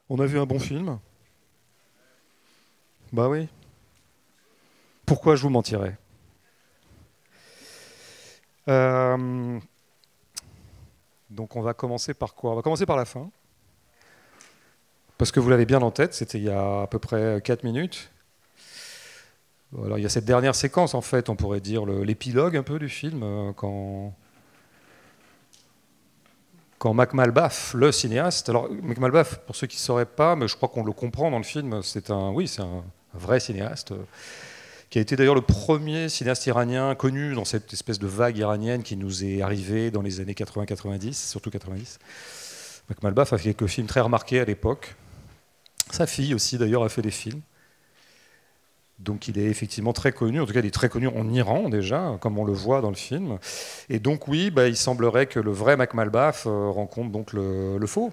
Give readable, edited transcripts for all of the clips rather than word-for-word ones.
On a vu un bon film? Bah oui. Pourquoi je vous mentirais? Euh, donc on va commencer par quoi? On va commencer par la fin. Parce que vous l'avez bien en tête, c'était il y a à peu près 4 minutes. Alors, il y a cette dernière séquence, en fait, on pourrait dire l'épilogue un peu du film, quand Mac Malbaf, le cinéaste, alors Mac Malbaf, pour ceux qui ne sauraient pas, mais je crois qu'on le comprend dans le film, c'est un vrai cinéaste, qui a été d'ailleurs le premier cinéaste iranien connu dans cette espèce de vague iranienne qui nous est arrivée dans les années 80-90, surtout 90. Mac Malbaf a fait quelques films très remarqués à l'époque. Sa fille aussi, d'ailleurs, a fait des films. Donc il est effectivement très connu, en tout cas il est très connu en Iran déjà, comme on le voit dans le film. Et donc oui, bah, il semblerait que le vrai Mac Malbaf rencontre donc le faux,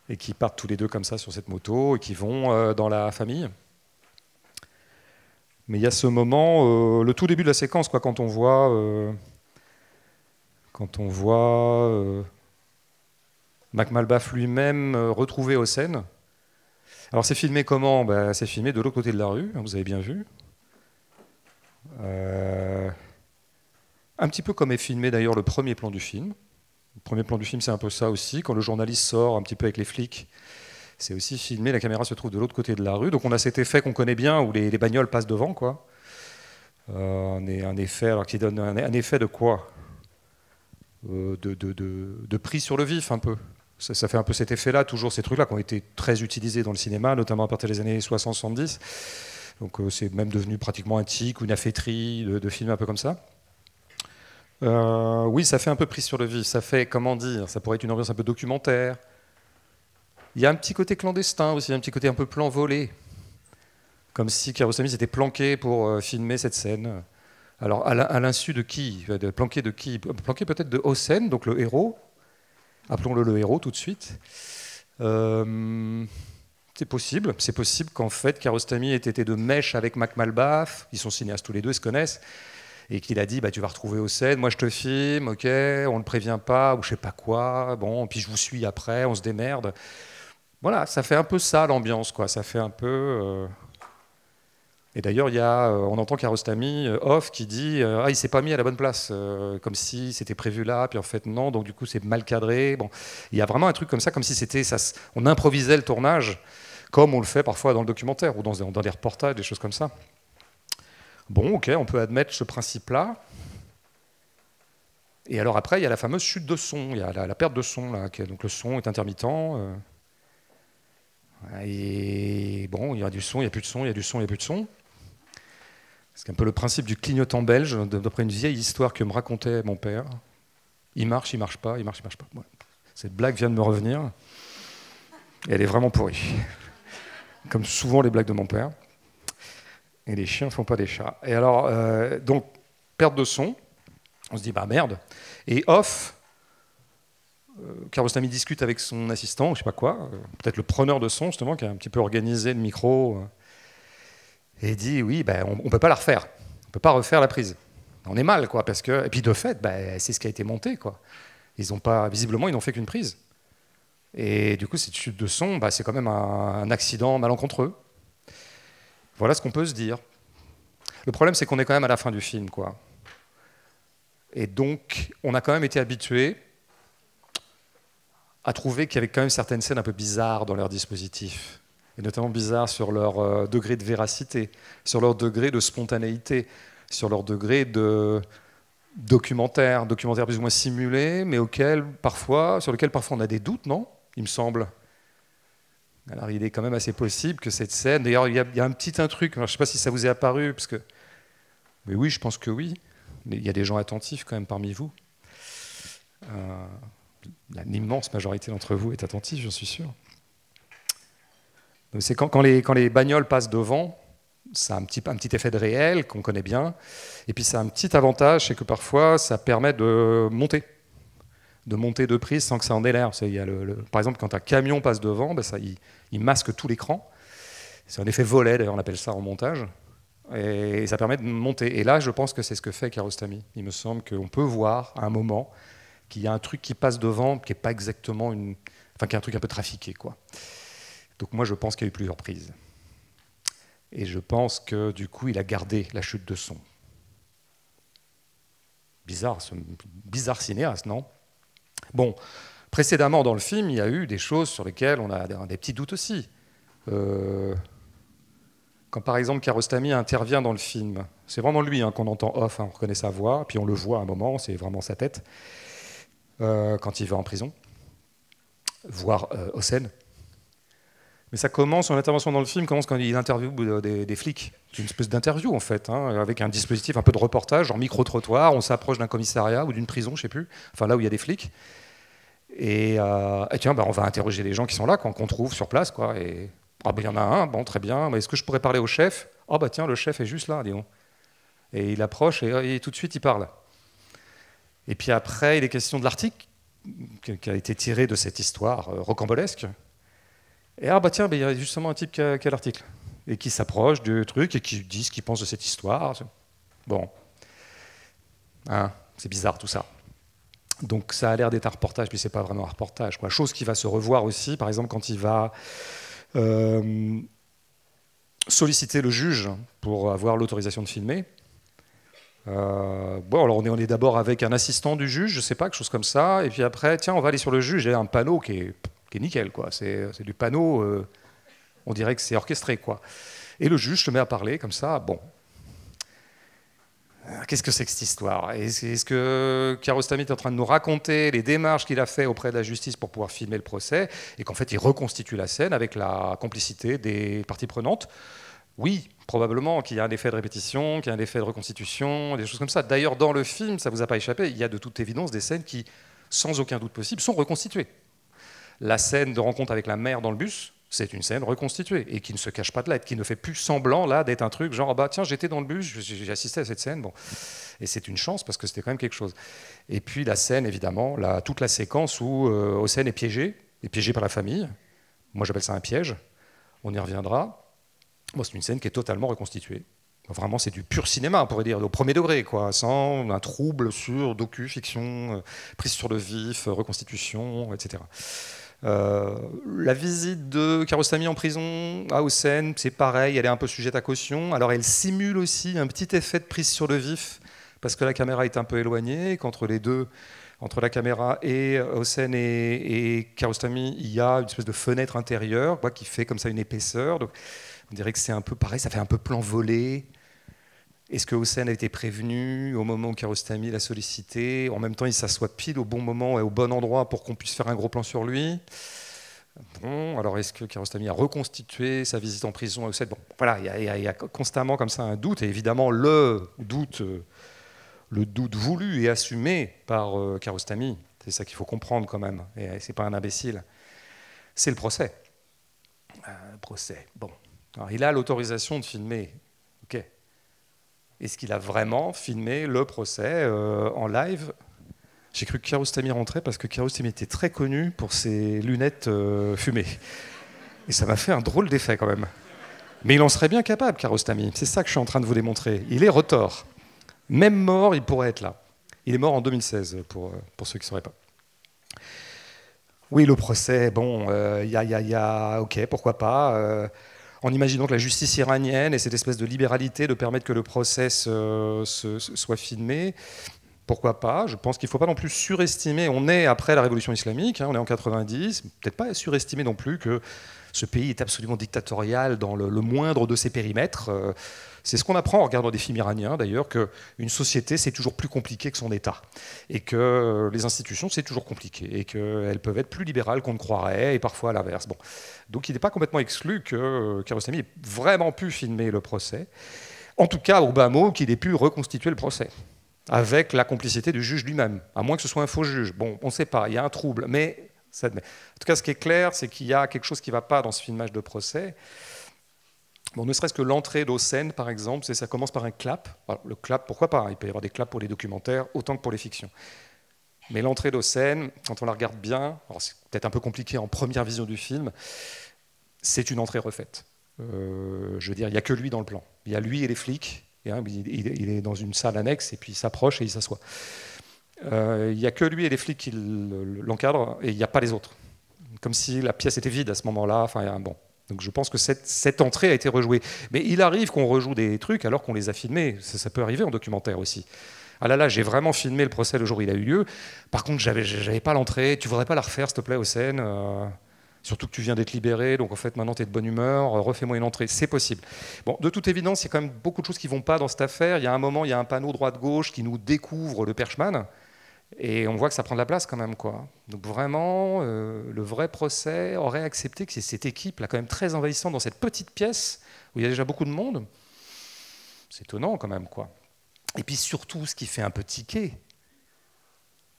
et qu'ils partent tous les deux comme ça sur cette moto, et qu'ils vont dans la famille. Mais il y a ce moment, le tout début de la séquence, quoi, quand on voit Mac Malbaf lui-même retrouvé au Seine. Alors c'est filmé comment? Ben, c'est filmé de l'autre côté de la rue, hein, vous avez bien vu. Un petit peu comme est filmé d'ailleurs le premier plan du film. Le premier plan du film, c'est un peu ça aussi. Quand le journaliste sort un petit peu avec les flics, c'est aussi filmé, la caméra se trouve de l'autre côté de la rue. Donc on a cet effet qu'on connaît bien où les bagnoles passent devant, quoi. Un effet, alors qui donne un effet de quoi? De prise sur le vif, un peu. Ça fait un peu cet effet-là, toujours ces trucs-là qui ont été très utilisés dans le cinéma, notamment à partir des années 60-70. Donc c'est même devenu pratiquement un tic ou une affaîtrie de films un peu comme ça. Oui, ça fait un peu prise sur le vif. Ça fait, comment dire, ça pourrait être une ambiance un peu documentaire. Il y a un petit côté clandestin aussi, un petit côté un peu plan volé. Comme si Kiarostami s'était planqué pour filmer cette scène. Alors, à l'insu de qui? Planqué de qui? Planqué peut-être de Hossein, donc le héros. Appelons-le le héros tout de suite. C'est possible. C'est possible qu'en fait, Kiarostami ait été de mèche avec Mac Malbaf. Ils sont cinéastes tous les deux, ils se connaissent. Et qu'il a dit, bah, tu vas retrouver Hossein, moi je te filme, ok, on ne le prévient pas, ou je sais pas quoi, bon, puis je vous suis après, on se démerde. Voilà, ça fait un peu ça l'ambiance, quoi. Ça fait un peu. Et d'ailleurs, on entend Kiarostami off qui dit ah, il s'est pas mis à la bonne place, comme si c'était prévu là, puis en fait non, donc du coup c'est mal cadré. Bon, il y a vraiment un truc comme ça, comme si c'était ça, on improvisait le tournage, comme on le fait parfois dans le documentaire ou dans des reportages, des choses comme ça. Bon, ok, on peut admettre ce principe-là. Et alors après, il y a la fameuse chute de son, il y a la perte de son, là, donc le son est intermittent. Et bon, il y a du son, il n'y a plus de son, il y a du son, il n'y a plus de son. C'est un peu le principe du clignotant belge, d'après une vieille histoire que me racontait mon père. Il marche pas, il marche pas. Voilà. Cette blague vient de me revenir. Et elle est vraiment pourrie. Comme souvent les blagues de mon père. Et les chiens ne font pas des chats. Et alors, donc, perte de son. On se dit, bah merde. Et off, Kiarostami discute avec son assistant, je sais pas quoi, peut-être le preneur de son, justement, qui a un petit peu organisé le micro. Et dit, oui, ben, on ne peut pas la refaire. On ne peut pas refaire la prise. On est mal, quoi, parce que... Et puis de fait, ben, c'est ce qui a été monté, quoi. Ils ont pas... Visiblement, ils n'ont fait qu'une prise. Et du coup, cette chute de son, ben, c'est quand même un accident malencontreux. Voilà ce qu'on peut se dire. Le problème, c'est qu'on est quand même à la fin du film, quoi. Et donc, on a quand même été habitué à trouver qu'il y avait quand même certaines scènes un peu bizarres dans leur dispositif. Et notamment bizarres sur leur degré de véracité, sur leur degré de spontanéité, sur leur degré de documentaire plus ou moins simulé, mais sur lequel parfois on a des doutes, non? Il me semble. Alors il est quand même assez possible que cette scène... D'ailleurs, il y a un petit truc, je ne sais pas si ça vous est apparu, parce que... Mais oui, je pense que oui. Mais il y a des gens attentifs quand même parmi vous. L'immense majorité d'entre vous est attentive, j'en suis sûr. C'est quand les bagnoles passent devant, ça a un petit effet de réel qu'on connaît bien. Et puis ça a un petit avantage, c'est que parfois ça permet de monter de prise sans que ça en ait l'air. Par exemple, quand un camion passe devant, ben il masque tout l'écran. C'est un effet volet, d'ailleurs on appelle ça en montage. Et ça permet de monter. Et là, je pense que c'est ce que fait Kiarostami. Il me semble qu'on peut voir à un moment qu'il y a un truc qui passe devant, qui n'est pas exactement qui est un truc un peu trafiqué, quoi. Donc moi, je pense qu'il y a eu plusieurs prises. Et je pense que du coup, il a gardé la chute de son. Bizarre, bizarre cinéaste, non? Bon, précédemment dans le film, il y a eu des choses sur lesquelles on a des petits doutes aussi. Quand par exemple Kiarostami intervient dans le film, c'est vraiment lui qu'on entend off, on reconnaît sa voix, puis on le voit à un moment, c'est vraiment sa tête, quand il va en prison, voire au Seine. Mais ça commence, son intervention dans le film commence quand il interviewe des flics. C'est une espèce d'interview en fait, avec un dispositif un peu de reportage, genre micro-trottoir, on s'approche d'un commissariat ou d'une prison, je ne sais plus, enfin là où il y a des flics. Et tiens, on va interroger les gens qui sont là, qu'on trouve sur place, quoi. Et il y en a un, bon, très bien, mais est-ce que je pourrais parler au chef? Tiens, le chef est juste là, dis donc. Et il approche et tout de suite il parle. Et puis après, il est question de l'article qui a été tiré de cette histoire rocambolesque. Et tiens, il y a justement un type qui a l'article et qui s'approche du truc et qui dit ce qu'il pense de cette histoire. Bon, c'est bizarre tout ça. Donc ça a l'air d'être un reportage, puis c'est pas vraiment un reportage, quoi. Chose qui va se revoir aussi, par exemple, quand il va solliciter le juge pour avoir l'autorisation de filmer. Alors on est d'abord avec un assistant du juge, je sais pas, quelque chose comme ça, et puis après, tiens, on va aller sur le juge, il y a un panneau qui est nickel, quoi. C'est du panneau, on dirait que c'est orchestré, quoi. Et le juge se met à parler comme ça, bon. Qu'est-ce que c'est que cette histoire? Est-ce que Kiarostami est en train de nous raconter les démarches qu'il a fait auprès de la justice pour pouvoir filmer le procès et qu'en fait il reconstitue la scène avec la complicité des parties prenantes? Oui, probablement qu'il y a un effet de répétition, qu'il y a un effet de reconstitution, des choses comme ça. D'ailleurs, dans le film, ça ne vous a pas échappé, il y a de toute évidence des scènes qui, sans aucun doute possible, sont reconstituées. La scène de rencontre avec la mère dans le bus, c'est une scène reconstituée et qui ne se cache pas de l'être, qui ne fait plus semblant là d'être un truc genre tiens, j'étais dans le bus, j'ai assisté à cette scène, bon. Et c'est une chance parce que c'était quand même quelque chose. Et puis la scène, évidemment, toute la séquence où Hossein est piégé par la famille. Moi j'appelle ça un piège, on y reviendra. Bon, c'est une scène qui est totalement reconstituée. Vraiment, c'est du pur cinéma, on pourrait dire, au premier degré, quoi, sans un trouble sur docu-fiction, prise sur le vif, reconstitution, etc. La visite de Kiarostami en prison à Hossein, c'est pareil, elle est un peu sujette à caution. Alors elle simule aussi un petit effet de prise sur le vif, parce que la caméra est un peu éloignée, qu'entre les deux, entre la caméra et Hossein et Kiarostami, il y a une espèce de fenêtre intérieure qui fait comme ça une épaisseur. Donc, on dirait que c'est un peu pareil, ça fait un peu plan volé. Est-ce que Hossein a été prévenu au moment où Kiarostami l'a sollicité? En même temps, il s'assoit pile au bon moment et au bon endroit pour qu'on puisse faire un gros plan sur lui. Bon, alors est-ce que Kiarostami a reconstitué sa visite en prison à Hossein? Bon, voilà, il y a constamment comme ça un doute, et évidemment le doute voulu et assumé par Kiarostami, c'est ça qu'il faut comprendre quand même, et c'est pas un imbécile, c'est le procès. Bon. Alors, il a l'autorisation de filmer, ok. Est-ce qu'il a vraiment filmé le procès en live? J'ai cru que Kiarostami rentrait parce que Kiarostami était très connu pour ses lunettes fumées. Et ça m'a fait un drôle d'effet quand même. Mais il en serait bien capable, Kiarostami. C'est ça que je suis en train de vous démontrer. Il est retors. Même mort, il pourrait être là. Il est mort en 2016, pour ceux qui ne sauraient pas. Oui, le procès, bon, ok, pourquoi pas. En imaginant que la justice iranienne ait cette espèce de libéralité de permettre que le procès soit filmé, pourquoi pas? Je pense qu'il ne faut pas non plus surestimer, on est après la révolution islamique, on est en 90, peut-être pas surestimer non plus que ce pays est absolument dictatorial dans le moindre de ses périmètres. C'est ce qu'on apprend en regardant des films iraniens d'ailleurs, qu'une société c'est toujours plus compliqué que son État, et que les institutions c'est toujours compliqué, et qu'elles peuvent être plus libérales qu'on ne croirait, et parfois à l'inverse. Bon. Donc il n'est pas complètement exclu que Kiarostami ait vraiment pu filmer le procès, en tout cas au bas mot qu'il ait pu reconstituer le procès, avec la complicité du juge lui-même, à moins que ce soit un faux juge. Bon, on ne sait pas, il y a un trouble, mais ça admet. En tout cas, ce qui est clair, c'est qu'il y a quelque chose qui ne va pas dans ce filmage de procès. Bon, ne serait-ce que l'entrée d'Hossein, par exemple, ça commence par un clap. Alors, le clap, pourquoi pas? Il peut y avoir des claps pour les documentaires autant que pour les fictions. Mais l'entrée d'Hossein, quand on la regarde bien, c'est peut-être un peu compliqué en première vision du film, c'est une entrée refaite. Je veux dire, il n'y a que lui dans le plan. Il y a lui et les flics. Il est dans une salle annexe et puis il s'approche et il s'assoit. Il n'y a que lui et les flics qui l'encadrent et il n'y a pas les autres. comme si la pièce était vide à ce moment-là. Enfin, bon. Donc je pense que cette entrée a été rejouée. Mais il arrive qu'on rejoue des trucs alors qu'on les a filmés. Ça peut arriver en documentaire aussi. Ah là là, j'ai vraiment filmé le procès le jour où il a eu lieu. Par contre, j'avais pas l'entrée. Tu voudrais pas la refaire, s'il te plaît, Hossein surtout que tu viens d'être libéré, donc en fait maintenant tu es de bonne humeur, refais-moi une entrée, c'est possible. Bon, de toute évidence, il y a quand même beaucoup de choses qui ne vont pas dans cette affaire. Il y a un moment, il y a un panneau droite-gauche qui nous découvre le Perchman, et on voit que ça prend de la place quand même, quoi. Donc vraiment, le vrai procès aurait accepté que c'est cette équipe là quand même très envahissante dans cette petite pièce où il y a déjà beaucoup de monde. C'est étonnant quand même, quoi. Et puis surtout, ce qui fait un peu tiquer,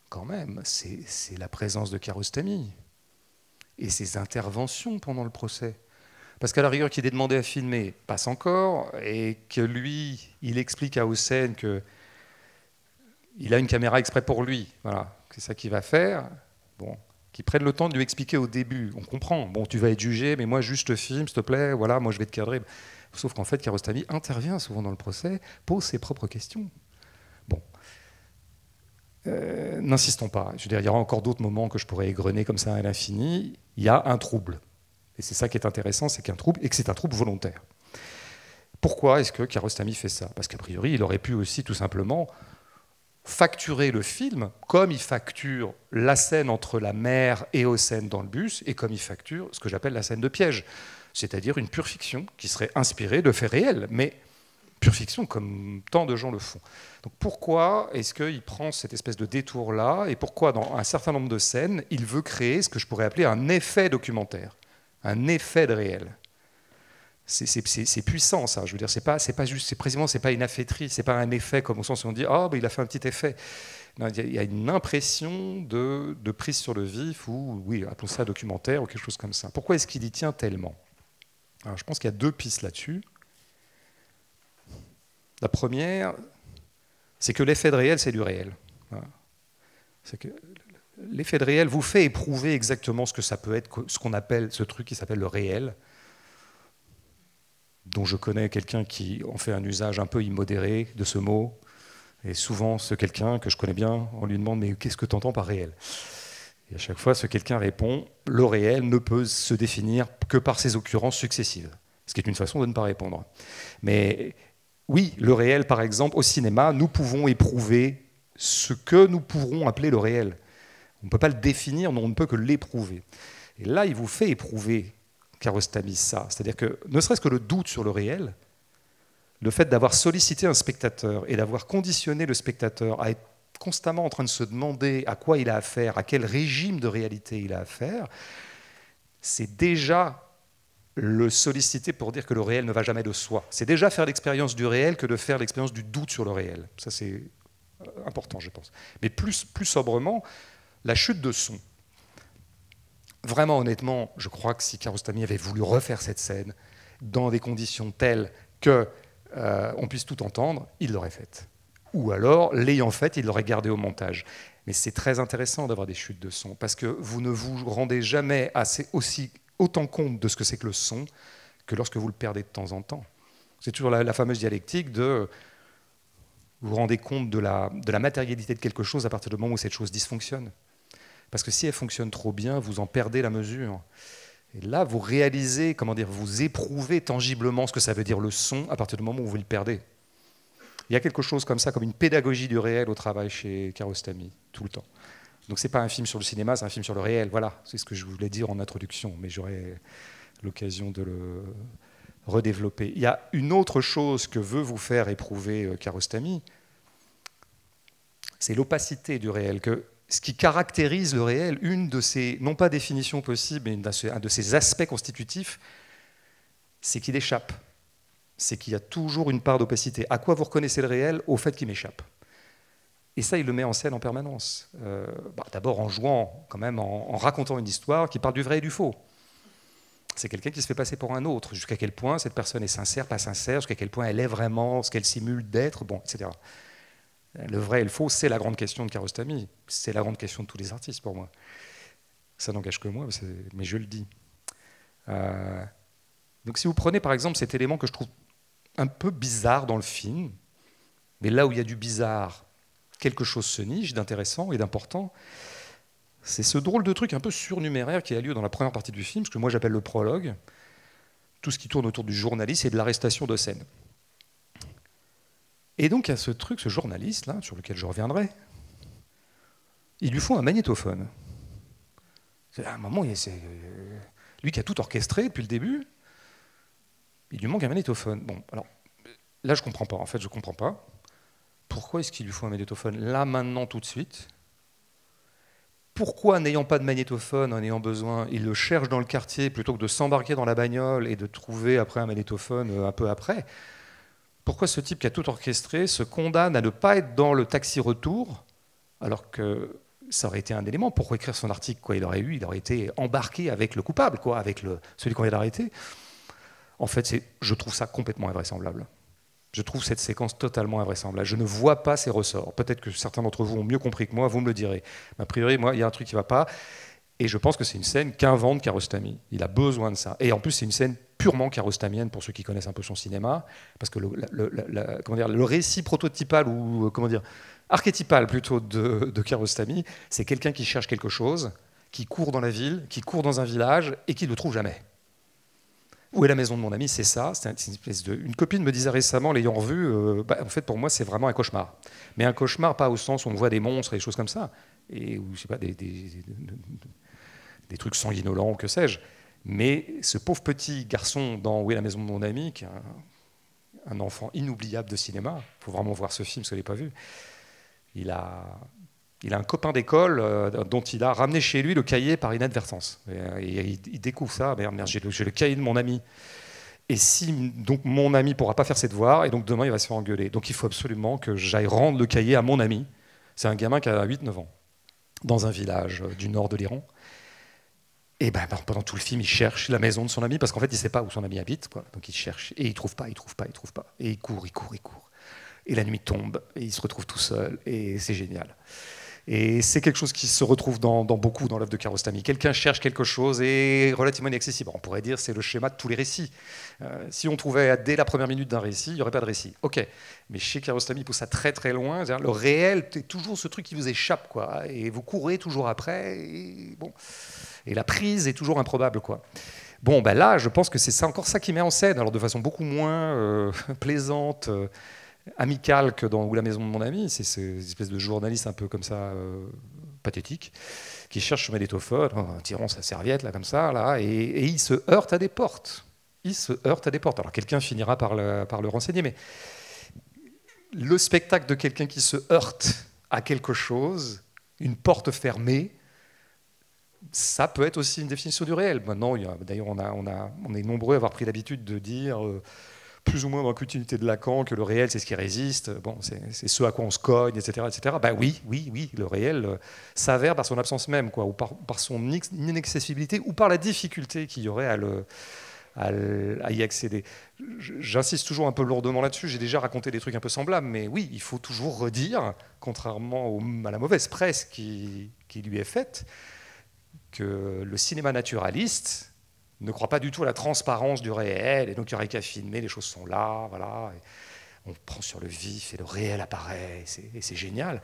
quand même, c'est la présence de Kiarostami et ses interventions pendant le procès. Parce qu'à la rigueur, qu'il ait demandé à filmer, passe encore, et que lui, il explique à Hossein qu'il a une caméra exprès pour lui, voilà, c'est ça qu'il va faire. Bon, qu'il prenne le temps de lui expliquer au début, on comprend, bon, tu vas être jugé, mais moi, juste te filme, s'il te plaît, voilà, moi, je vais te cadrer. Sauf qu'en fait, Kiarostami intervient souvent dans le procès, pose ses propres questions. Bon. N'insistons pas. Je veux dire, il y aura encore d'autres moments que je pourrais égrener comme ça à l'infini. Il y a un trouble. Et c'est ça qui est intéressant, c'est qu'il y a un trouble et que c'est un trouble volontaire. Pourquoi est-ce que Kiarostami fait ça? Parce qu'a priori, il aurait pu aussi tout simplement facturer le film comme il facture la scène entre la mère et Hossein dans le bus et comme il facture ce que j'appelle la scène de piège, c'est-à-dire une pure fiction qui serait inspirée de faits réels, mais pure fiction comme tant de gens le font. Donc pourquoi est-ce qu'il prend cette espèce de détour-là et pourquoi dans un certain nombre de scènes, il veut créer ce que je pourrais appeler un effet documentaire, un effet de réel? C'est puissant, ça. Je veux dire, c'est pas juste, c'est précisément, c'est pas une affaîtrie, c'est pas un effet comme au sens où on dit ah, ben, il a fait un petit effet. Non, il y a une impression de prise sur le vif ou oui, appelons ça documentaire ou quelque chose comme ça. Pourquoi est-ce qu'il y tient tellement? Alors, je pense qu'il y a deux pistes là-dessus. La première, c'est que l'effet de réel, c'est du réel. Voilà. C'est que l'effet de réel vous fait éprouver exactement ce que ça peut être, ce qu'on appelle ce truc qui s'appelle le réel, dont je connais quelqu'un qui en fait un usage un peu immodéré de ce mot. Et souvent, ce quelqu'un que je connais bien, on lui demande « mais qu'est-ce que tu entends par réel ?» Et à chaque fois, ce quelqu'un répond « le réel ne peut se définir que par ses occurrences successives », ce qui est une façon de ne pas répondre. Mais oui, le réel, par exemple, au cinéma, nous pouvons éprouver ce que nous pourrons appeler le réel. On ne peut pas le définir, on ne peut que l'éprouver. Et là, il vous fait éprouver Kiarostami ça. C'est-à-dire que, ne serait-ce que le doute sur le réel, le fait d'avoir sollicité un spectateur et d'avoir conditionné le spectateur à être constamment en train de se demander à quoi il a affaire, à quel régime de réalité il a affaire, c'est déjà le solliciter pour dire que le réel ne va jamais de soi. C'est déjà faire l'expérience du réel que de faire l'expérience du doute sur le réel. Ça, c'est important, je pense. Mais plus sobrement, la chute de son. Vraiment, honnêtement, je crois que si Kiarostami avait voulu refaire cette scène dans des conditions telles que on puisse tout entendre, il l'aurait faite. Ou alors, l'ayant faite, il l'aurait gardée au montage. Mais c'est très intéressant d'avoir des chutes de son, parce que vous ne vous rendez jamais autant compte de ce que c'est que le son que lorsque vous le perdez de temps en temps. C'est toujours la fameuse dialectique de vous vous rendez compte de la matérialité de quelque chose à partir du moment où cette chose dysfonctionne. Parce que si elle fonctionne trop bien, vous en perdez la mesure. Et là, vous réalisez, vous éprouvez tangiblement ce que ça veut dire le son à partir du moment où vous le perdez. Il y a quelque chose comme ça, comme une pédagogie du réel au travail chez Kiarostami, tout le temps. Donc c'est pas un film sur le cinéma, c'est un film sur le réel. Voilà, c'est ce que je voulais dire en introduction, mais j'aurai l'occasion de le redévelopper. Il y a une autre chose que veut vous faire éprouver Kiarostami, c'est l'opacité du réel, que ce qui caractérise le réel, une de ses, non pas définitions possibles, mais un de ses aspects constitutifs, c'est qu'il échappe. C'est qu'il y a toujours une part d'opacité. À quoi vous reconnaissez le réel? Au fait qu'il m'échappe. Et ça, il le met en scène en permanence. D'abord en jouant, quand même, en racontant une histoire qui parle du vrai et du faux. C'est quelqu'un qui se fait passer pour un autre. Jusqu'à quel point cette personne est sincère, pas sincère, jusqu'à quel point elle est vraiment ce qu'elle simule d'être, bon, etc. Le vrai et le faux, c'est la grande question de Kiarostami. C'est la grande question de tous les artistes, pour moi. Ça n'engage que moi, mais je le dis. Donc si vous prenez, par exemple, cet élément que je trouve un peu bizarre dans le film, mais là où il y a du bizarre, quelque chose se niche d'intéressant et d'important, C'est ce drôle de truc un peu surnuméraire qui a lieu dans la première partie du film, ce que moi j'appelle le prologue, tout ce qui tourne autour du journaliste et de l'arrestation de scène. Et donc il y a ce truc, ce journaliste, là, sur lequel je reviendrai, il lui faut un magnétophone. À un moment, lui qui a tout orchestré depuis le début, il lui manque un magnétophone. Bon, alors, là je ne comprends pas, en fait je ne comprends pas. Pourquoi est-ce qu'il lui faut un magnétophone là, maintenant, tout de suite? Pourquoi, n'ayant pas de magnétophone, en ayant besoin, il le cherche dans le quartier plutôt que de s'embarquer dans la bagnole et de trouver après un magnétophone un peu après? Pourquoi ce type qui a tout orchestré se condamne à ne pas être dans le taxi retour alors que ça aurait été un élément pour écrire son article, quoi. Il aurait été embarqué avec le coupable, quoi, avec celui qu'on vient d'arrêter. En fait, je trouve ça complètement invraisemblable. Je trouve cette séquence totalement invraisemblable. Je ne vois pas ses ressorts. Peut-être que certains d'entre vous ont mieux compris que moi, vous me le direz. Mais a priori, moi, il y a un truc qui ne va pas. Et je pense que c'est une scène qu'invente Kiarostami. Il a besoin de ça. Et en plus, c'est une scène purement kiarostamienne pour ceux qui connaissent un peu son cinéma. Parce que le récit prototypal, ou archétypal plutôt, de Kiarostami, c'est quelqu'un qui cherche quelque chose, qui court dans la ville, qui court dans un village et qui ne le trouve jamais. Où est la maison de mon ami? C'est ça. Une copine me disait récemment, l'ayant revu, en fait, pour moi, c'est vraiment un cauchemar. Mais un cauchemar, pas au sens où on voit des monstres et des choses comme ça, et où, je sais pas, des trucs sanguinolents, ou que sais-je. Mais ce pauvre petit garçon dans Où est la maison de mon ami, qui est un enfant inoubliable de cinéma, il faut vraiment voir ce film si vous ne l'avez pas vu, il a un copain d'école dont il a ramené chez lui le cahier par inadvertance. Et il découvre ça, merde, j'ai le cahier de mon ami. Et si donc mon ami ne pourra pas faire ses devoirs, et donc demain il va se faire engueuler. Donc il faut absolument que j'aille rendre le cahier à mon ami. C'est un gamin qui a 8-9 ans, dans un village du nord de l'Iran. Et pendant tout le film, il cherche la maison de son ami, parce qu'en fait il ne sait pas où son ami habite, quoi. Donc il cherche, et il ne trouve pas. Et il court. Et la nuit tombe, et il se retrouve tout seul, et c'est génial. Et c'est quelque chose qui se retrouve dans l'œuvre de Kiarostami. Quelqu'un cherche quelque chose et est relativement inaccessible. On pourrait dire que c'est le schéma de tous les récits. Si on trouvait dès la première minute d'un récit, il n'y aurait pas de récit. Ok, mais chez Kiarostami, il pousse ça très très loin. Le réel est toujours ce truc qui vous échappe, quoi. Et vous courez toujours après. Et la prise est toujours improbable, quoi. Bon, là, je pense que c'est encore ça qui met en scène, alors de façon beaucoup moins plaisante. Amical que dans Où la maison de mon ami, c'est ces espèces de journalistes un peu comme ça, pathétiques, qui cherchent ce magnétophone en tirant sa serviette là comme ça, là, et il se heurte à des portes. Alors quelqu'un finira par le renseigner, mais le spectacle de quelqu'un qui se heurte à quelque chose, une porte fermée, ça peut être aussi une définition du réel. Maintenant, d'ailleurs, on est nombreux à avoir pris l'habitude de dire plus ou moins dans la continuité de Lacan, que le réel, c'est ce qui résiste, c'est ce à quoi on se cogne, etc. etc. Oui, le réel s'avère par son absence même, quoi, ou par son inaccessibilité, ou par la difficulté qu'il y aurait à y accéder. J'insiste toujours un peu lourdement là-dessus, j'ai déjà raconté des trucs un peu semblables, mais oui, il faut toujours redire, contrairement à la mauvaise presse qui lui est faite, que le cinéma naturaliste ne croit pas du tout à la transparence du réel, et donc il n'y aurait qu'à filmer, les choses sont là, voilà, et on prend sur le vif, et le réel apparaît, et c'est génial.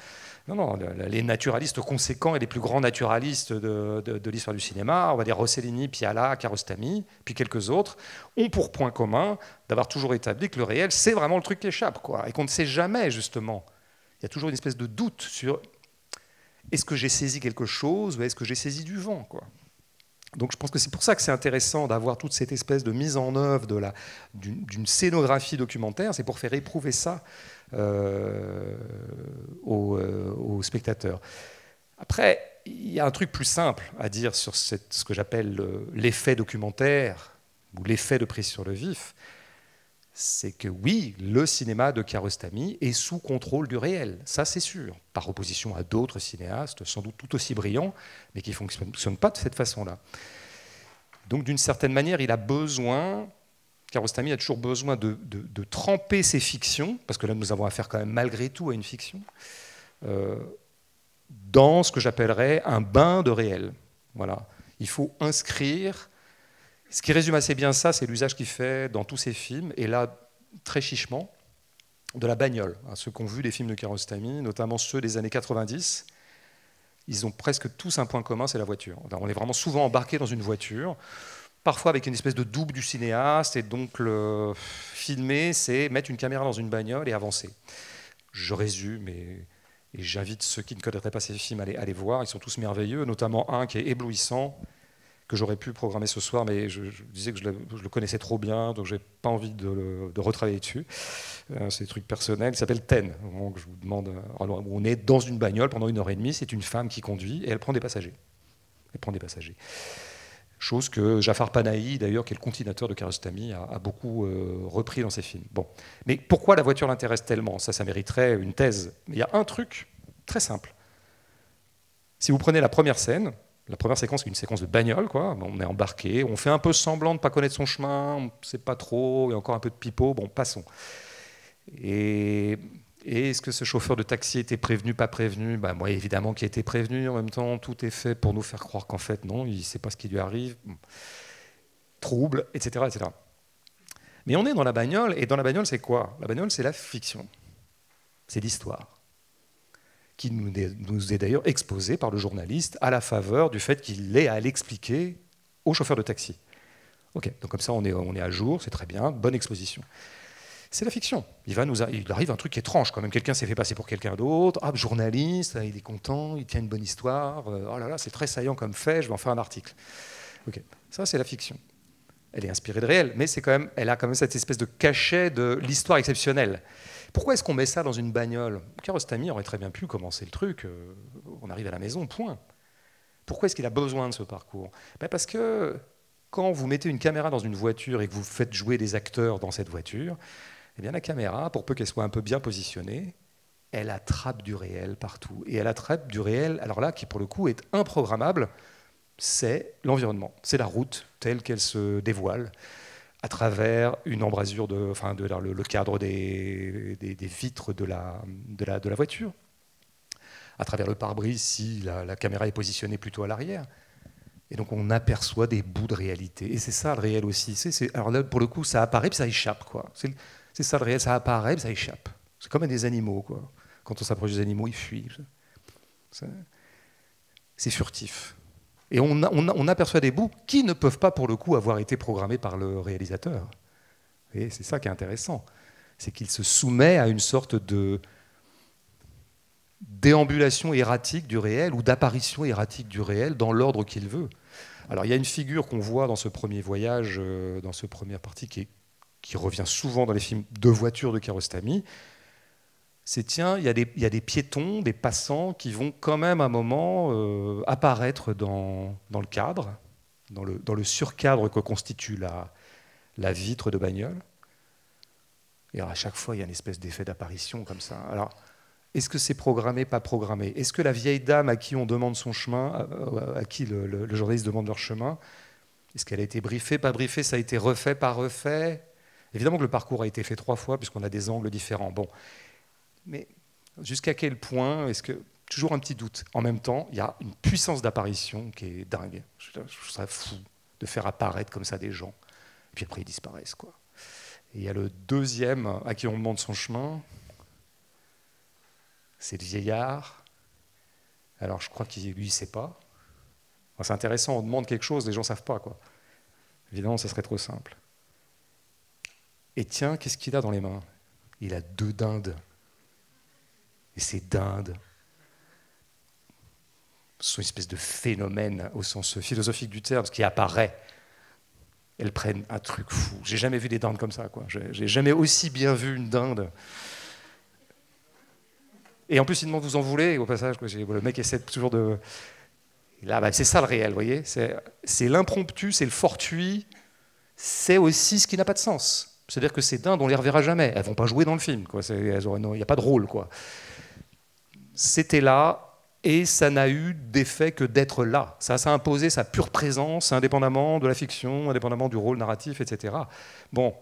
Non, les naturalistes conséquents et les plus grands naturalistes de l'histoire du cinéma, on va dire Rossellini, Piala, Kiarostami, puis quelques autres, ont pour point commun d'avoir toujours établi que le réel, c'est vraiment le truc qui échappe, quoi, et qu'on ne sait jamais, justement. Il y a toujours une espèce de doute sur est-ce que j'ai saisi quelque chose, ou est-ce que j'ai saisi du vent, quoi. Donc je pense que c'est pour ça que c'est intéressant d'avoir toute cette espèce de mise en œuvre d'une scénographie documentaire, c'est pour faire éprouver ça aux spectateurs. Après, il y a un truc plus simple à dire sur ce que j'appelle l'effet documentaire, ou l'effet de prise sur le vif, c'est que oui, le cinéma de Kiarostami est sous contrôle du réel, ça c'est sûr, par opposition à d'autres cinéastes, sans doute tout aussi brillants, mais qui ne fonctionnent pas de cette façon-là. Donc d'une certaine manière, Kiarostami a toujours besoin de tremper ses fictions, parce que là nous avons affaire quand même malgré tout à une fiction, dans ce que j'appellerais un bain de réel. Voilà. Il faut inscrire. Ce qui résume assez bien ça, c'est l'usage qu'il fait dans tous ses films, et là, très chichement, de la bagnole. Ceux qui ont vu les films de Kiarostami, notamment ceux des années 90, ils ont presque tous un point commun, c'est la voiture. On est vraiment souvent embarqué dans une voiture, parfois avec une espèce de double du cinéaste, et donc le filmer, c'est mettre une caméra dans une bagnole et avancer. Je résume, et j'invite ceux qui ne connaîtraient pas ces films à les voir, ils sont tous merveilleux, notamment un qui est éblouissant, que j'aurais pu programmer ce soir, mais je disais que je le connaissais trop bien, donc je n'ai pas envie de retravailler dessus. C'est des trucs personnels, il s'appelle Ten. Donc je vous demande, on est dans une bagnole pendant 1h30, c'est une femme qui conduit, et elle prend des passagers. Chose que Jafar Panahi, d'ailleurs, qui est le continuateur de Kiarostami, a beaucoup repris dans ses films. Bon. Mais pourquoi la voiture l'intéresse tellement? Ça mériterait une thèse. Mais il y a un truc très simple. Si vous prenez la première scène, la première séquence, c'est une séquence de bagnole, quoi. On est embarqué, on fait un peu semblant de ne pas connaître son chemin, on ne sait pas trop, il y a encore un peu de pipeau, bon, passons. Et est-ce que ce chauffeur de taxi était prévenu, pas prévenu? Moi, évidemment qu'il était prévenu, en même temps, tout est fait pour nous faire croire qu'en fait, non, il ne sait pas ce qui lui arrive. Trouble, etc., etc. Mais on est dans la bagnole, et dans la bagnole, c'est quoi? La bagnole, c'est la fiction. C'est l'histoire, qui nous est d'ailleurs exposé par le journaliste à la faveur du fait qu'il ait à l'expliquer au chauffeur de taxi. Ok, donc comme ça on est à jour, c'est très bien, bonne exposition. C'est la fiction. Il arrive un truc étrange quand même. Quelqu'un s'est fait passer pour quelqu'un d'autre. Ah, journaliste, il est content, il tient une bonne histoire. Oh là là, c'est très saillant comme fait, je vais en faire un article. Ok, ça c'est la fiction. Elle est inspirée de réel, mais elle a quand même cette espèce de cachet de l'histoire exceptionnelle. Pourquoi est-ce qu'on met ça dans une bagnole? Kiarostami aurait très bien pu commencer le truc, on arrive à la maison, point. Pourquoi est-ce qu'il a besoin de ce parcours? Parce que quand vous mettez une caméra dans une voiture et que vous faites jouer des acteurs dans cette voiture, eh bien la caméra, pour peu qu'elle soit un peu bien positionnée, elle attrape du réel partout. Et elle attrape du réel, alors là, qui pour le coup est improgrammable, c'est l'environnement, c'est la route telle qu'elle se dévoile à travers une embrasure le cadre des vitres de la voiture, à travers le pare-brise si la caméra est positionnée plutôt à l'arrière. Et donc on aperçoit des bouts de réalité. Et c'est ça le réel aussi. Alors là, pour le coup, ça apparaît puis ça échappe, quoi. C'est ça le réel, ça apparaît puis ça échappe. C'est comme des animaux, quoi. Quand on s'approche des animaux, ils fuient. C'est furtif. Et on aperçoit des bouts qui ne peuvent pas, pour le coup, avoir été programmés par le réalisateur. Et c'est ça qui est intéressant. C'est qu'il se soumet à une sorte de déambulation erratique du réel ou d'apparition erratique du réel dans l'ordre qu'il veut. Alors il y a une figure qu'on voit dans ce premier voyage, dans cette première partie, qui revient souvent dans les films de voitures de Kiarostami. C'est tiens, il y a des piétons, des passants qui vont quand même à un moment apparaître dans le cadre, dans le surcadre que constitue la vitre de bagnole. Et alors à chaque fois, il y a une espèce d'effet d'apparition comme ça. Alors, est-ce que c'est programmé, pas programmé? Est-ce que la vieille dame à qui on demande son chemin, à qui le journaliste demande leur chemin, est-ce qu'elle a été briefée, pas briefée? Ça a été refait, pas refait? Évidemment que le parcours a été fait 3 fois, puisqu'on a des angles différents. Bon. Mais jusqu'à quel point est-ce que... Toujours un petit doute. En même temps, il y a une puissance d'apparition qui est dingue. Je serais fou de faire apparaître comme ça des gens. Et puis après, ils disparaissent, quoi. Et il y a le deuxième à qui on demande son chemin. C'est le vieillard. Alors, je crois qu'il lui, il ne sait pas. Enfin, c'est intéressant, on demande quelque chose, les gens ne savent pas, quoi. Évidemment, ça serait trop simple. Et tiens, qu'est-ce qu'il a dans les mains? Il a 2 dindes. Et ces dindes sont une espèce de phénomène au sens philosophique du terme, ce qui apparaît. Elles prennent un truc fou. J'ai jamais vu des dindes comme ça, quoi. J'ai jamais aussi bien vu une dinde. Et en plus, il demande vous en voulez, au passage, quoi. Le mec essaie toujours de... Et là, c'est ça le réel, vous voyez. C'est l'impromptu, c'est le fortuit, c'est aussi ce qui n'a pas de sens. C'est-à-dire que ces dindes, on ne les reverra jamais. Elles ne vont pas jouer dans le film, quoi. Il n'y a pas de rôle, quoi. C'était là, et ça n'a eu d'effet que d'être là. Ça a imposé sa pure présence, indépendamment de la fiction, indépendamment du rôle narratif, etc. Bon,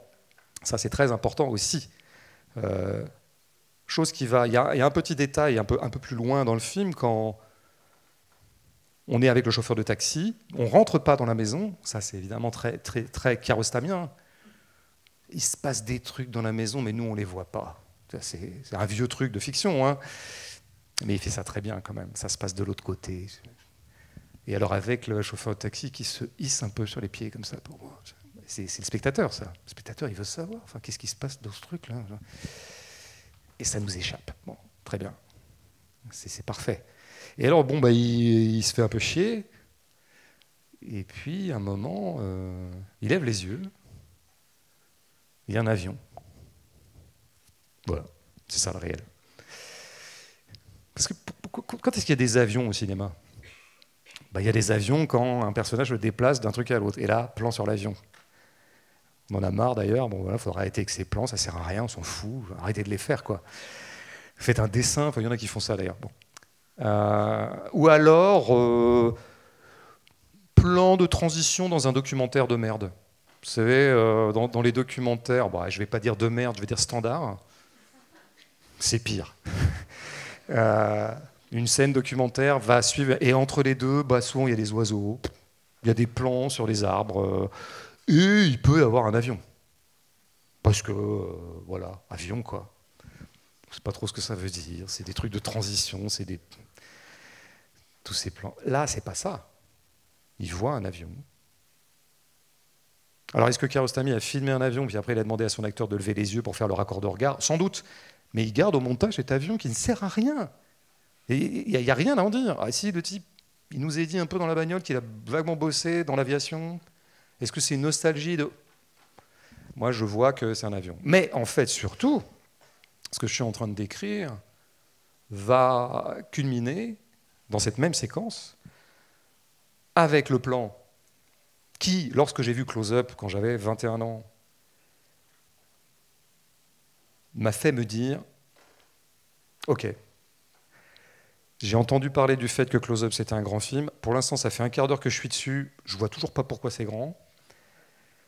ça c'est très important aussi. Chose qui va... Il y a un petit détail un peu plus loin dans le film, quand on est avec le chauffeur de taxi, on ne rentre pas dans la maison, ça c'est évidemment très, très, très kiarostamien. Il se passe des trucs dans la maison, mais nous on ne les voit pas. C'est un vieux truc de fiction, hein. Mais il fait ça très bien quand même, ça se passe de l'autre côté. Et alors avec le chauffeur de taxi qui se hisse un peu sur les pieds comme ça, pour moi. C'est le spectateur, ça. Le spectateur, il veut savoir, enfin, qu'est-ce qui se passe dans ce truc-là. Et ça nous échappe. Bon, très bien. C'est parfait. Et alors, bon, bah, il se fait un peu chier. Et puis, à un moment, il lève les yeux. Il y a un avion. Voilà, c'est ça le réel. Parce que quand est-ce qu'il y a des avions au cinéma? Bah, il y a des avions quand un personnage le déplace d'un truc à l'autre. Et là, plan sur l'avion. On en a marre d'ailleurs. Bon, voilà, faudra arrêter avec ces plans, ça sert à rien, on s'en fout. Arrêtez de les faire, quoi. Faites un dessin. Enfin, il y en a qui font ça d'ailleurs. Bon. Ou alors, plan de transition dans un documentaire de merde. Vous savez, dans les documentaires, bon, je ne vais pas dire de merde, je vais dire standard. C'est pire. Une scène documentaire va suivre, et entre les deux, bah, souvent il y a des oiseaux, il y a des plans sur les arbres, et il peut y avoir un avion. Parce que, voilà, avion quoi. Je ne sais pas trop ce que ça veut dire, c'est des trucs de transition, c'est des... tous ces plans. Là, c'est pas ça. Il voit un avion. Alors, est-ce que Kiarostami a filmé un avion, puis après il a demandé à son acteur de lever les yeux pour faire le raccord de regard? Sans doute. Mais il garde au montage cet avion qui ne sert à rien. Et il n'y a rien à en dire. Ah, si le type, il nous a dit un peu dans la bagnole qu'il a vaguement bossé dans l'aviation, est-ce que c'est une nostalgie de... Moi, je vois que c'est un avion. Mais en fait, surtout, ce que je suis en train de décrire va culminer dans cette même séquence avec le plan qui, lorsque j'ai vu Close Up quand j'avais 21 ans, m'a fait me dire « Ok, j'ai entendu parler du fait que Close Up c'était un grand film. Pour l'instant, ça fait un quart d'heure que je suis dessus. Je vois toujours pas pourquoi c'est grand.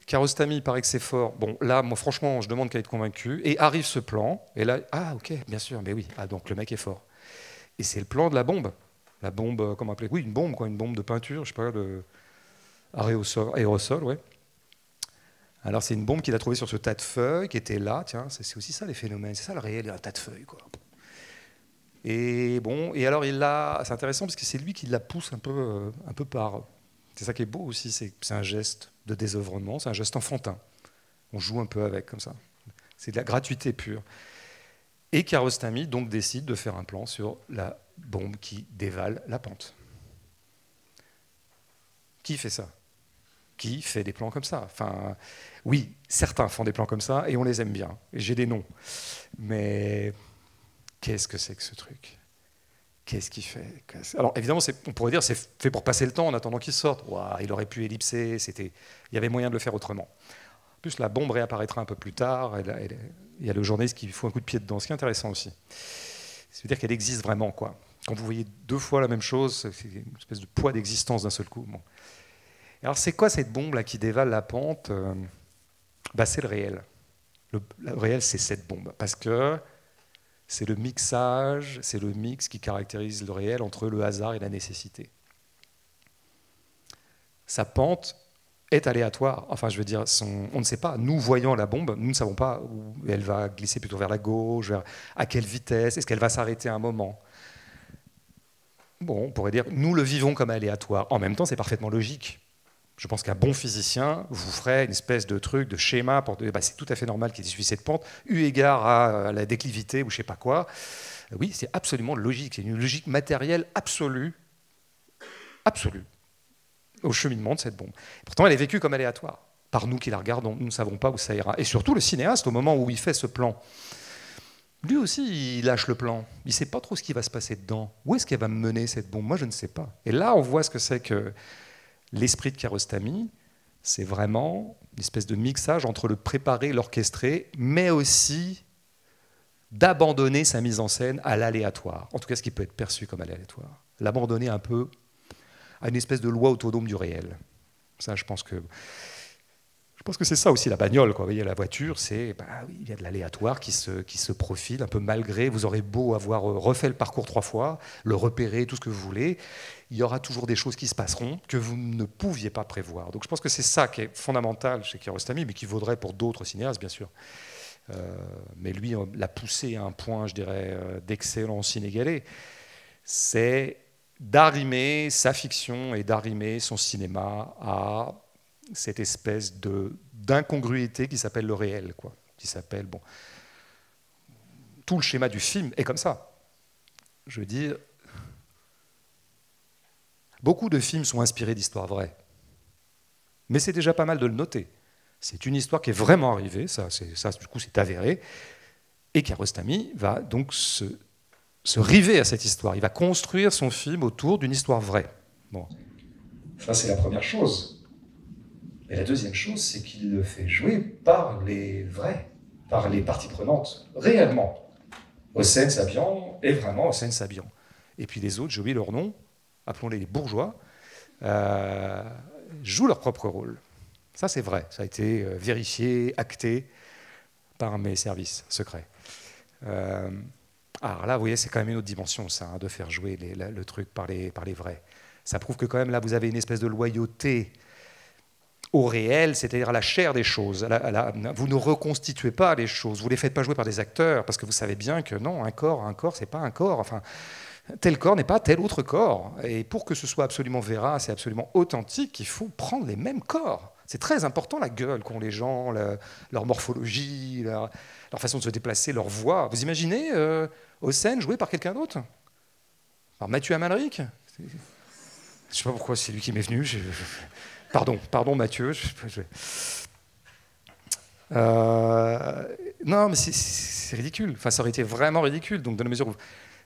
Kiarostami, il paraît que c'est fort. Bon, là, moi, franchement, je demande qu'à être convaincu. Et arrive ce plan. Et là, ah, ok, bien sûr, mais oui. Ah, donc le mec est fort. Et c'est le plan de la bombe. La bombe, comment appeler? Oui, une bombe, quoi, une bombe de peinture, je sais pas, de aérosol, ouais. Alors, c'est une bombe qu'il a trouvée sur ce tas de feuilles qui était là. Tiens, c'est aussi ça les phénomènes. C'est ça le réel, il y a un tas de feuilles, quoi. Et bon, et alors c'est intéressant parce que c'est lui qui la pousse un peu par. C'est ça qui est beau aussi, c'est un geste de désœuvrement, c'est un geste enfantin. On joue un peu avec comme ça. C'est de la gratuité pure. Et Kiarostami donc décide de faire un plan sur la bombe qui dévale la pente. Qui fait ça? Qui fait des plans comme ça? Enfin, oui, certains font des plans comme ça et on les aime bien. Et j'ai des noms. Mais qu'est-ce que c'est que ce truc? Qu'est-ce qu'il fait? Alors évidemment, on pourrait dire c'est fait pour passer le temps en attendant qu'il sorte. Ouah, il aurait pu ellipser, il y avait moyen de le faire autrement. En plus, la bombe réapparaîtra un peu plus tard. Il y a le journaliste qui fout un coup de pied dedans, ce qui est intéressant aussi. C'est-à-dire qu'elle existe vraiment, quoi. Quand vous voyez deux fois la même chose, c'est une espèce de poids d'existence d'un seul coup. Bon. Alors c'est quoi cette bombe là qui dévale la pente? C'est le réel. Le réel, c'est cette bombe. Parce que c'est le mixage, c'est le mix qui caractérise le réel entre le hasard et la nécessité. Sa pente est aléatoire. Enfin, je veux dire, on ne sait pas. Nous, voyant la bombe, nous ne savons pas où elle va glisser, plutôt vers la gauche, à quelle vitesse, est-ce qu'elle va s'arrêter à un moment. Bon, on pourrait dire, nous le vivons comme aléatoire. En même temps, c'est parfaitement logique. Je pense qu'un bon physicien vous ferait une espèce de truc, de schéma, pour c'est tout à fait normal qu'il suive cette pente, eu égard à la déclivité ou je ne sais pas quoi. Oui, c'est absolument logique, c'est une logique matérielle absolue, au cheminement de cette bombe. Pourtant, elle est vécue comme aléatoire. Par nous qui la regardons, nous ne savons pas où ça ira. Et surtout, le cinéaste, au moment où il fait ce plan, lui aussi, il lâche le plan. Il ne sait pas trop ce qui va se passer dedans. Où est-ce qu'elle va me mener, cette bombe? Moi, je ne sais pas. Et là, on voit ce que c'est que l'esprit de Kiarostami, c'est vraiment une espèce de mixage entre le préparé, l'orchestré, mais aussi d'abandonner sa mise en scène à l'aléatoire. En tout cas, ce qui peut être perçu comme aléatoire. L'abandonner un peu à une espèce de loi autonome du réel. Ça, je pense que c'est ça aussi la bagnole, quoi. Vous voyez, la voiture, c'est oui, il y a de l'aléatoire qui se profile un peu malgré. Vous aurez beau avoir refait le parcours 3 fois, le repérer, tout ce que vous voulez, il y aura toujours des choses qui se passeront que vous ne pouviez pas prévoir. Donc je pense que c'est ça qui est fondamental chez Kiarostami, mais qui vaudrait pour d'autres cinéastes, bien sûr. Mais lui l'a poussé à un point, je dirais, d'excellence inégalée. c'est d'arrimer sa fiction et d'arrimer son cinéma à cette espèce d'incongruité qui s'appelle le réel, quoi. Qui s'appelle, bon, tout le schéma du film est comme ça. Je veux dire, beaucoup de films sont inspirés d'histoires vraies, mais c'est déjà pas mal de le noter. C'est une histoire qui est vraiment arrivée, ça du coup c'est avéré, et Kiarostami va donc se river à cette histoire. Il va construire son film autour d'une histoire vraie. Bon. Ça, c'est la première chose. Et la deuxième chose, c'est qu'il le fait jouer par les vrais, par les parties prenantes, réellement. Hossein Sabian est vraiment Hossein Sabian. Et puis les autres, j'ai oublié leur nom, appelons-les les bourgeois, jouent leur propre rôle. Ça, c'est vrai. Ça a été vérifié, acté par mes services secrets. Alors là, vous voyez, c'est quand même une autre dimension, ça, hein, de faire jouer le truc par les vrais. Ça prouve que quand même, là, vous avez une espèce de loyauté au réel, c'est-à-dire à la chair des choses. Vous ne reconstituez pas les choses, vous ne les faites pas jouer par des acteurs, parce que vous savez bien que non, un corps, c'est pas un corps. Enfin, tel corps n'est pas tel autre corps. Et pour que ce soit absolument vérace et absolument authentique, il faut prendre les mêmes corps. C'est très important, la gueule qu'ont les gens, leur morphologie, leur façon de se déplacer, leur voix. Vous imaginez Hossein joué par quelqu'un d'autre? Par Mathieu Amalric? Je ne sais pas pourquoi c'est lui qui m'est venu. Pardon Mathieu. Non, mais c'est ridicule. Enfin, ça aurait été vraiment ridicule. Donc, dans la mesure où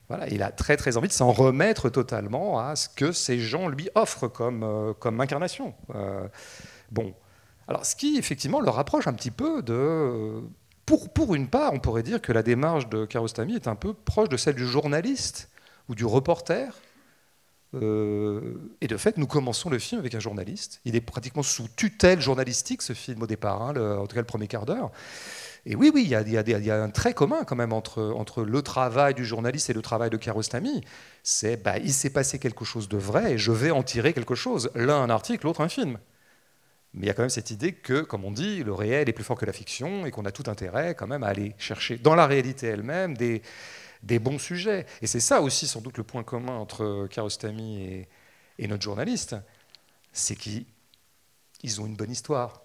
voilà, il a très très envie de s'en remettre totalement à ce que ces gens lui offrent comme incarnation. Bon, alors ce qui effectivement le rapproche un petit peu de... Pour une part, on pourrait dire que la démarche de Kiarostami est un peu proche de celle du journaliste ou du reporter. Et de fait, nous commençons le film avec un journaliste. Il est pratiquement sous tutelle journalistique, ce film, au départ, hein, en tout cas le premier quart d'heure. Et oui, il y a un trait commun quand même entre le travail du journaliste et le travail de Kiarostami. C'est, il s'est passé quelque chose de vrai et je vais en tirer quelque chose. L'un un article, l'autre un film. Mais il y a quand même cette idée que, comme on dit, le réel est plus fort que la fiction et qu'on a tout intérêt quand même à aller chercher dans la réalité elle-même des bons sujets. Et c'est ça aussi sans doute le point commun entre Kiarostami et notre journaliste, c'est qu'ils ont une bonne histoire.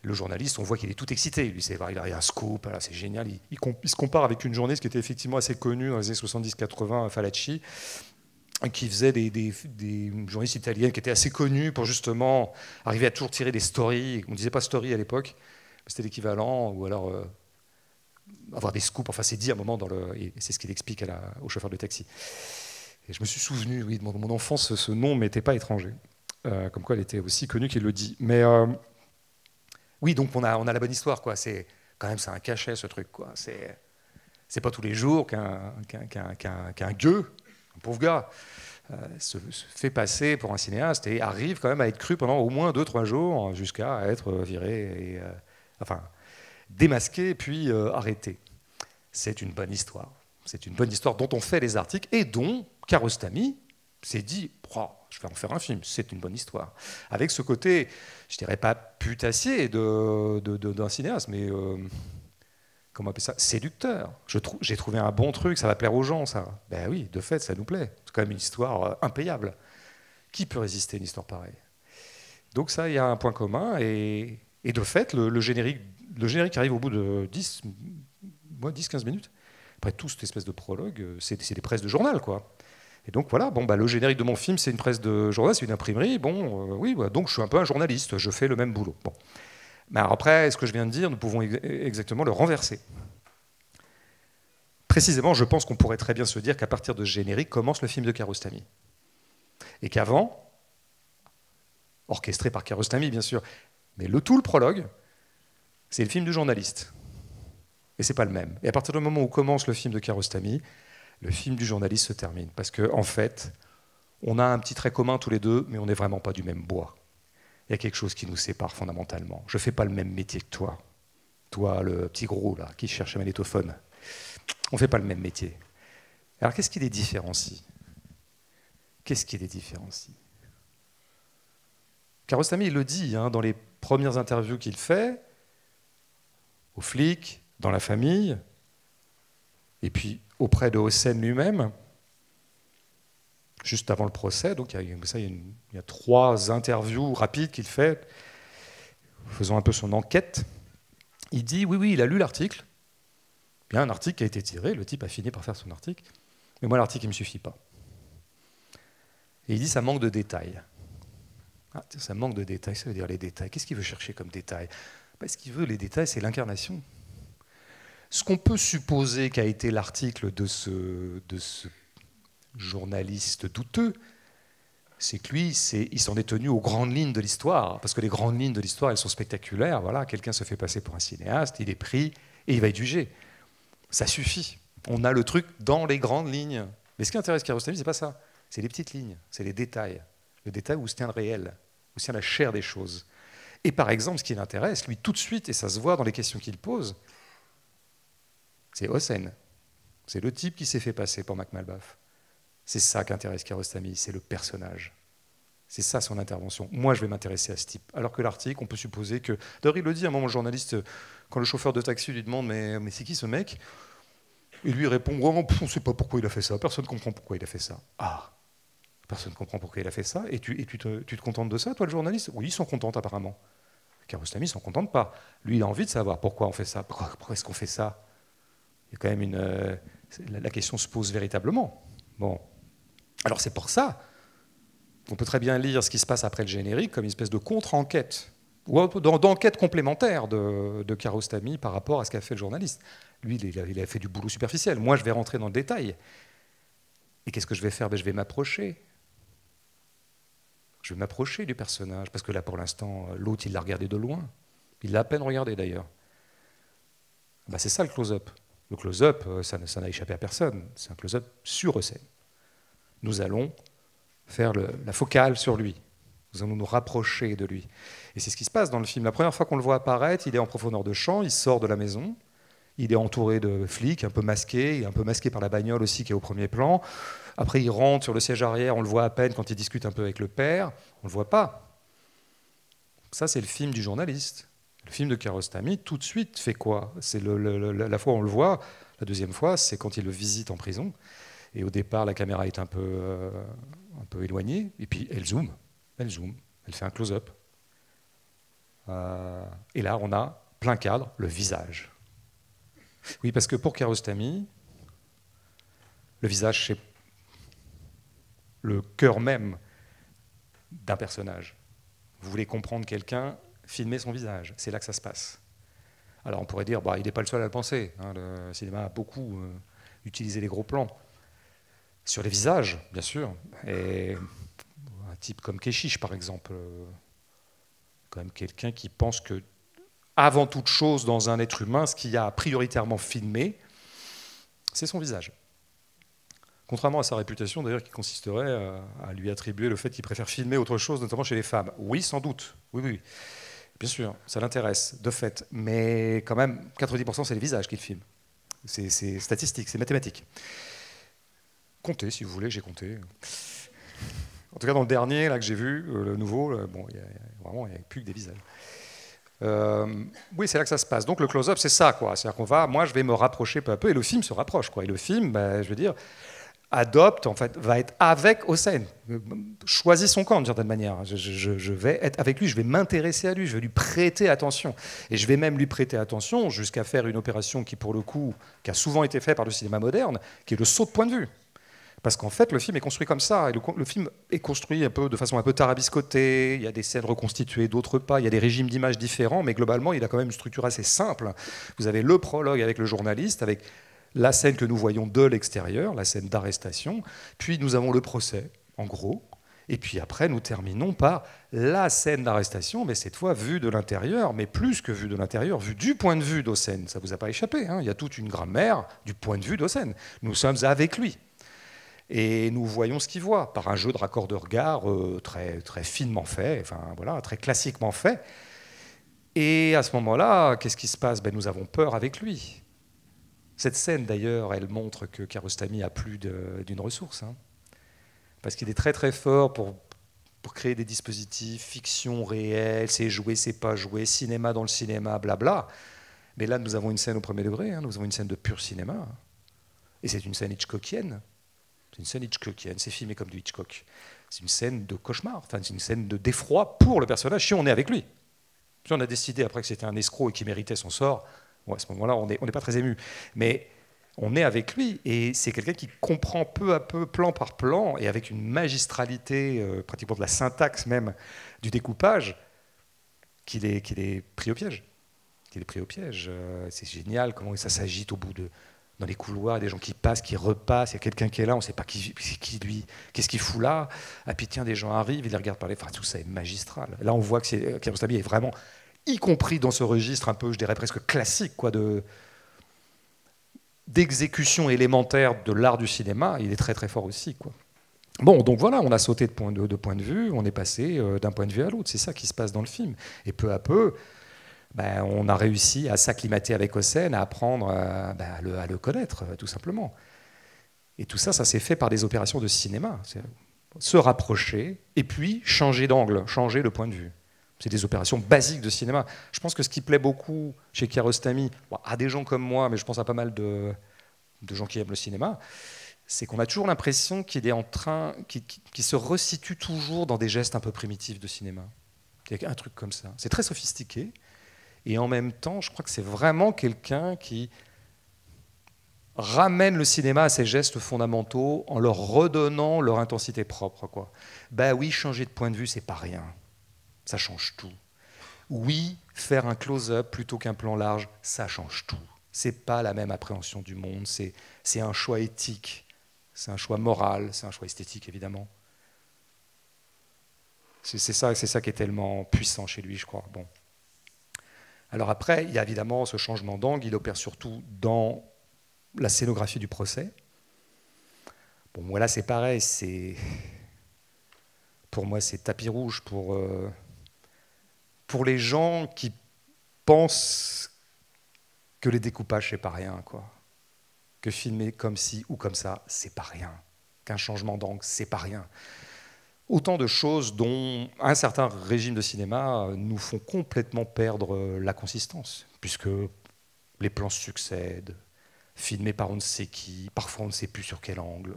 Le journaliste, on voit qu'il est tout excité. Lui, il a un scoop, c'est génial. Il se compare avec une journaliste qui était effectivement assez connue dans les années 70-80, Falacci, qui faisait des journalistes italiennes qui étaient assez connues pour justement arriver à toujours tirer des stories. On ne disait pas story à l'époque, mais c'était l'équivalent, ou alors avoir des scoops. Enfin, c'est dit à un moment, et c'est ce qu'il explique au chauffeur de taxi. Et je me suis souvenu, oui, de mon enfance, ce nom ne m'était pas étranger. Comme quoi elle était aussi connue qu'il le dit. Mais oui, donc on a la bonne histoire, quoi. C'est quand même, c'est un cachet, ce truc, quoi. C'est pas tous les jours qu'un gueux, un pauvre gars, se fait passer pour un cinéaste et arrive quand même à être cru pendant au moins 2-3 jours jusqu'à être viré et démasqué puis arrêté. C'est une bonne histoire. C'est une bonne histoire dont on fait les articles et dont Kiarostami s'est dit je vais en faire un film, c'est une bonne histoire. Avec ce côté, je dirais pas putassier d'un cinéaste, mais comment on appelle ça, séducteur. J'ai trouvé un bon truc, ça va plaire aux gens, ça. Ben oui, de fait, ça nous plaît. C'est quand même une histoire impayable. Qui peut résister à une histoire pareille? Donc ça, il y a un point commun, et de fait, le générique arrive au bout de 10-15 minutes. Après tout, cette espèce de prologue, c'est des presses de journal, quoi. Et donc voilà, le générique de mon film, c'est une presse de journal, c'est une imprimerie. Donc je suis un peu un journaliste, je fais le même boulot. Bon. Mais après, ce que je viens de dire, nous pouvons exactement le renverser. Précisément, je pense qu'on pourrait très bien se dire qu'à partir de ce générique commence le film de Kiarostami. Et qu'avant, orchestré par Kiarostami bien sûr, mais le prologue, c'est le film du journaliste. Et c'est pas le même. Et à partir du moment où commence le film de Kiarostami, le film du journaliste se termine. Parce qu'en fait, on a un petit trait commun tous les deux, mais on n'est vraiment pas du même bois. Il y a quelque chose qui nous sépare fondamentalement. Je ne fais pas le même métier que toi. Toi, le petit gros là, qui cherche un magnétophone. On ne fait pas le même métier. Alors qu'est-ce qui les différencie? Kiarostami, il le dit dans les premières interviews qu'il fait, aux flics, dans la famille, et puis auprès de Hossein lui-même, juste avant le procès. Donc il y a 3 interviews rapides qu'il fait, faisant un peu son enquête. Il dit, oui, il a lu l'article. Il y a un article qui a été tiré, le type a fini par faire son article. Mais moi, l'article, il ne me suffit pas. Et il dit, ça manque de détails. Ah, ça manque de détails, ça veut dire les détails. Qu'est-ce qu'il veut chercher comme détails? Ce qu'il veut, les détails, c'est l'incarnation. Ce qu'on peut supposer qu'a été l'article de ce journaliste douteux, c'est que lui, il s'en est tenu aux grandes lignes de l'histoire, parce que les grandes lignes de l'histoire, elles sont spectaculaires. Voilà, quelqu'un se fait passer pour un cinéaste, il est pris et il va être jugé. Ça suffit. On a le truc dans les grandes lignes. Mais ce qui intéresse Kiarostami, c'est pas ça. C'est les petites lignes, c'est les détails. Le détail où se tient le réel, où se tient la chair des choses. Et par exemple, ce qui l'intéresse, lui, tout de suite, et ça se voit dans les questions qu'il pose, c'est Hossein. C'est le type qui s'est fait passer pour Mac Malbaf. C'est ça qui intéresse Kiarostami, c'est le personnage. C'est ça son intervention. Moi, je vais m'intéresser à ce type. Alors que l'article, on peut supposer que... D'ailleurs, il le dit à un moment, le journaliste, quand le chauffeur de taxi lui demande « Mais c'est qui ce mec ?» Et lui répond « On ne sait pas pourquoi il a fait ça, personne ne comprend pourquoi il a fait ça. » Ah, personne ne comprend pourquoi il a fait ça, et tu te contentes de ça, toi, le journaliste? Oui, ils sont contents, apparemment. Kiarostami ne s'en contente pas. Lui, il a envie de savoir pourquoi on fait ça. Pourquoi est-ce qu'on fait ça? Il y a quand même la question se pose véritablement. Bon. Alors c'est pour ça qu'on peut très bien lire ce qui se passe après le générique comme une espèce de contre-enquête, ou d'enquête complémentaire de Kiarostami par rapport à ce qu'a fait le journaliste. Lui, il a fait du boulot superficiel. Moi, je vais rentrer dans le détail. Et qu'est-ce que je vais faire? Je vais m'approcher. Je vais m'approcher du personnage, parce que là, pour l'instant, l'autre, il l'a regardé de loin. Il l'a à peine regardé, d'ailleurs. C'est ça, le close-up. Le close-up, ça n'a échappé à personne. C'est un close-up sur Hossein. Nous allons faire la focale sur lui. Nous allons nous rapprocher de lui. Et c'est ce qui se passe dans le film. La première fois qu'on le voit apparaître, il est en profondeur de champ, il sort de la maison, il est entouré de flics, un peu masqué par la bagnole aussi qui est au premier plan. Après, il rentre sur le siège arrière, on le voit à peine quand il discute un peu avec le père. On ne le voit pas. Ça, c'est le film du journaliste. Le film de Kiarostami, tout de suite, fait quoi? C'est la fois où on le voit. La deuxième fois, c'est quand il le visite en prison. Et au départ, la caméra est un peu éloignée. Et puis, elle zoome. Elle fait un close-up. Et là, on a, plein cadre, le visage. Oui, parce que pour Kiarostami, le visage, c'est le cœur même d'un personnage. Vous voulez comprendre quelqu'un, filmez son visage. C'est là que ça se passe. Alors on pourrait dire, il n'est pas le seul à le penser. Le cinéma a beaucoup utilisé les gros plans. Sur les visages, bien sûr. Et un type comme Keshish, par exemple, quand même quelqu'un qui pense que, avant toute chose, dans un être humain, ce qu'il y a prioritairement filmé, c'est son visage. Contrairement à sa réputation, d'ailleurs, qui consisterait à lui attribuer le fait qu'il préfère filmer autre chose, notamment chez les femmes. Oui, sans doute. Oui. Bien sûr, ça l'intéresse, de fait. Mais quand même, 90%, c'est les visages qu'il filme. C'est statistique, c'est mathématique. Comptez, si vous voulez, j'ai compté. En tout cas, dans le dernier là, que j'ai vu, le nouveau, il n'y a plus que des visages. Oui, c'est là que ça se passe. Donc le close-up, c'est ça, quoi. C'est-à-dire moi, je vais me rapprocher peu à peu, et le film se rapproche, quoi. Et le film, je veux dire, adopte, en fait, va être avec Hossein, choisit son camp d'une certaine manière. Je vais être avec lui, je vais m'intéresser à lui, je vais lui prêter attention. Et je vais même lui prêter attention jusqu'à faire une opération qui, pour le coup, qui a souvent été faite par le cinéma moderne, qui est le saut de point de vue. Parce qu'en fait, le film est construit comme ça. Et le film est construit de façon un peu tarabiscotée. Il y a des scènes reconstituées, d'autres pas. Il y a des régimes d'images différents, mais globalement, il a quand même une structure assez simple. Vous avez le prologue avec le journaliste, avec la scène que nous voyons de l'extérieur, la scène d'arrestation. Puis nous avons le procès, en gros. Et puis après, nous terminons par la scène d'arrestation, mais cette fois vue de l'intérieur, mais plus que vue de l'intérieur, vue du point de vue d'Hossein. Ça ne vous a pas échappé, hein. Il y a toute une grammaire du point de vue d'Hossein. Nous sommes avec lui. Et nous voyons ce qu'il voit, par un jeu de raccord de regard très, très finement fait, très classiquement fait. Et à ce moment-là, qu'est-ce qui se passe? Nous avons peur avec lui. Cette scène, d'ailleurs, elle montre que Kiarostami a plus d'une ressource. Hein. Parce qu'il est très très fort pour créer des dispositifs, fiction réelle, c'est joué, c'est pas joué, cinéma dans le cinéma, blabla. Mais là, nous avons une scène au premier degré, hein, nous avons une scène de pur cinéma. Et c'est une scène hitchcockienne. C'est C'est une scène Hitchcockienne, c'est filmé comme du Hitchcock. C'est une scène de cauchemar, enfin, c'est une scène de d'effroi pour le personnage si on est avec lui. Si on a décidé après que c'était un escroc et qu'il méritait son sort, bon, à ce moment-là, on n'est pas très ému. Mais on est avec lui, et c'est quelqu'un qui comprend peu à peu, plan par plan, et avec une magistralité, pratiquement de la syntaxe même, du découpage, qu'il est pris au piège. Qu'il est pris au piège. C'est génial comment ça s'agite dans les couloirs, il y a des gens qui passent, qui repassent, il y a quelqu'un qui est là, on ne sait pas qui lui, qu'est-ce qu'il fout là. Ah puis tiens, des gens arrivent, ils les regardent parler, enfin tout ça est magistral. Là on voit que Kiarostami est vraiment, y compris dans ce registre un peu, je dirais presque classique, quoi, d'exécution élémentaire de l'art du cinéma, il est très très fort aussi, quoi. Bon, donc voilà, on a sauté de point de vue, on est passé d'un point de vue à l'autre, c'est ça qui se passe dans le film. Et peu à peu, ben, on a réussi à s'acclimater avec Hossein, à apprendre à le connaître, tout simplement. Et tout ça, ça s'est fait par des opérations de cinéma. C'est se rapprocher et puis changer d'angle, changer le point de vue. C'est des opérations basiques de cinéma. Je pense que ce qui plaît beaucoup chez Kiarostami, à des gens comme moi, mais je pense à pas mal de gens qui aiment le cinéma, c'est qu'on a toujours l'impression qu'il est en train, qu'il se resitue toujours dans des gestes un peu primitifs de cinéma. Il y a un truc comme ça. C'est très sophistiqué. Et en même temps, je crois que c'est vraiment quelqu'un qui ramène le cinéma à ses gestes fondamentaux en leur redonnant leur intensité propre, quoi. Ben oui, changer de point de vue, c'est pas rien. Ça change tout. Oui, faire un close-up plutôt qu'un plan large, ça change tout. C'est pas la même appréhension du monde. C'est un choix éthique, c'est un choix moral, c'est un choix esthétique, évidemment. C'est ça qui est tellement puissant chez lui, je crois. Bon. Alors après, il y a évidemment ce changement d'angle, il opère surtout dans la scénographie du procès. Bon, voilà, c'est pareil, pour moi, c'est tapis rouge pour les gens qui pensent que les découpages, c'est pas rien, quoi. Que filmer comme ci ou comme ça, c'est pas rien. Qu'un changement d'angle, c'est pas rien. Autant de choses dont un certain régime de cinéma nous font complètement perdre la consistance, puisque les plans se succèdent, filmés par on ne sait qui, parfois on ne sait plus sur quel angle.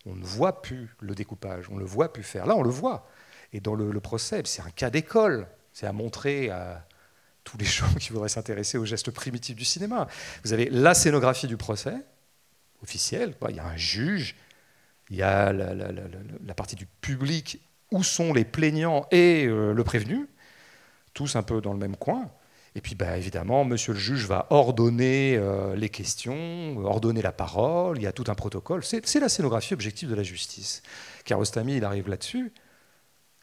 On ne voit plus le découpage, on ne le voit plus faire. Là, on le voit. Et dans le procès, c'est un cas d'école. C'est à montrer à tous les gens qui voudraient s'intéresser aux gestes primitifs du cinéma. Vous avez la scénographie du procès, officielle. Il y a un juge, il y a la partie du public, où sont les plaignants et le prévenu, tous un peu dans le même coin. Et puis, évidemment, monsieur le juge va ordonner les questions, ordonner la parole, il y a tout un protocole. C'est la scénographie objective de la justice. Kiarostami, il arrive là-dessus,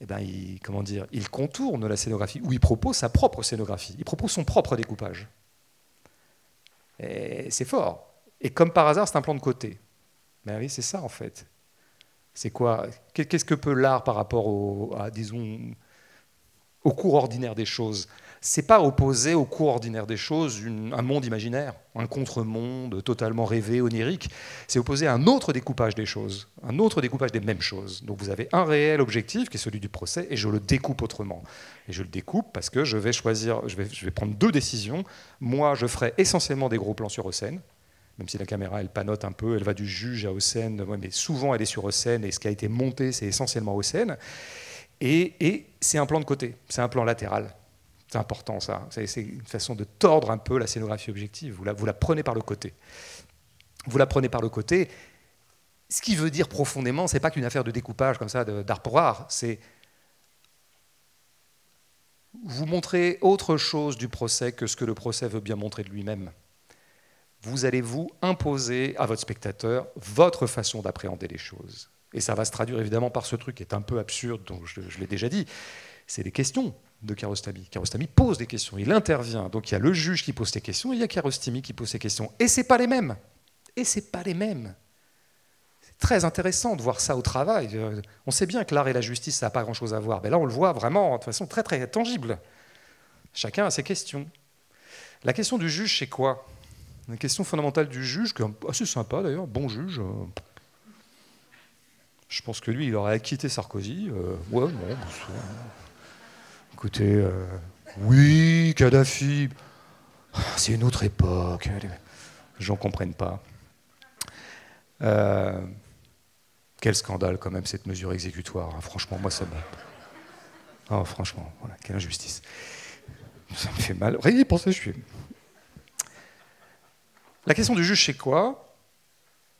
il contourne la scénographie, ou il propose sa propre scénographie, il propose son propre découpage. Et c'est fort. Et comme par hasard, c'est un plan de côté. Mais oui, c'est ça, en fait. C'est quoi? Qu'est-ce que peut l'art par rapport au cours ordinaire des choses? C'est pas opposer au cours ordinaire des choses un monde imaginaire, un contre-monde totalement rêvé, onirique. C'est opposer un autre découpage des choses, un autre découpage des mêmes choses. Donc vous avez un réel objectif qui est celui du procès, et je le découpe autrement. Et je le découpe parce que je vais prendre deux décisions. Moi, je ferai essentiellement des gros plans sur Hossein, même si la caméra, elle panote un peu, elle va du juge à Hossein, mais souvent elle est sur Hossein, et ce qui a été monté, c'est essentiellement Hossein. Et c'est un plan de côté, c'est un plan latéral. C'est important, ça. C'est une façon de tordre un peu la scénographie objective. Vous la prenez par le côté. Vous la prenez par le côté. Ce qui veut dire profondément, c'est pas qu'une affaire de découpage comme ça, d'art pour art. C'est vous montrer autre chose du procès que ce que le procès veut bien montrer de lui-même. Vous allez vous imposer à votre spectateur votre façon d'appréhender les choses. Et ça va se traduire évidemment par ce truc qui est un peu absurde, dont je l'ai déjà dit. C'est des questions de Kiarostami. Kiarostami pose des questions, il intervient. Donc il y a le juge qui pose des questions, et il y a Kiarostami qui pose ses questions. Et c'est pas les mêmes. Et c'est pas les mêmes. C'est très intéressant de voir ça au travail. On sait bien que l'art et la justice, ça n'a pas grand-chose à voir. Mais là, on le voit vraiment de façon très très tangible. Chacun a ses questions. La question du juge, c'est quoi? La question fondamentale du juge, qui est assez sympa d'ailleurs, bon juge. Je pense que lui, il aurait acquitté Sarkozy. Ouais, non. Écoutez, oui, Kadhafi, c'est une autre époque. Les gens ne comprennent pas. quel scandale quand même cette mesure exécutoire. Hein. Franchement, moi ça me... Oh, franchement, voilà, quelle injustice. Ça me fait mal. Rien y penser, je suis... La question du juge, c'est quoi?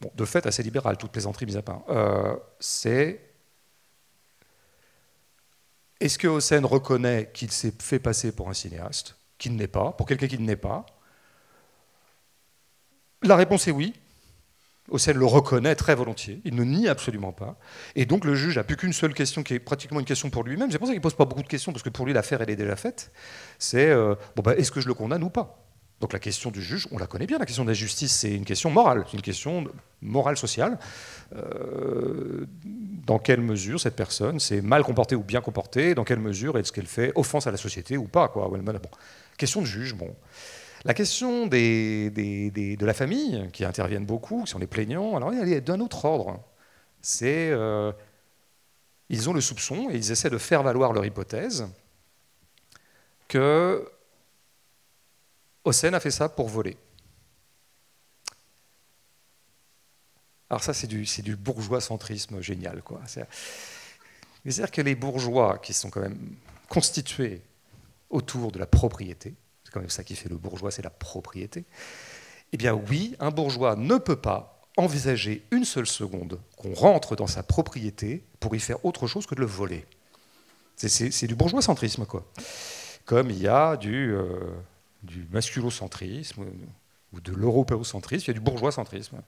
Bon, de fait, assez libéral, toute plaisanterie mise à part. C'est... Est-ce que Hossein reconnaît qu'il s'est fait passer pour un cinéaste, qu'il n'est pas, pour quelqu'un qui ne n'est pas? La réponse est oui. Hossein le reconnaît très volontiers, il ne nie absolument pas. Et donc le juge n'a plus qu'une seule question qui est pratiquement une question pour lui-même. C'est pour ça qu'il ne pose pas beaucoup de questions, parce que pour lui l'affaire elle est déjà faite. C'est est-ce que je le condamne ou pas? Donc la question du juge, on la connaît bien, la question de la justice, c'est une question morale, c'est une question morale sociale. Dans quelle mesure cette personne s'est mal comportée ou bien comportée? Dans quelle mesure est-ce qu'elle fait offense à la société ou pas, quoi. Bon. Question de juge, bon. La question de la famille, qui interviennent beaucoup, qui sont les plaignants, alors elle est d'un autre ordre. C'est, ils ont le soupçon, et ils essaient de faire valoir leur hypothèse, que Hossein a fait ça pour voler. Alors ça, c'est du bourgeois centrisme génial, quoi. C'est-à-dire que les bourgeois, qui sont quand même constitués autour de la propriété, c'est quand même ça qui fait le bourgeois, c'est la propriété, eh bien oui, un bourgeois ne peut pas envisager une seule seconde qu'on rentre dans sa propriété pour y faire autre chose que de le voler. C'est du bourgeois-centrisme, quoi. Comme il y a du masculocentrisme ou de l'européocentrisme, il y a du bourgeois-centrisme.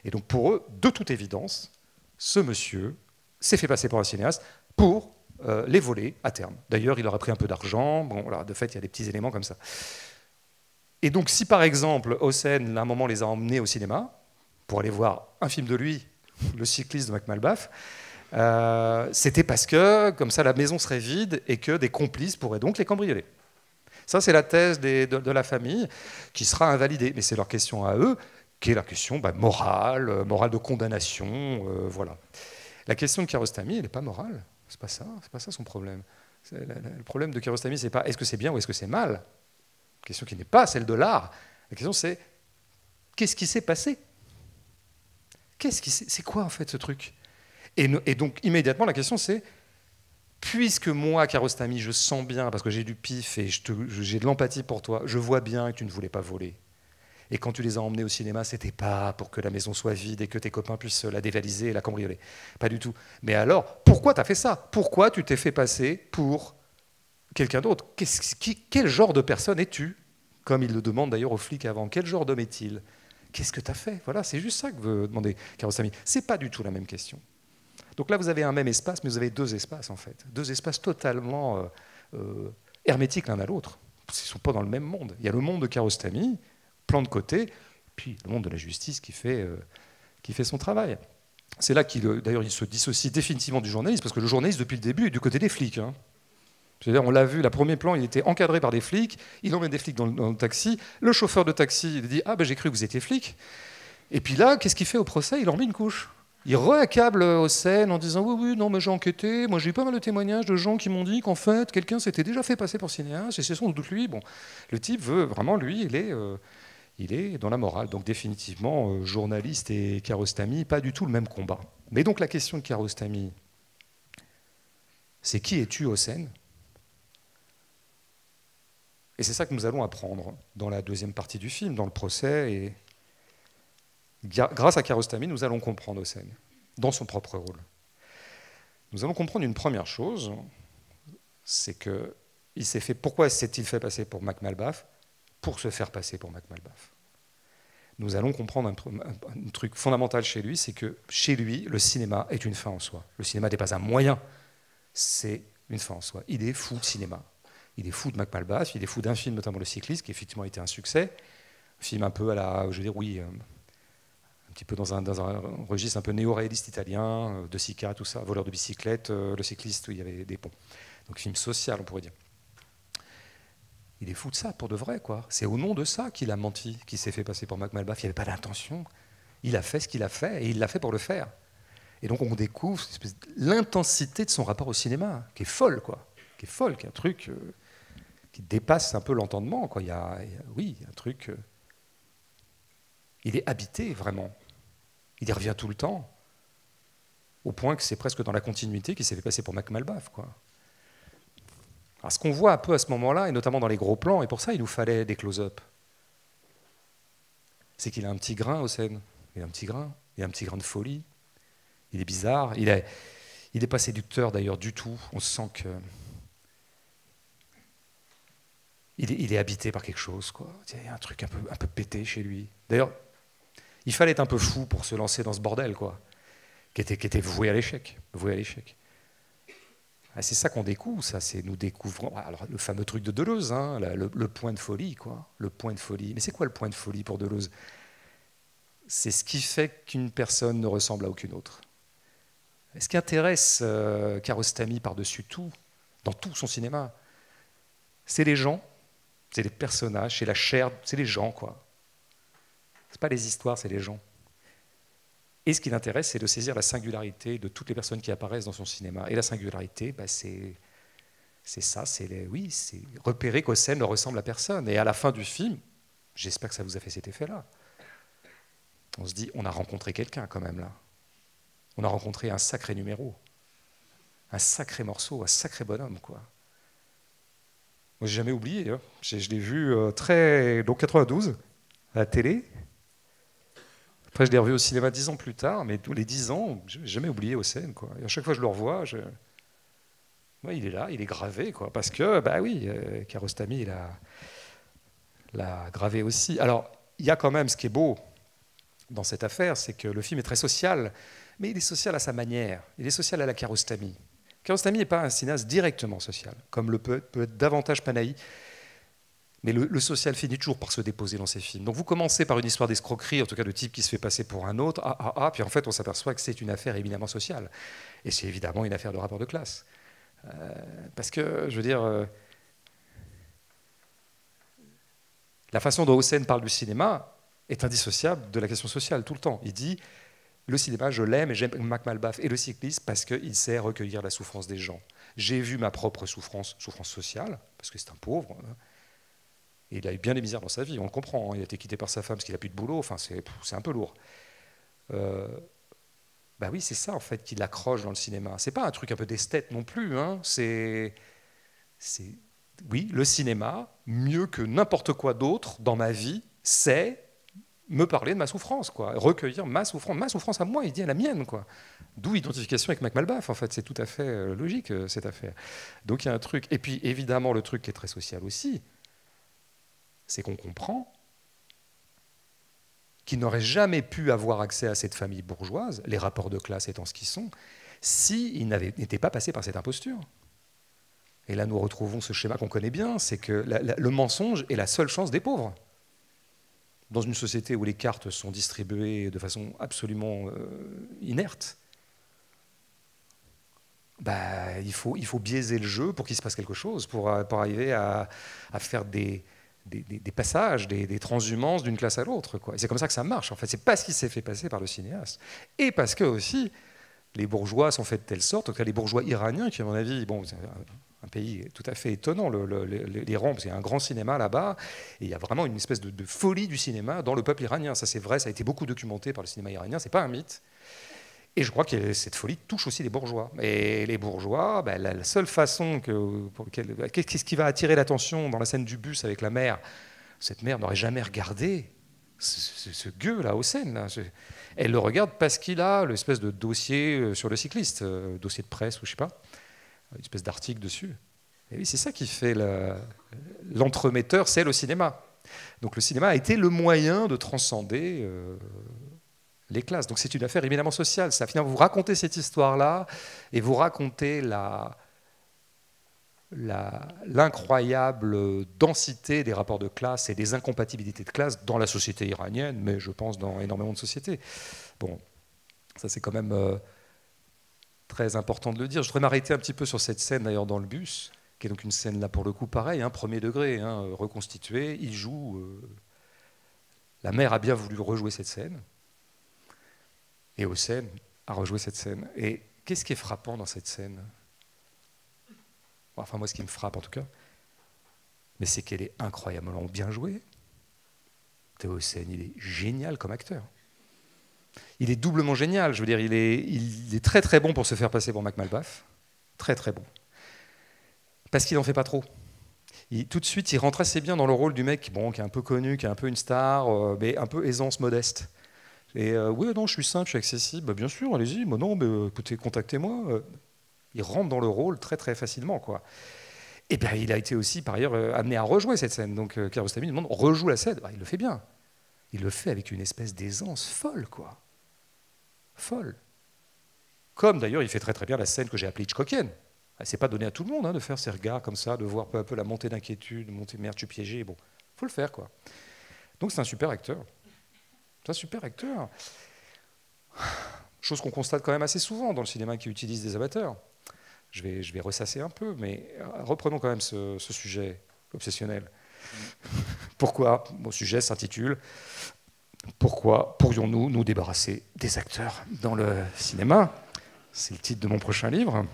Et donc pour eux, de toute évidence, ce monsieur s'est fait passer pour un cinéaste pour les voler à terme. D'ailleurs, il aurait pris un peu d'argent. Bon, voilà, de fait, il y a des petits éléments comme ça. Et donc, si par exemple, Hossein, à un moment, les a emmenés au cinéma pour aller voir un film de lui, Le cycliste de Mac Malbaf, c'était parce que, comme ça, la maison serait vide et que des complices pourraient donc les cambrioler. Ça, c'est la thèse de la famille qui sera invalidée. Mais c'est leur question à eux, qui est la question morale, morale de condamnation, voilà. La question de Kiarostami, elle n'est pas morale. C'est pas ça son problème. Le problème de Kiarostami, c'est pas est-ce que c'est bien ou est-ce que c'est mal. La question qui n'est pas celle de l'art. La question, c'est qu'est-ce qui s'est passé? C'est quoi en fait ce truc? Et donc immédiatement, la question, c'est puisque moi, Kiarostami, je sens bien, parce que j'ai du pif et j'ai de l'empathie pour toi, je vois bien que tu ne voulais pas voler. Et quand tu les as emmenés au cinéma, c'était pas pour que la maison soit vide et que tes copains puissent la dévaliser et la cambrioler. Pas du tout. Mais alors, pourquoi tu as fait ça? Pourquoi tu t'es fait passer pour quelqu'un d'autre? Quel genre de personne es-tu? Comme il le demande d'ailleurs aux flics avant. Quel genre d'homme est-il? Qu'est-ce que tu as fait? Voilà, c'est juste ça que veut demander Kiarostami. C'est pas du tout la même question. Donc là, vous avez un même espace, mais vous avez deux espaces, en fait. Deux espaces totalement hermétiques l'un à l'autre. Ils ne sont pas dans le même monde. Il y a le monde de Kiarostami, plan de côté, puis le monde de la justice qui fait son travail. C'est là d'ailleurs, il se dissocie définitivement du journaliste, parce que le journaliste, depuis le début, est du côté des flics. Hein. C'est-à-dire, on l'a vu, le premier plan, il était encadré par des flics, il emmène des flics dans le taxi, le chauffeur de taxi il dit « Ah, ben j'ai cru que vous étiez flic ». Et puis là, qu'est-ce qu'il fait au procès? Il en remet une couche. Il réaccable Hossein en disant « Oui, oui, non, mais j'ai enquêté, moi j'ai eu pas mal de témoignages de gens qui m'ont dit qu'en fait, quelqu'un s'était déjà fait passer pour cinéaste, et c'est sans doute lui. » Bon, le type veut, vraiment, lui, il est dans la morale. Donc définitivement, journaliste et Kiarostami, pas du tout le même combat. Mais donc la question de Kiarostami, c'est qui es-tu, Hossein? Et c'est ça que nous allons apprendre dans la deuxième partie du film, dans le procès. Et grâce à Kiarostami, nous allons comprendre Hossein, dans son propre rôle. Nous allons comprendre une première chose, c'est que pourquoi s'est-il fait passer pour Mac Malbaf? Pour se faire passer pour Mac Malbaf. Nous allons comprendre un truc fondamental chez lui, c'est que chez lui, le cinéma est une fin en soi. Le cinéma n'est pas un moyen, c'est une fin en soi. Il est fou de cinéma. Il est fou de Mac Malbaf, il est fou d'un film, notamment Le Cycliste, qui effectivement a été un succès. Un film un peu à la, je veux dire, oui, un petit peu dans un registre un peu néo-réaliste italien, De Sica, tout ça, Voleur de bicyclette, Le Cycliste, où il y avait des ponts. Donc film social, on pourrait dire. Il est fou de ça, pour de vrai, quoi. C'est au nom de ça qu'il a menti, qu'il s'est fait passer pour Mac Malbaf. Il n'y avait pas d'intention. Il a fait ce qu'il a fait, et il l'a fait pour le faire. Et donc on découvre l'intensité de son rapport au cinéma, qui est folle, quoi. Qui est folle, qui est un truc qui dépasse un peu l'entendement, quoi. Oui, il y a un truc... il est habité, vraiment. Il y revient tout le temps. au point que c'est presque dans la continuité qu'il s'est fait passer pour Mac Malbaf, quoi. Alors, ce qu'on voit un peu à ce moment-là, et notamment dans les gros plans, et pour ça il nous fallait des close-up, c'est qu'il a un petit grain, Hossein. Il a un petit grain, il a un petit grain de folie. Il est bizarre, il est pas séducteur d'ailleurs du tout. On sent que il est habité par quelque chose, quoi. Il y a un truc un peu pété chez lui. D'ailleurs, il fallait être un peu fou pour se lancer dans ce bordel, quoi, qui était voué à l'échec, voué à l'échec. Ah, c'est ça qu'on découvre, ça, c'est nous découvrons. Alors le fameux truc de Deleuze, hein, le point de folie, quoi, le point de folie. Mais c'est quoi le point de folie pour Deleuze? C'est ce qui fait qu'une personne ne ressemble à aucune autre. Ce qui intéresse Kiarostami par-dessus tout, dans tout son cinéma, c'est les gens, c'est les personnages, c'est la chair, c'est les gens, quoi. C'est pas les histoires, c'est les gens. Et ce qui l'intéresse, c'est de saisir la singularité de toutes les personnes qui apparaissent dans son cinéma. Et la singularité, bah, c'est ça, c'est repérer qu'Hossein ne ressemble à personne. Et à la fin du film, j'espère que ça vous a fait cet effet-là. On se dit, on a rencontré quelqu'un quand même là. On a rencontré un sacré numéro, un sacré morceau, un sacré bonhomme, quoi. Moi, j'ai jamais oublié. Hein. Je l'ai vu donc 92 à la télé. Après, je l'ai revu au cinéma 10 ans plus tard, mais tous les 10 ans, je n'ai jamais oublié Hossein, quoi. Et à chaque fois que je le revois, ouais, il est là, il est gravé, quoi. Parce que, bah oui, Kiarostami, l'a gravé aussi. Alors, il y a quand même ce qui est beau dans cette affaire, c'est que le film est très social, mais il est social à sa manière. Il est social à la Kiarostami. Kiarostami n'est pas un cinéaste directement social, comme le peut être davantage Panahi. Mais le social finit toujours par se déposer dans ses films. Donc vous commencez par une histoire d'escroquerie, en tout cas de type qui se fait passer pour un autre, puis en fait on s'aperçoit que c'est une affaire éminemment sociale. Et c'est évidemment une affaire de rapport de classe. Parce que, je veux dire, la façon dont Hossein parle du cinéma est indissociable de la question sociale tout le temps. Il dit, le cinéma, je l'aime et j'aime Mac Malbaf et le cyclisme parce qu'il sait recueillir la souffrance des gens. J'ai vu ma propre souffrance sociale, parce que c'est un pauvre. Et il a eu bien des misères dans sa vie, on le comprend. Hein. Il a été quitté par sa femme parce qu'il n'a plus de boulot. Enfin, c'est un peu lourd. Bah oui, c'est ça en fait qui l'accroche dans le cinéma. C'est pas un truc un peu d'esthète non plus. Hein. Oui, le cinéma, mieux que n'importe quoi d'autre dans ma vie, c'est me parler de ma souffrance, quoi. Recueillir ma souffrance à moi, il dit à la mienne, quoi. D'où identification avec Mac Malbaf, en fait. C'est tout à fait logique cette affaire. Donc il y a un truc. Et puis évidemment, le truc qui est très social aussi, c'est qu'on comprend qu'il n'aurait jamais pu avoir accès à cette famille bourgeoise, les rapports de classe étant ce qu'ils sont, s'il n'était pas passé par cette imposture. Et là, nous retrouvons ce schéma qu'on connaît bien, c'est que le mensonge est la seule chance des pauvres. Dans une société où les cartes sont distribuées de façon absolument inerte, bah, il faut biaiser le jeu pour qu'il se passe quelque chose, pour arriver à faire des passages, des transhumances d'une classe à l'autre. C'est comme ça que ça marche. En fait, c'est parce qu'il s'est fait passer par le cinéaste. Et parce que aussi, les bourgeois sont faits de telle sorte, en tout cas les bourgeois iraniens, qui à mon avis, bon, c'est un pays tout à fait étonnant, l'Iran, parce qu'il y a un grand cinéma là-bas, et il y a vraiment une espèce de folie du cinéma dans le peuple iranien. Ça c'est vrai, ça a été beaucoup documenté par le cinéma iranien, c'est pas un mythe. Et je crois que cette folie touche aussi les bourgeois. Et les bourgeois, ben, la seule façon qu'est-ce qui va attirer l'attention dans la scène du bus avec la mère? Cette mère n'aurait jamais regardé ce gueux là, Hossein. Là. Elle le regarde parce qu'il a l'espèce de dossier sur le cycliste, dossier de presse ou je sais pas, une espèce d'article dessus. Et oui, c'est ça qui fait l'entremetteur, c'est le cinéma. Donc le cinéma a été le moyen de transcender les classes. Donc c'est une affaire éminemment sociale. Ça, finalement, vous racontez cette histoire-là et vous racontez l'incroyable densité des rapports de classe et des incompatibilités de classe dans la société iranienne, mais je pense dans énormément de sociétés. Bon, ça c'est quand même très important de le dire. Je voudrais m'arrêter un petit peu sur cette scène d'ailleurs dans le bus, qui est donc une scène là pour le coup pareil, hein, premier degré, hein, reconstituée. Il joue. La mère a bien voulu rejouer cette scène. Et Hossein a rejoué cette scène. Et qu'est-ce qui est frappant dans cette scène? Enfin, moi, ce qui me frappe en tout cas, mais c'est qu'elle est incroyablement bien jouée. Théo Hossein, il est génial comme acteur. Il est doublement génial, je veux dire, il est très très bon pour se faire passer pour Mac Malbaf, très très bon, parce qu'il n'en fait pas trop. Tout de suite, il rentre assez bien dans le rôle du mec bon, qui est un peu connu, qui est un peu une star, mais un peu aisance modeste. Et oui, non, je suis simple, je suis accessible, bah, bien sûr, allez-y, mais non, mais, écoutez, contactez-moi. Il rentre dans le rôle très très facilement, quoi. Et bien, il a été aussi, par ailleurs, amené à rejouer cette scène. Donc, Kiarostami demande, rejoue la scène. Bah, il le fait bien. Il le fait avec une espèce d'aisance folle, quoi. Folle. Comme d'ailleurs, il fait très très bien la scène que j'ai appelée Hitchcockienne. C'est pas donné à tout le monde de faire ces regards comme ça, de voir peu à peu la montée d'inquiétude, monter merde, tu piégé. Bon, faut le faire, quoi. Donc, c'est un super acteur. C'est un super acteur. Chose qu'on constate quand même assez souvent dans le cinéma qui utilise des amateurs. Je vais ressasser un peu, mais reprenons quand même ce sujet obsessionnel. Pourquoi? Mon sujet s'intitule « Pourquoi pourrions-nous nous débarrasser des acteurs dans le cinéma ?» C'est le titre de mon prochain livre,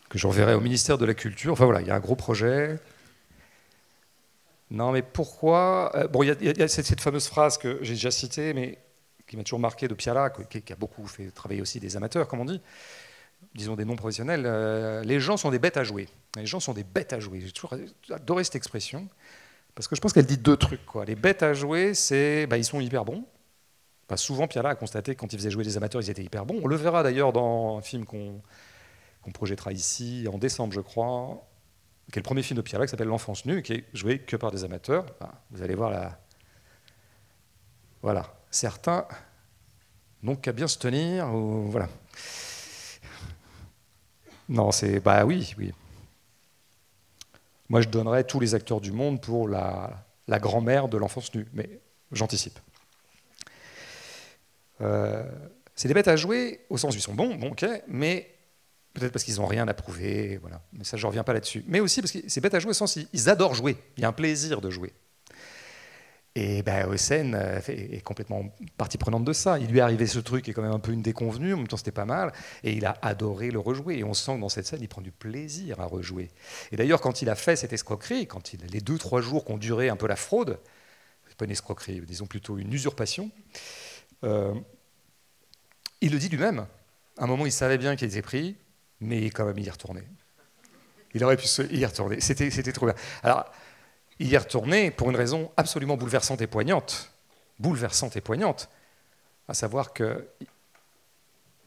que j'enverrai au ministère de la Culture. Enfin voilà, il y a un gros projet. Non, mais pourquoi? Bon, il y a cette fameuse phrase que j'ai déjà citée, mais qui m'a toujours marqué, de Piala, qui a beaucoup fait travailler aussi des amateurs, comme on dit, disons des non-professionnels. Les gens sont des bêtes à jouer. Les gens sont des bêtes à jouer. J'ai toujours adoré cette expression, parce que je pense qu'elle dit deux trucs, quoi. Les bêtes à jouer, c'est ils sont hyper bons. Enfin, souvent, Piala a constaté que quand il faisait jouer des amateurs, ils étaient hyper bons. On le verra d'ailleurs dans un film qu'on projettera ici en décembre, je crois, qui est le premier film de Piala, qui s'appelle L'Enfance nue, qui est joué que par des amateurs. Enfin, vous allez voir là. Voilà. Certains n'ont qu'à bien se tenir. Voilà. Non, c'est... Bah oui, oui. Moi, je donnerais tous les acteurs du monde pour la grand-mère de L'Enfance nue, mais j'anticipe. C'est des bêtes à jouer, au sens où ils sont bons, bon, ok, mais peut-être parce qu'ils n'ont rien à prouver, voilà. Mais ça, je ne reviens pas là-dessus. Mais aussi parce que c'est bête à jouer au sens où ils adorent jouer. Il y a un plaisir de jouer. Et Hossein est complètement partie prenante de ça. Il lui est arrivé ce truc qui est quand même un peu une déconvenue, en même temps c'était pas mal, et il a adoré le rejouer. Et on sent que dans cette scène, il prend du plaisir à rejouer. Et d'ailleurs, quand il a fait cette escroquerie, les 2-3 jours qu'ont duré un peu la fraude, c'est pas une escroquerie, disons plutôt une usurpation, il le dit lui-même. À un moment, il savait bien qu'il était pris, mais quand même, il y retournait. Il aurait pu y retourner. C'était trop bien. Alors, il y est retourné pour une raison absolument bouleversante et poignante. Bouleversante et poignante. À savoir que,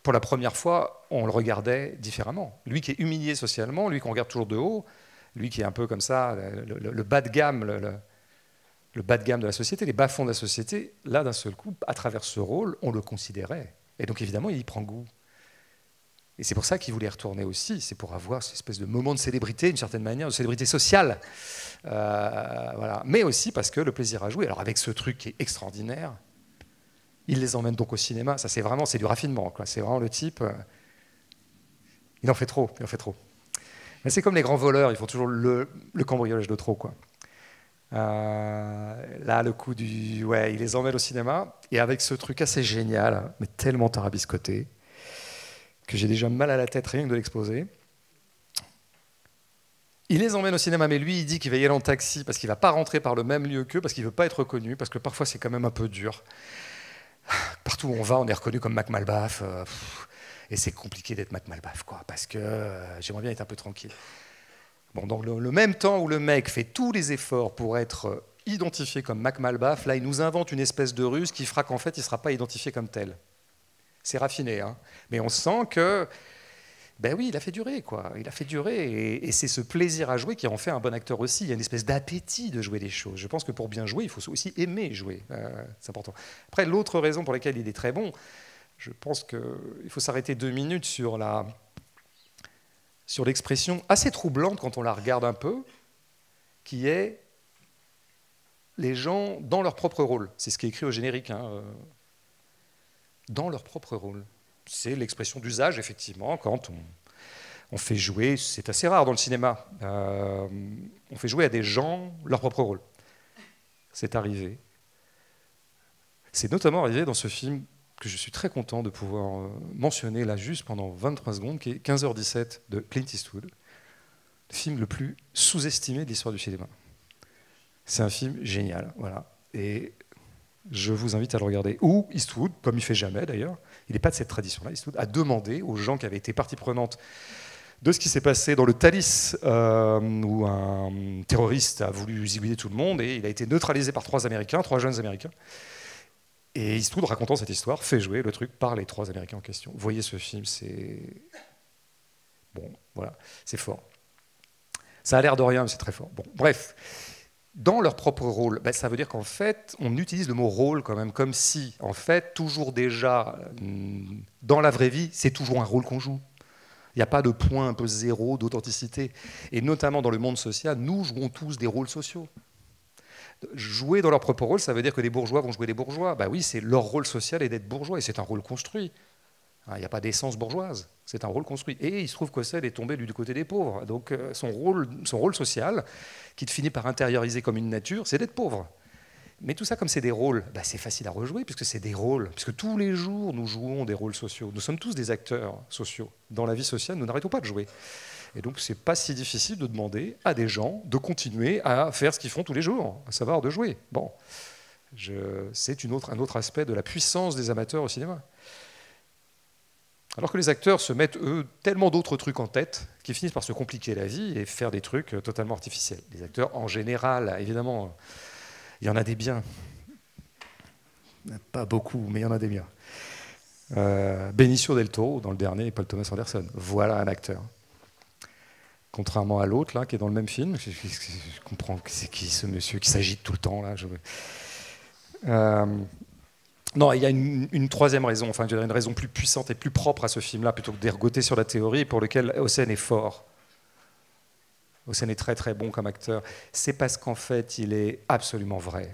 pour la première fois, on le regardait différemment. Lui qui est humilié socialement, lui qu'on regarde toujours de haut, lui qui est un peu comme ça, le bas de gamme, le bas de gamme de la société, les bas-fonds de la société, là, d'un seul coup, à travers ce rôle, on le considérait. Et donc, évidemment, il y prend goût. Et c'est pour ça qu'il voulait retourner aussi, c'est pour avoir cette espèce de moment de célébrité, d'une certaine manière, de célébrité sociale. Voilà. Mais aussi parce que le plaisir à jouer, alors avec ce truc qui est extraordinaire, il les emmène donc au cinéma, ça c'est du raffinement, quoi. C'est vraiment le type, il en fait trop, il en fait trop. Mais c'est comme les grands voleurs, ils font toujours le cambriolage de trop, quoi. Là, le coup du... Ouais, il les emmène au cinéma, et avec ce truc assez génial, mais tellement tarabiscoté, que j'ai déjà mal à la tête rien que de l'exposer. Il les emmène au cinéma, mais lui, il dit qu'il va y aller en taxi parce qu'il ne va pas rentrer par le même lieu qu'eux, parce qu'il ne veut pas être reconnu, parce que parfois c'est quand même un peu dur. Partout où on va, on est reconnu comme Mac Malbaf, et c'est compliqué d'être Mac Malbaf, quoi, parce que j'aimerais bien être un peu tranquille. Bon, dans le même temps où le mec fait tous les efforts pour être identifié comme Mac Malbaf, là, il nous invente une espèce de ruse qui fera qu'en fait, il ne sera pas identifié comme tel. C'est raffiné, hein. Mais on sent que, ben oui, il a fait durer, quoi. Il a fait durer, et c'est ce plaisir à jouer qui en fait un bon acteur aussi. Il y a une espèce d'appétit de jouer des choses. Je pense que pour bien jouer, il faut aussi aimer jouer. C'est important. Après, l'autre raison pour laquelle il est très bon, je pense qu'il faut s'arrêter 2 minutes sur l'expression assez troublante quand on la regarde un peu, qui est les gens dans leur propre rôle. C'est ce qui est écrit au générique, hein. Dans leur propre rôle. C'est l'expression d'usage, effectivement, quand on fait jouer, c'est assez rare dans le cinéma, on fait jouer à des gens leur propre rôle. C'est arrivé. C'est notamment arrivé dans ce film que je suis très content de pouvoir mentionner là juste pendant 23 secondes, qui est 15h17 de Clint Eastwood, le film le plus sous-estimé de l'histoire du cinéma. C'est un film génial, voilà. Et Je vous invite à le regarder. Ou Eastwood, comme il fait jamais d'ailleurs, il n'est pas de cette tradition-là, Eastwood, a demandé aux gens qui avaient été partie prenante de ce qui s'est passé dans le Thalys, où un terroriste a voulu zigouiller tout le monde, et il a été neutralisé par trois jeunes Américains. Et Eastwood, racontant cette histoire, fait jouer le truc par les trois Américains en question. Vous voyez ce film, c'est... Bon, voilà, c'est fort. Ça a l'air de rien, mais c'est très fort. Bon, bref, dans leur propre rôle, ben, ça veut dire qu'en fait, on utilise le mot rôle quand même, comme si, en fait, toujours déjà, dans la vraie vie, c'est toujours un rôle qu'on joue. Il n'y a pas de point un peu zéro d'authenticité. Et notamment dans le monde social, nous jouons tous des rôles sociaux. Jouer dans leur propre rôle, ça veut dire que les bourgeois vont jouer des bourgeois. Ben oui, c'est leur rôle social est d'être bourgeois, et c'est un rôle construit. Il n'y a pas d'essence bourgeoise, c'est un rôle construit. Et il se trouve qu'Ossède est tombé du côté des pauvres. Donc son rôle social, qui finit par intérioriser comme une nature, c'est d'être pauvre. Mais tout ça, comme c'est des rôles, ben c'est facile à rejouer, puisque c'est des rôles. Puisque tous les jours, nous jouons des rôles sociaux. Nous sommes tous des acteurs sociaux. Dans la vie sociale, nous n'arrêtons pas de jouer. Et donc, c'est pas si difficile de demander à des gens de continuer à faire ce qu'ils font tous les jours, à savoir de jouer. Bon, c'est un autre aspect de la puissance des amateurs au cinéma. Alors que les acteurs se mettent, eux, tellement d'autres trucs en tête qu'ils finissent par se compliquer la vie et faire des trucs totalement artificiels. Les acteurs, en général, évidemment, il y en a des biens. Pas beaucoup, mais il y en a des biens. Benicio del Toro, dans le dernier, et Paul Thomas Anderson. Voilà un acteur. Contrairement à l'autre, là, qui est dans le même film, je comprends que c'est qui ce monsieur qui s'agite tout le temps, là. Non, il y a une troisième raison, enfin, une raison plus puissante et plus propre à ce film-là, plutôt que d'ergoter sur la théorie, pour lequel Hossein est fort. Hossein est très très bon comme acteur. C'est parce qu'en fait, il est absolument vrai.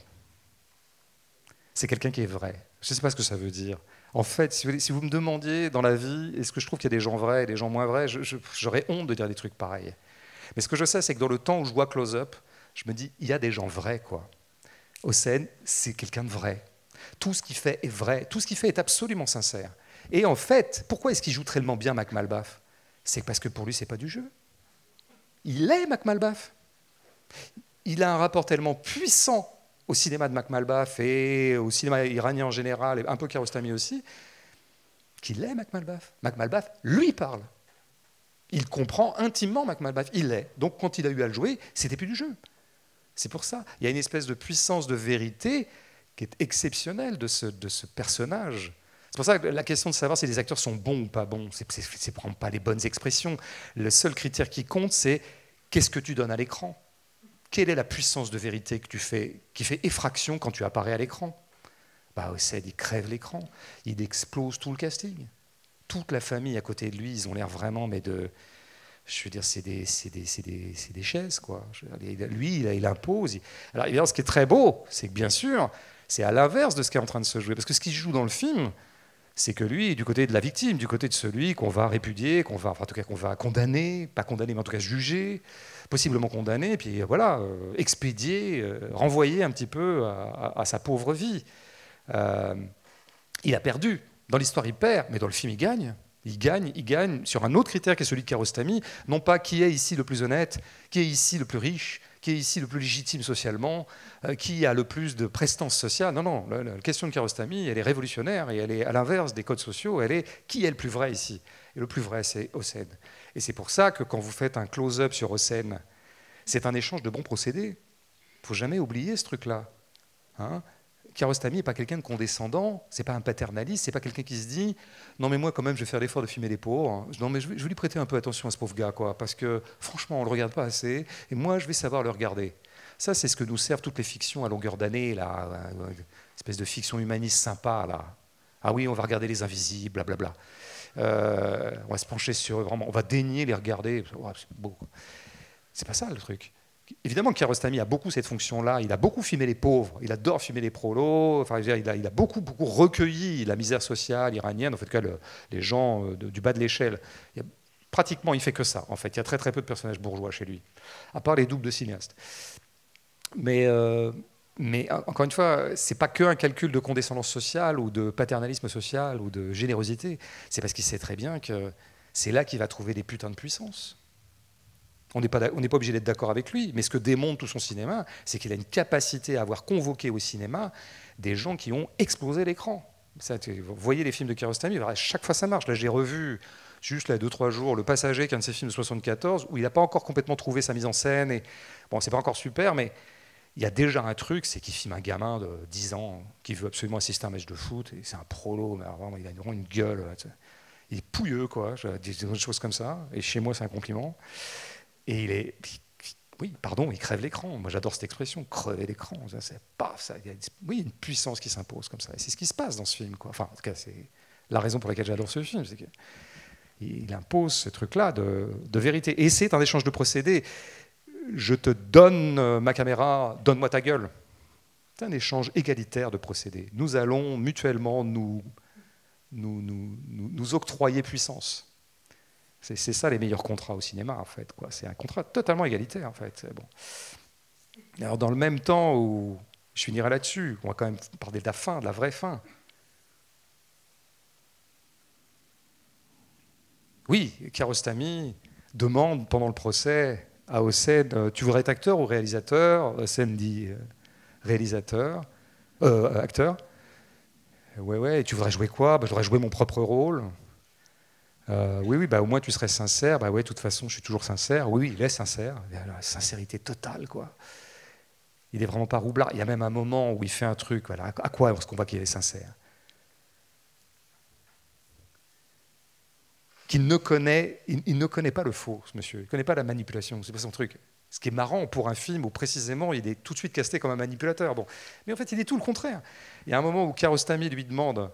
C'est quelqu'un qui est vrai. Je ne sais pas ce que ça veut dire. En fait, si vous me demandiez dans la vie, est-ce que je trouve qu'il y a des gens vrais et des gens moins vrais, j'aurais honte de dire des trucs pareils. Mais ce que je sais, c'est que dans le temps où je vois Close-Up, je me dis, il y a des gens vrais, quoi. Hossein, c'est quelqu'un de vrai. Tout ce qu'il fait est vrai, tout ce qu'il fait est absolument sincère. Et en fait, pourquoi est-ce qu'il joue tellement bien Mac Malbaf? C'est parce que pour lui, c'est pas du jeu. Il est Mac Malbaf. Il a un rapport tellement puissant au cinéma de Mac Malbaf et au cinéma iranien en général, et un peu Kiarostami aussi, qu'il est Mac Malbaf. Mac Malbaf lui parle. Il comprend intimement Mac Malbaf. Il l'est. Donc quand il a eu à le jouer, c'était plus du jeu. C'est pour ça. Il y a une espèce de puissance de vérité qui est exceptionnelle de ce personnage. C'est pour ça que la question de savoir si les acteurs sont bons ou pas bons, c'est prendre pas les bonnes expressions. Le seul critère qui compte, c'est qu'est-ce que tu donnes à l'écran. Quelle est la puissance de vérité que tu fais, qui fait effraction quand tu apparais à l'écran? Bah, Hossein, il crève l'écran, il explose tout le casting. Toute la famille à côté de lui, ils ont l'air vraiment, mais de... Je veux dire, c'est des chaises, quoi. Lui, il impose. Alors, évidemment, ce qui est très beau, c'est que, bien sûr, c'est à l'inverse de ce qui est en train de se jouer. Parce que ce qui se joue dans le film, c'est que lui est du côté de la victime, du côté de celui qu'on va répudier, en tout cas qu'on va condamner, pas condamner, mais en tout cas juger, possiblement condamner, et puis voilà, expédier, renvoyer un petit peu à sa pauvre vie. Il a perdu. Dans l'histoire, il perd, mais dans le film, il gagne. Il gagne sur un autre critère qui est celui de Kiarostami, non pas qui est ici le plus honnête, qui est ici le plus riche, qui est ici le plus légitime socialement, qui a le plus de prestance sociale. Non, non, la question de Kiarostami, elle est révolutionnaire et elle est à l'inverse des codes sociaux, elle est qui est le plus vrai ici? Et le plus vrai, c'est Hossein. Et c'est pour ça que quand vous faites un close-up sur Hossein, c'est un échange de bons procédés. Il ne faut jamais oublier ce truc-là. Hein? Kiarostami n'est pas quelqu'un de condescendant, c'est pas un paternaliste, c'est pas quelqu'un qui se dit non mais moi quand même je vais faire l'effort de filmer les pauvres, non mais je vais lui prêter un peu attention à ce pauvre gars quoi, parce que franchement on le regarde pas assez et moi je vais savoir le regarder. Ça c'est ce que nous servent toutes les fictions à longueur d'année là, une espèce de fiction humaniste sympa là. Ah oui on va regarder les invisibles, blablabla. On va se pencher sur eux vraiment, on va daigner les regarder, oh, c'est beau. C'est pas ça le truc. Évidemment, Kiarostami a beaucoup cette fonction-là. Il a beaucoup filmé les pauvres. Il adore filmer les prolos. Enfin, il a beaucoup recueilli la misère sociale iranienne. En fait, les gens du bas de l'échelle. Pratiquement, il fait que ça. En fait, il y a très très peu de personnages bourgeois chez lui, à part les doubles de cinéastes. Mais encore une fois, c'est pas qu'un calcul de condescendance sociale ou de paternalisme social ou de générosité. C'est parce qu'il sait très bien que c'est là qu'il va trouver des putains de puissance. On n'est pas obligé d'être d'accord avec lui, mais ce que démontre tout son cinéma, c'est qu'il a une capacité à avoir convoqué au cinéma des gens qui ont explosé l'écran. Vous voyez les films de Kiarostami, chaque fois ça marche. Là, j'ai revu juste là 2-3 jours Le Passager, qui est un de ses films de 74, où il n'a pas encore complètement trouvé sa mise en scène. Et, bon, c'est pas encore super, mais il y a déjà un truc, c'est qu'il filme un gamin de 10 ans qui veut absolument assister à un match de foot, et c'est un prolo, mais vraiment, il a vraiment une gueule. Il est pouilleux, quoi, des choses comme ça, et chez moi, c'est un compliment. Et oui, pardon, il crève l'écran. Moi, j'adore cette expression, crever l'écran. C'est paf, ça. Oui, une puissance qui s'impose comme ça. Et c'est ce qui se passe dans ce film, quoi. Enfin, en tout cas, c'est la raison pour laquelle j'adore ce film, c'est qu'il impose ce truc-là de vérité. Et c'est un échange de procédés. Je te donne ma caméra, donne-moi ta gueule. C'est un échange égalitaire de procédés. Nous allons mutuellement nous octroyer puissance. C'est ça les meilleurs contrats au cinéma, en fait. C'est un contrat totalement égalitaire, en fait. Bon. Alors, dans le même temps où je finirai là-dessus, on va quand même parler de la fin, de la vraie fin. Oui, Kiarostami demande pendant le procès à Hossein, tu voudrais être acteur ou réalisateur? Hossein dit réalisateur, acteur. Ouais, et tu voudrais jouer quoi? Je voudrais jouer mon propre rôle. Oui, au moins tu serais sincère. Ouais, de toute façon, je suis toujours sincère. Oui, il est sincère. La sincérité totale, quoi. Il est vraiment pas roublard. Il y a même un moment où il fait un truc. Voilà, à quoi est-ce qu'on voit qu'il est sincère? Il ne connaît pas le faux, ce monsieur. Il ne connaît pas la manipulation. C'est pas son truc. Ce qui est marrant pour un film où précisément il est tout de suite casté comme un manipulateur. Bon. Mais en fait, il est tout le contraire. Il y a un moment où Kiarostami lui demande,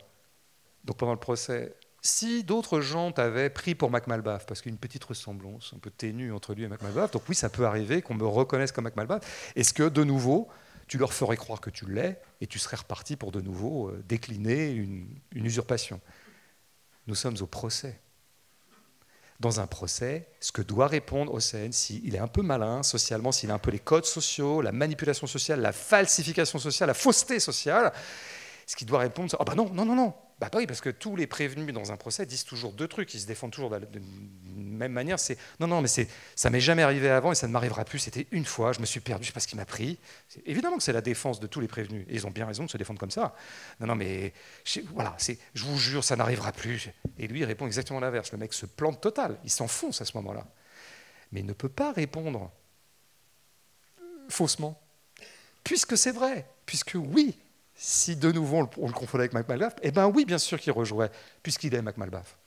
donc pendant le procès, si d'autres gens t'avaient pris pour Mac Malbaf, parce qu'il y a une petite ressemblance un peu ténue entre lui et Mac Malbaf, donc oui, ça peut arriver qu'on me reconnaisse comme Mac Malbaf, est-ce que, de nouveau, tu leur ferais croire que tu l'es, et tu serais reparti pour, de nouveau, décliner une usurpation? Nous sommes au procès. Dans un procès, ce que doit répondre Hossein, s'il est un peu malin socialement, s'il a un peu les codes sociaux, la manipulation sociale, la falsification sociale, la fausseté sociale, ce qu'il doit répondre, c'est « Ah non !» Oui, parce que tous les prévenus dans un procès disent toujours deux trucs, ils se défendent toujours de la même manière, c'est « Non, mais ça m'est jamais arrivé avant et ça ne m'arrivera plus, c'était une fois, je me suis perdu, je ne sais pas ce qui m'a pris. » Évidemment que c'est la défense de tous les prévenus, et ils ont bien raison de se défendre comme ça. Non, mais voilà, je vous jure, ça n'arrivera plus. Et lui, il répond exactement l'inverse. Le mec se plante total, il s'enfonce à ce moment-là. Mais il ne peut pas répondre faussement, puisque c'est vrai, puisque oui, si de nouveau on le confondait avec Mac Malbaf, oui, bien sûr qu'il rejouerait, puisqu'il est Mac Malbaf.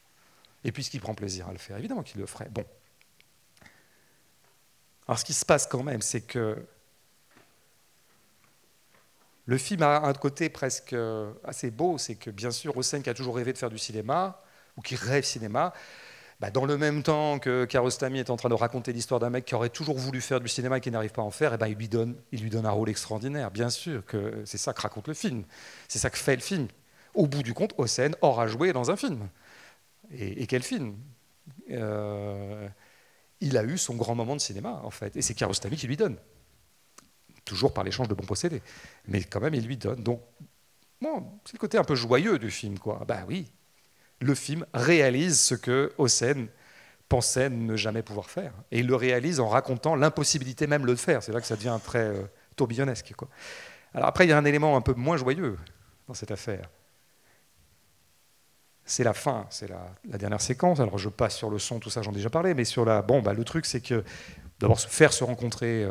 Et puisqu'il prend plaisir à le faire, évidemment qu'il le ferait. Bon. Alors ce qui se passe quand même, c'est que le film a un côté presque assez beau, c'est que bien sûr, Hossein qui a toujours rêvé de faire du cinéma, ou qui rêve cinéma, dans le même temps que Kiarostami est en train de raconter l'histoire d'un mec qui aurait toujours voulu faire du cinéma et qui n'arrive pas à en faire, il lui donne un rôle extraordinaire. Bien sûr que c'est ça que raconte le film, c'est ça que fait le film. Au bout du compte, Hossein aura joué dans un film. Et quel film? Il a eu son grand moment de cinéma, en fait, et c'est Kiarostami qui lui donne. Toujours par l'échange de bons procédés. Mais quand même, il lui donne. Donc, bon, c'est le côté un peu joyeux du film, quoi. Oui. Le film réalise ce que Hossein pensait ne jamais pouvoir faire. Et il le réalise en racontant l'impossibilité même de le faire. C'est là que ça devient très tourbillonnesque, quoi. Alors après, il y a un élément un peu moins joyeux dans cette affaire. C'est la fin, c'est la dernière séquence. Alors je passe sur le son, tout ça, j'en ai déjà parlé, mais sur le truc, c'est que d'abord faire se rencontrer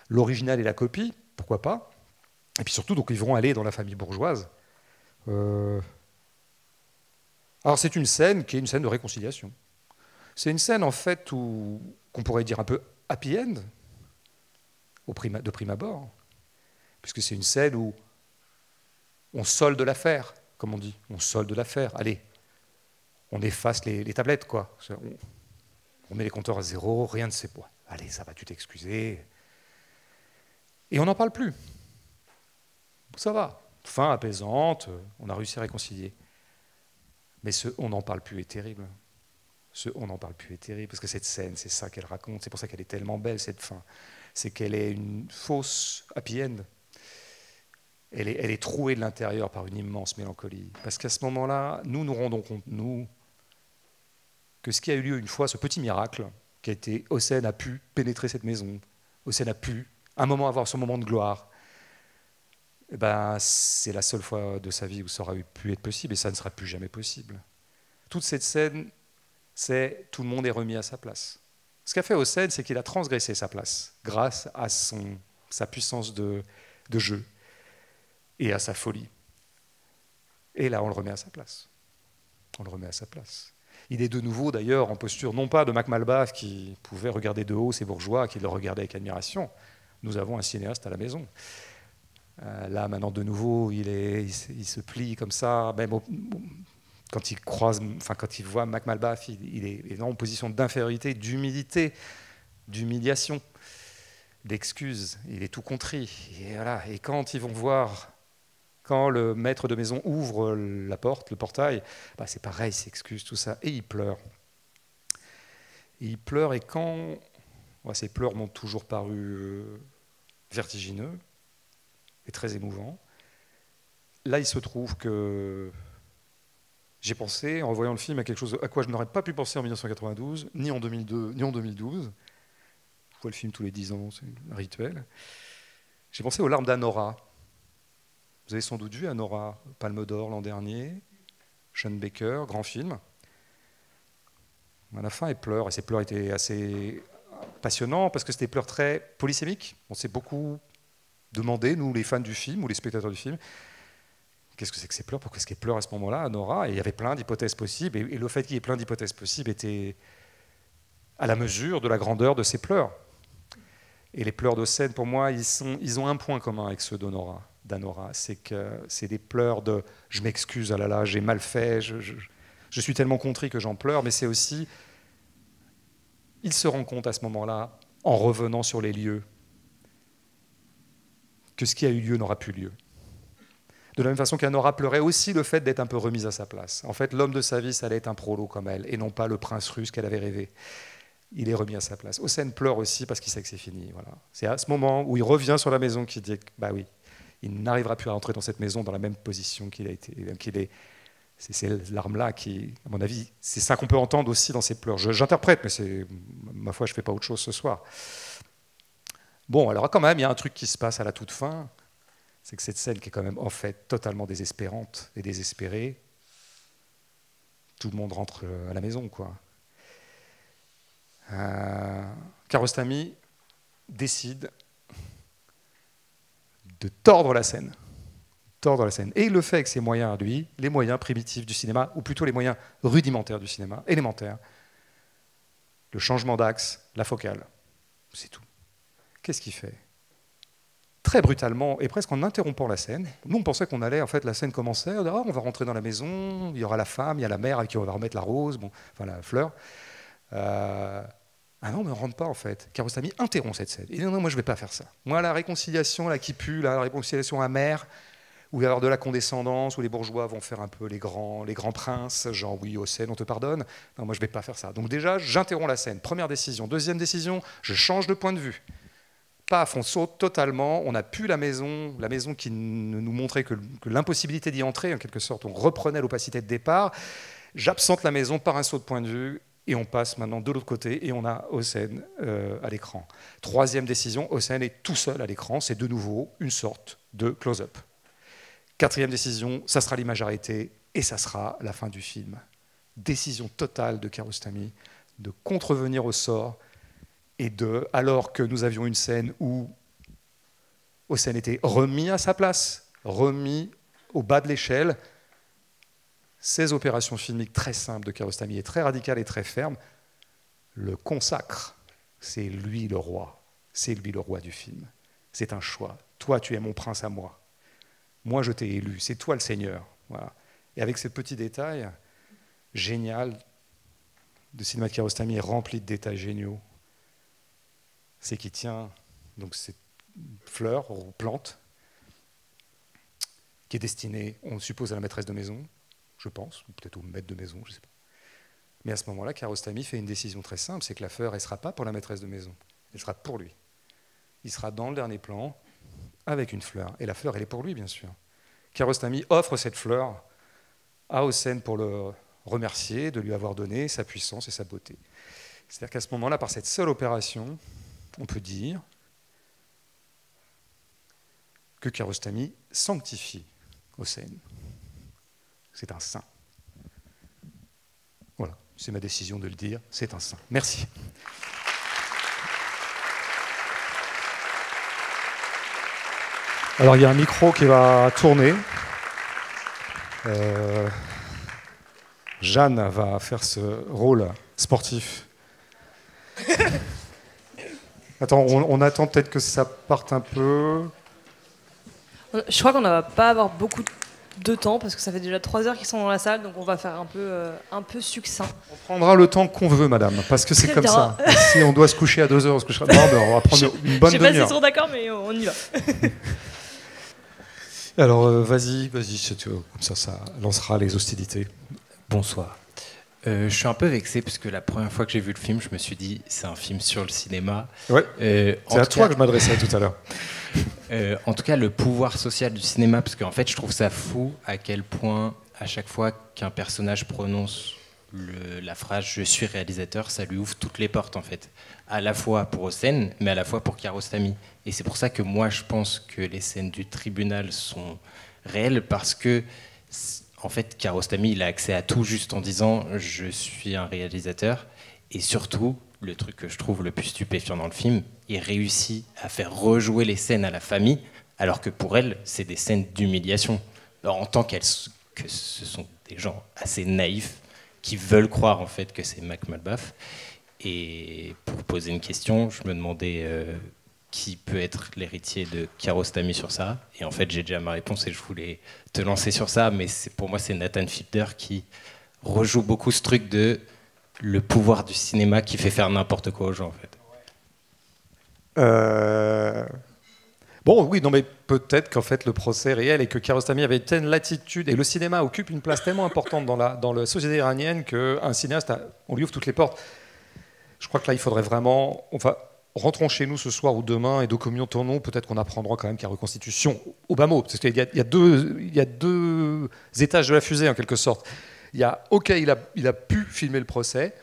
l'original et la copie, pourquoi pas. Et puis surtout, donc, ils vont aller dans la famille bourgeoise. Alors c'est une scène qui est une scène de réconciliation. C'est une scène en fait qu'on pourrait dire un peu happy end, de prime abord, puisque c'est une scène où on solde l'affaire, comme on dit, on solde l'affaire. Allez, on efface les tablettes, quoi. On met les compteurs à zéro, rien ne s'est... Allez, ça va, tu t'excuser. Et on n'en parle plus. Ça va, fin apaisante, on a réussi à réconcilier. Mais ce « on n'en parle plus » est terrible. Ce « on n'en parle plus » est terrible, parce que cette scène, c'est ça qu'elle raconte, c'est pour ça qu'elle est tellement belle, cette fin. C'est qu'elle est une fausse happy end. Elle est trouée de l'intérieur par une immense mélancolie. Parce qu'à ce moment-là, nous nous rendons compte, nous, que ce qui a eu lieu une fois, ce petit miracle, Hossein a pu pénétrer cette maison, Hossein a pu, un moment, avoir son moment de gloire. Eh ben, c'est la seule fois de sa vie où ça aurait pu être possible, et ça ne sera plus jamais possible. Toute cette scène, c'est tout le monde est remis à sa place. Ce qu'a fait Hossein, c'est qu'il a transgressé sa place, grâce à sa puissance de jeu et à sa folie. Et là, on le remet à sa place. On le remet à sa place. Il est de nouveau, d'ailleurs, en posture, non pas de Mac Malbaf, qui pouvait regarder de haut ces bourgeois, qui le regardaient avec admiration. Nous avons un cinéaste à la maison. Là, maintenant, de nouveau, il se plie comme ça. Même quand il voit Mac Malbaf, il est en position d'infériorité, d'humilité, d'humiliation, d'excuse. Il est tout contrit. Et, voilà. Et quand ils vont voir, quand le maître de maison ouvre la porte, le portail, bah c'est pareil, il s'excuse, tout ça, et il pleure. Et quand ces pleurs m'ont toujours paru vertigineux et très émouvants. Là, il se trouve que j'ai pensé, en revoyant le film, à quelque chose à quoi je n'aurais pas pu penser en 1992, ni en 2002, ni en 2012. Je vois le film tous les 10 ans, c'est un rituel. J'ai pensé aux larmes d'Anora. Vous avez sans doute vu Anora, Palme d'Or l'an dernier, Sean Baker, grand film. À la fin, elle pleure, et ses pleurs étaient assez passionnants, parce que c'était des pleurs très polysémiques. On s'est beaucoup demandé, nous, les fans du film, ou les spectateurs du film, qu'est-ce que c'est que ces pleurs? Pourquoi est-ce qu'elle pleure à ce moment-là, Anora? Et il y avait plein d'hypothèses possibles, et le fait qu'il y ait plein d'hypothèses possibles était à la mesure de la grandeur de ses pleurs. Et les pleurs d'Hossein, pour moi, ils ont un point commun avec ceux d'Anora. C'est que c'est des pleurs de « je m'excuse, ah là là, j'ai mal fait, je suis tellement contrit que j'en pleure », mais c'est aussi, il se rend compte à ce moment-là, en revenant sur les lieux, que ce qui a eu lieu n'aura plus lieu. De la même façon qu'Anora pleurait aussi le fait d'être un peu remise à sa place. En fait, l'homme de sa vie, ça allait être un prolo comme elle, et non pas le prince russe qu'elle avait rêvé. Il est remis à sa place. Hossein pleure aussi parce qu'il sait que c'est fini. Voilà. C'est à ce moment où il revient sur la maison qu'il dit « bah oui, il n'arrivera plus à entrer dans cette maison dans la même position qu'il a été, qu'il est. » C'est ces larmes-là qui, à mon avis, c'est ça qu'on peut entendre aussi dans ses pleurs. J'interprète, mais ma foi, je ne fais pas autre chose ce soir. Bon, alors quand même, il y a un truc qui se passe à la toute fin, c'est que cette scène qui est quand même en fait totalement désespérante et désespérée, tout le monde rentre à la maison, quoi. Kiarostami décide de tordre la scène. Et il le fait avec ses moyens à lui, les moyens primitifs du cinéma, ou plutôt les moyens rudimentaires du cinéma, élémentaires. Le changement d'axe, la focale, c'est tout. Qu'est-ce qu'il fait? Très brutalement, et presque en interrompant la scène, nous on pensait qu'on allait, en fait, la scène commençait, on va rentrer dans la maison, il y aura la femme, il y a la mère avec qui on va remettre la rose, enfin la fleur. Ah non, mais on ne rentre pas en fait. Kiarostami interrompt cette scène. Il dit non, moi je ne vais pas faire ça. Moi, la réconciliation là, qui pue, la réconciliation amère, où il va y avoir de la condescendance, où les bourgeois vont faire un peu les grands princes, genre oui, Hossein, on te pardonne. Non, moi je ne vais pas faire ça. Donc déjà, j'interromps la scène. Première décision. Deuxième décision, je change de point de vue. Paf, on saute totalement, on n'a plus la maison qui nous montrait que l'impossibilité d'y entrer, en quelque sorte, on reprenait l'opacité de départ. J'absente la maison par un saut de point de vue, et on passe maintenant de l'autre côté, et on a Hossein à l'écran. Troisième décision, Hossein est tout seul à l'écran, c'est de nouveau une sorte de close-up. Quatrième décision, ça sera l'image arrêtée, et ça sera la fin du film. Décision totale de Kiarostami de contrevenir au sort, et alors que nous avions une scène où Hossein était remis à sa place, remis au bas de l'échelle, ces opérations filmiques très simples de Kiarostami et très radicales et très fermes le consacrent. C'est lui le roi. C'est lui le roi du film. C'est un choix. Toi, tu es mon prince à moi. Moi, je t'ai élu. C'est toi le seigneur. Voilà. Et avec ces petits détails, génial, le cinéma de Kiarostami est rempli de détails géniaux. C'est qu'il tient donc cette fleur ou plante qui est destinée, on suppose, à la maîtresse de maison, je pense, ou peut-être au maître de maison, je ne sais pas. Mais à ce moment-là, Kiarostami fait une décision très simple, c'est que la fleur, elle ne sera pas pour la maîtresse de maison, elle sera pour lui. Il sera dans le dernier plan avec une fleur, et la fleur, elle est pour lui, bien sûr. Kiarostami offre cette fleur à Hossein pour le remercier de lui avoir donné sa puissance et sa beauté. C'est-à-dire qu'à ce moment-là, par cette seule opération, on peut dire que Kiarostami sanctifie Hossein. C'est un saint. Voilà, c'est ma décision de le dire, c'est un saint. Merci. Alors il y a un micro qui va tourner. Jeanne va faire ce rôle sportif. Attends, on attend peut-être que ça parte un peu. Je crois qu'on ne va pas avoir beaucoup de temps parce que ça fait déjà 3 heures qu'ils sont dans la salle, donc on va faire un peu succinct. On prendra le temps qu'on veut, madame, parce que c'est Très comme bien. ça. Si on doit se coucher à 2 heures, on se couchera. Non, mais on va prendre une bonne Je sais pas s'ils demi-heure. sont d'accord, mais on y va. Alors, vas-y, comme ça lancera les hostilités. Bonsoir. Je suis un peu vexé parce que la première fois que j'ai vu le film, je me suis dit c'est un film sur le cinéma. Ouais. C'est à toi que je m'adressais tout à l'heure. En tout cas, le pouvoir social du cinéma, parce qu'en fait, je trouve ça fou à quel point, à chaque fois qu'un personnage prononce la phrase « je suis réalisateur », ça lui ouvre toutes les portes, en fait. À la fois pour Hossein, mais à la fois pour Kiarostami. Et c'est pour ça que moi, je pense que les scènes du tribunal sont réelles, parce que, en fait, Kiarostami, il a accès à tout juste en disant « je suis un réalisateur ». Et surtout, le truc que je trouve le plus stupéfiant dans le film, il réussit à faire rejouer les scènes à la famille, alors que pour elle, c'est des scènes d'humiliation. Alors, en tant que ce sont des gens assez naïfs qui veulent croire en fait que c'est Mac Malbaf. Et pour poser une question, je me demandais qui peut être l'héritier de Kiarostami sur ça. Et en fait, j'ai déjà ma réponse et je voulais te lancer sur ça, mais pour moi, c'est Nathan Fielder qui rejoue beaucoup ce truc de le pouvoir du cinéma qui fait faire n'importe quoi aux gens, en fait. Bon, oui, non, mais peut-être qu'en fait le procès est réel et que Kiarostami avait telle latitude et le cinéma occupe une place tellement importante dans la société iranienne qu'un cinéaste, on lui ouvre toutes les portes. Je crois que là, il faudrait vraiment... Enfin, rentrons chez nous ce soir ou demain et de communion tournons, peut-être qu'on apprendra quand même qu'il y a reconstitution au bas mot, parce qu'il y a deux étages de la fusée en quelque sorte. Il y a, ok, il a pu filmer le procès.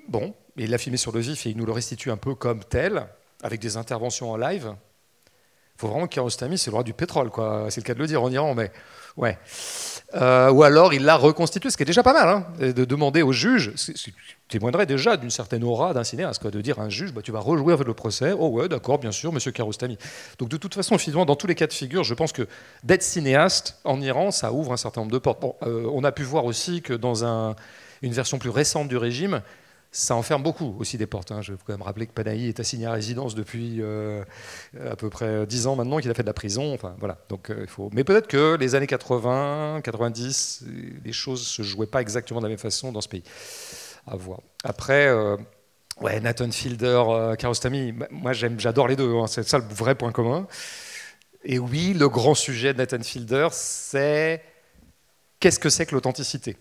Bon, mais il l'a filmé sur le vif et il nous le restitue un peu comme tel, avec des interventions en live. Il faut vraiment que Kiarostami, c'est le roi du pétrole, quoi. C'est le cas de le dire en Iran, mais ouais. Ou alors il l'a reconstitué, ce qui est déjà pas mal, hein, de demander au juge, ce qui témoignerait déjà d'une certaine aura d'un cinéaste, quoi, de dire à un juge, bah, tu vas rejouer avec le procès. Oh ouais, d'accord, bien sûr, monsieur Kiarostami. Donc de toute façon, finalement, dans tous les cas de figure, je pense que d'être cinéaste en Iran, ça ouvre un certain nombre de portes. Bon, on a pu voir aussi que dans une version plus récente du régime, ça enferme beaucoup aussi des portes. Hein. Je veux quand même rappeler que Panahi est assigné à résidence depuis à peu près 10 ans maintenant, qu'il a fait de la prison. Enfin, voilà. Donc, il faut... Mais peut-être que les années 80, 90, les choses ne se jouaient pas exactement de la même façon dans ce pays. À voir. Après, ouais, Nathan Fielder, Kiarostami, moi j'adore les deux. Hein. C'est ça le vrai point commun. Et oui, le grand sujet de Nathan Fielder, c'est qu'est-ce que c'est que l'authenticité ?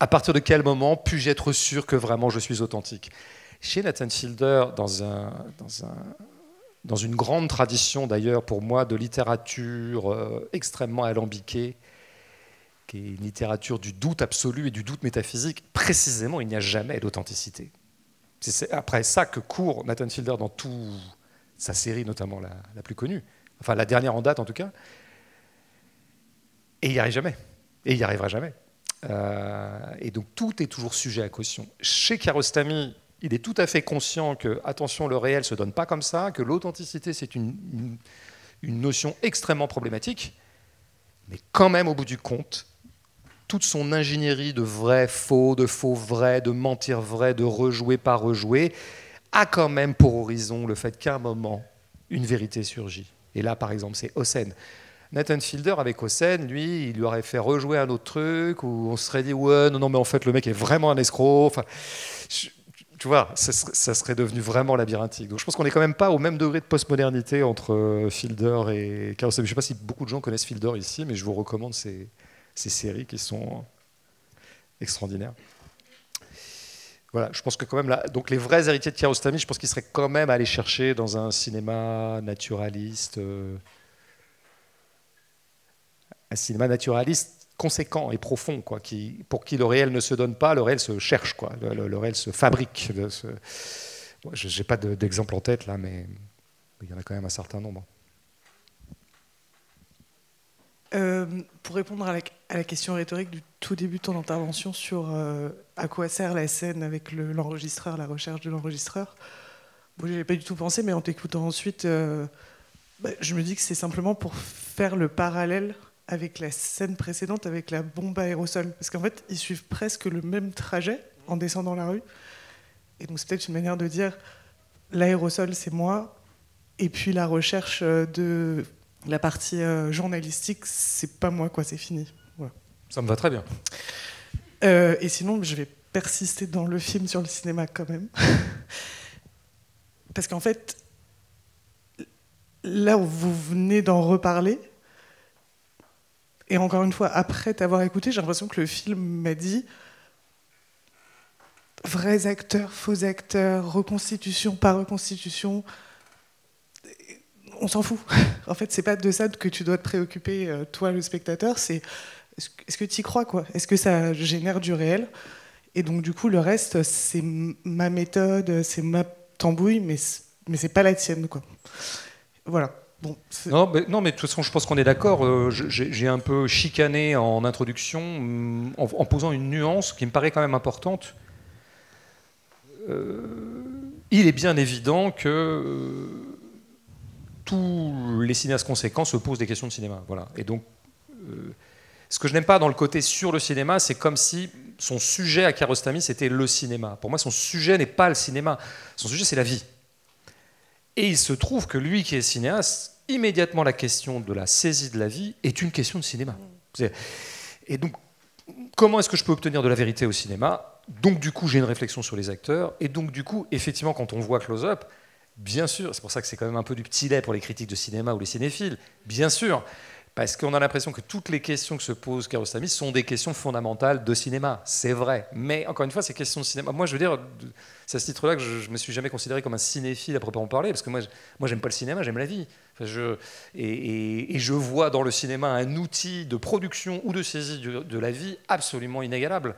À partir de quel moment puis-je être sûr que vraiment je suis authentique ? Chez Nathan Fielder, dans une grande tradition d'ailleurs pour moi de littérature extrêmement alambiquée, qui est une littérature du doute absolu et du doute métaphysique, précisément il n'y a jamais d'authenticité. C'est après ça que court Nathan Fielder dans toute sa série, notamment la plus connue, enfin la dernière en date en tout cas, et il n'y arrive jamais, et il n'y arrivera jamais. Et donc tout est toujours sujet à caution. Chez Kiarostami, il est tout à fait conscient que, attention, le réel ne se donne pas comme ça, que l'authenticité c'est une notion extrêmement problématique, mais quand même au bout du compte, toute son ingénierie de vrai, faux, de faux, vrai, de mentir vrai, de rejouer, pas rejouer, a quand même pour horizon le fait qu'à un moment, une vérité surgit. Et là, par exemple, c'est Hossein. Nathan Fielder, avec Hossein, lui, il lui aurait fait rejouer un autre truc, où on se serait dit, ouais, non, mais en fait, le mec est vraiment un escroc. Enfin, tu vois, ça serait devenu vraiment labyrinthique. Donc je pense qu'on n'est quand même pas au même degré de postmodernité entre Fielder et Kiarostami. Je ne sais pas si beaucoup de gens connaissent Fielder ici, mais je vous recommande ces séries qui sont extraordinaires. Voilà, je pense que quand même, donc les vrais héritiers de Kiarostami, je pense qu'ils seraient quand même allés chercher dans un cinéma naturaliste... un cinéma naturaliste conséquent et profond, quoi, pour qui le réel ne se donne pas, le réel se cherche, quoi, le réel se fabrique. Je n'ai pas d'exemple en tête là, mais il y en a quand même un certain nombre. Pour répondre à la question rhétorique du tout début de ton intervention sur à quoi sert la scène avec l'enregistreur, la recherche de l'enregistreur, bon, je n'y avais pas du tout pensé, mais en t'écoutant ensuite, je me dis que c'est simplement pour faire le parallèle avec la scène précédente, avec la bombe à aérosol. Parce qu'en fait, ils suivent presque le même trajet en descendant la rue. Et donc c'est peut-être une manière de dire, l'aérosol, c'est moi, et puis la recherche de la partie journalistique, c'est pas moi, quoi, c'est fini. Voilà. Ça me va très bien. Et sinon, je vais persister dans le film sur le cinéma quand même. Parce qu'en fait, là où vous venez d'en reparler, et encore une fois, après t'avoir écouté, j'ai l'impression que le film m'a dit vrais acteurs, faux acteurs, reconstitution, pas reconstitution, on s'en fout. En fait, c'est pas de ça que tu dois te préoccuper, toi, le spectateur, c'est est-ce que tu y crois, quoi? Est-ce que ça génère du réel? Et donc, du coup, le reste, c'est ma méthode, c'est ma tambouille, mais c'est pas la tienne, quoi. Voilà. Bon, non, mais de toute façon, je pense qu'on est d'accord. J'ai un peu chicané en introduction en posant une nuance qui me paraît quand même importante. Il est bien évident que tous les cinéastes conséquents se posent des questions de cinéma. Voilà. Et donc, ce que je n'aime pas dans le côté sur le cinéma, c'est comme si son sujet à Kiarostami, c'était le cinéma. Pour moi, son sujet n'est pas le cinéma. Son sujet, c'est la vie. Et il se trouve que lui qui est cinéaste, immédiatement la question de la saisie de la vie est une question de cinéma. Et donc, comment est-ce que je peux obtenir de la vérité au cinéma? Donc du coup, j'ai une réflexion sur les acteurs. Et donc du coup, effectivement, quand on voit Close Up, bien sûr, c'est pour ça que c'est quand même un peu du petit lait pour les critiques de cinéma ou les cinéphiles, bien sûr, parce qu'on a l'impression que toutes les questions que se pose Kiarostami sont des questions fondamentales de cinéma. C'est vrai. Mais encore une fois, ces questions de cinéma... Moi, je veux dire, c'est à ce titre-là que je ne me suis jamais considéré comme un cinéphile à proprement parler, parce que moi, j'aime pas le cinéma, j'aime la vie. Enfin, et je vois dans le cinéma un outil de production ou de saisie de la vie absolument inégalable.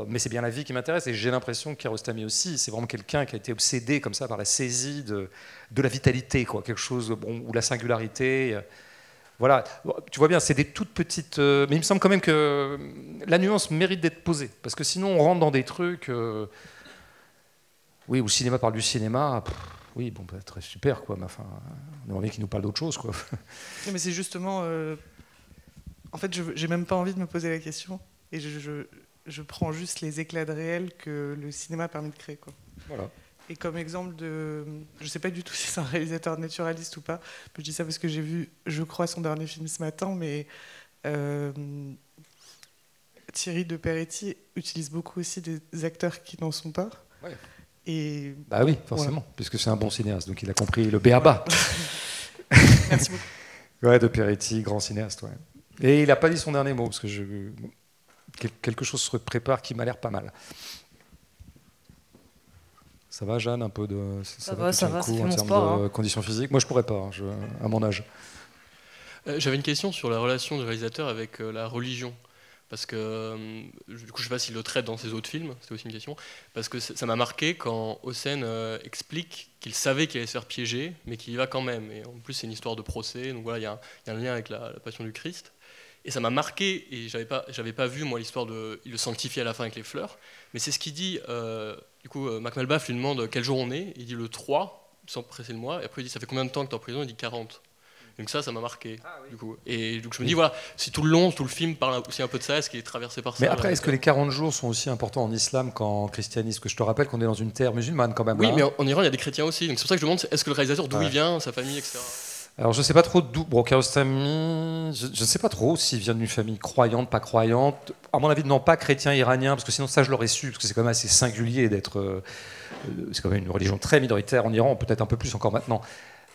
Mais c'est bien la vie qui m'intéresse, et j'ai l'impression que Kiarostami aussi, c'est vraiment quelqu'un qui a été obsédé comme ça par la saisie de la vitalité, quoi, quelque chose, bon, ou la singularité... Voilà, tu vois bien, c'est des toutes petites... mais il me semble quand même que la nuance mérite d'être posée, parce que sinon on rentre dans des trucs... oui, où le cinéma parle du cinéma, oui, bon, bah, très super, quoi, mais enfin, on aimerait bien qu'il nous parle d'autre chose, quoi. Non, mais c'est justement... en fait, j'ai même pas envie de me poser la question, et je prends juste les éclats de réel que le cinéma permet de créer, quoi. Voilà. Et comme exemple de... Je ne sais pas du tout si c'est un réalisateur naturaliste ou pas. Je dis ça parce que j'ai vu, je crois, son dernier film ce matin, mais Thierry de Peretti utilise beaucoup aussi des acteurs qui n'en sont pas. Ouais. Et bah oui, forcément, voilà. Puisque c'est un bon cinéaste, donc il a compris le b.a.-ba. Merci beaucoup. Ouais, de Peretti, grand cinéaste, ouais. Et il n'a pas dit son dernier mot, parce que quelque chose se prépare qui m'a l'air pas mal. Ça va, Jeanne, un peu de... Ça va, ça fait en mon termes sport. de conditions physiques. Moi, je pourrais pas, à mon âge. J'avais une question sur la relation du réalisateur avec la religion. Parce que, du coup, je ne sais pas s'il le traite dans ses autres films, c'était aussi une question. Parce que ça m'a marqué quand Hossein explique qu'il savait qu'il allait se faire piéger, mais qu'il y va quand même. Et en plus, c'est une histoire de procès, donc voilà, il y a un lien avec la passion du Christ. Et ça m'a marqué, et j'avais pas vu, moi, l'histoire de... Il le sanctifie à la fin avec les fleurs, mais c'est ce qu'il dit... Du coup, Mac Malbaf lui demande quel jour on est. Il dit le 3, sans presser le mois. Et après, il dit ça fait combien de temps que tu es en prison? Il dit 40. Donc ça m'a marqué. Ah, oui. Du coup. Et donc je me dis, voilà, si tout le film parle aussi un peu de ça, est-ce qu'il est traversé par ça? Mais après, est-ce que les 40 jours sont aussi importants en islam qu'en christianisme? Parce que je te rappelle qu'on est dans une terre musulmane quand même. Oui, là. mais en Iran, il y a des chrétiens aussi. Donc c'est pour ça que je me demande, est-ce que le réalisateur, d'où il vient, sa famille, etc. Alors je ne sais pas trop d'où. Bon, Kiarostami, je ne sais pas trop s'il vient d'une famille croyante, pas croyante. À mon avis, non, pas chrétien iranien, parce que sinon ça je l'aurais su, parce que c'est quand même assez singulier d'être. C'est quand même une religion très minoritaire en Iran, peut-être un peu plus encore maintenant.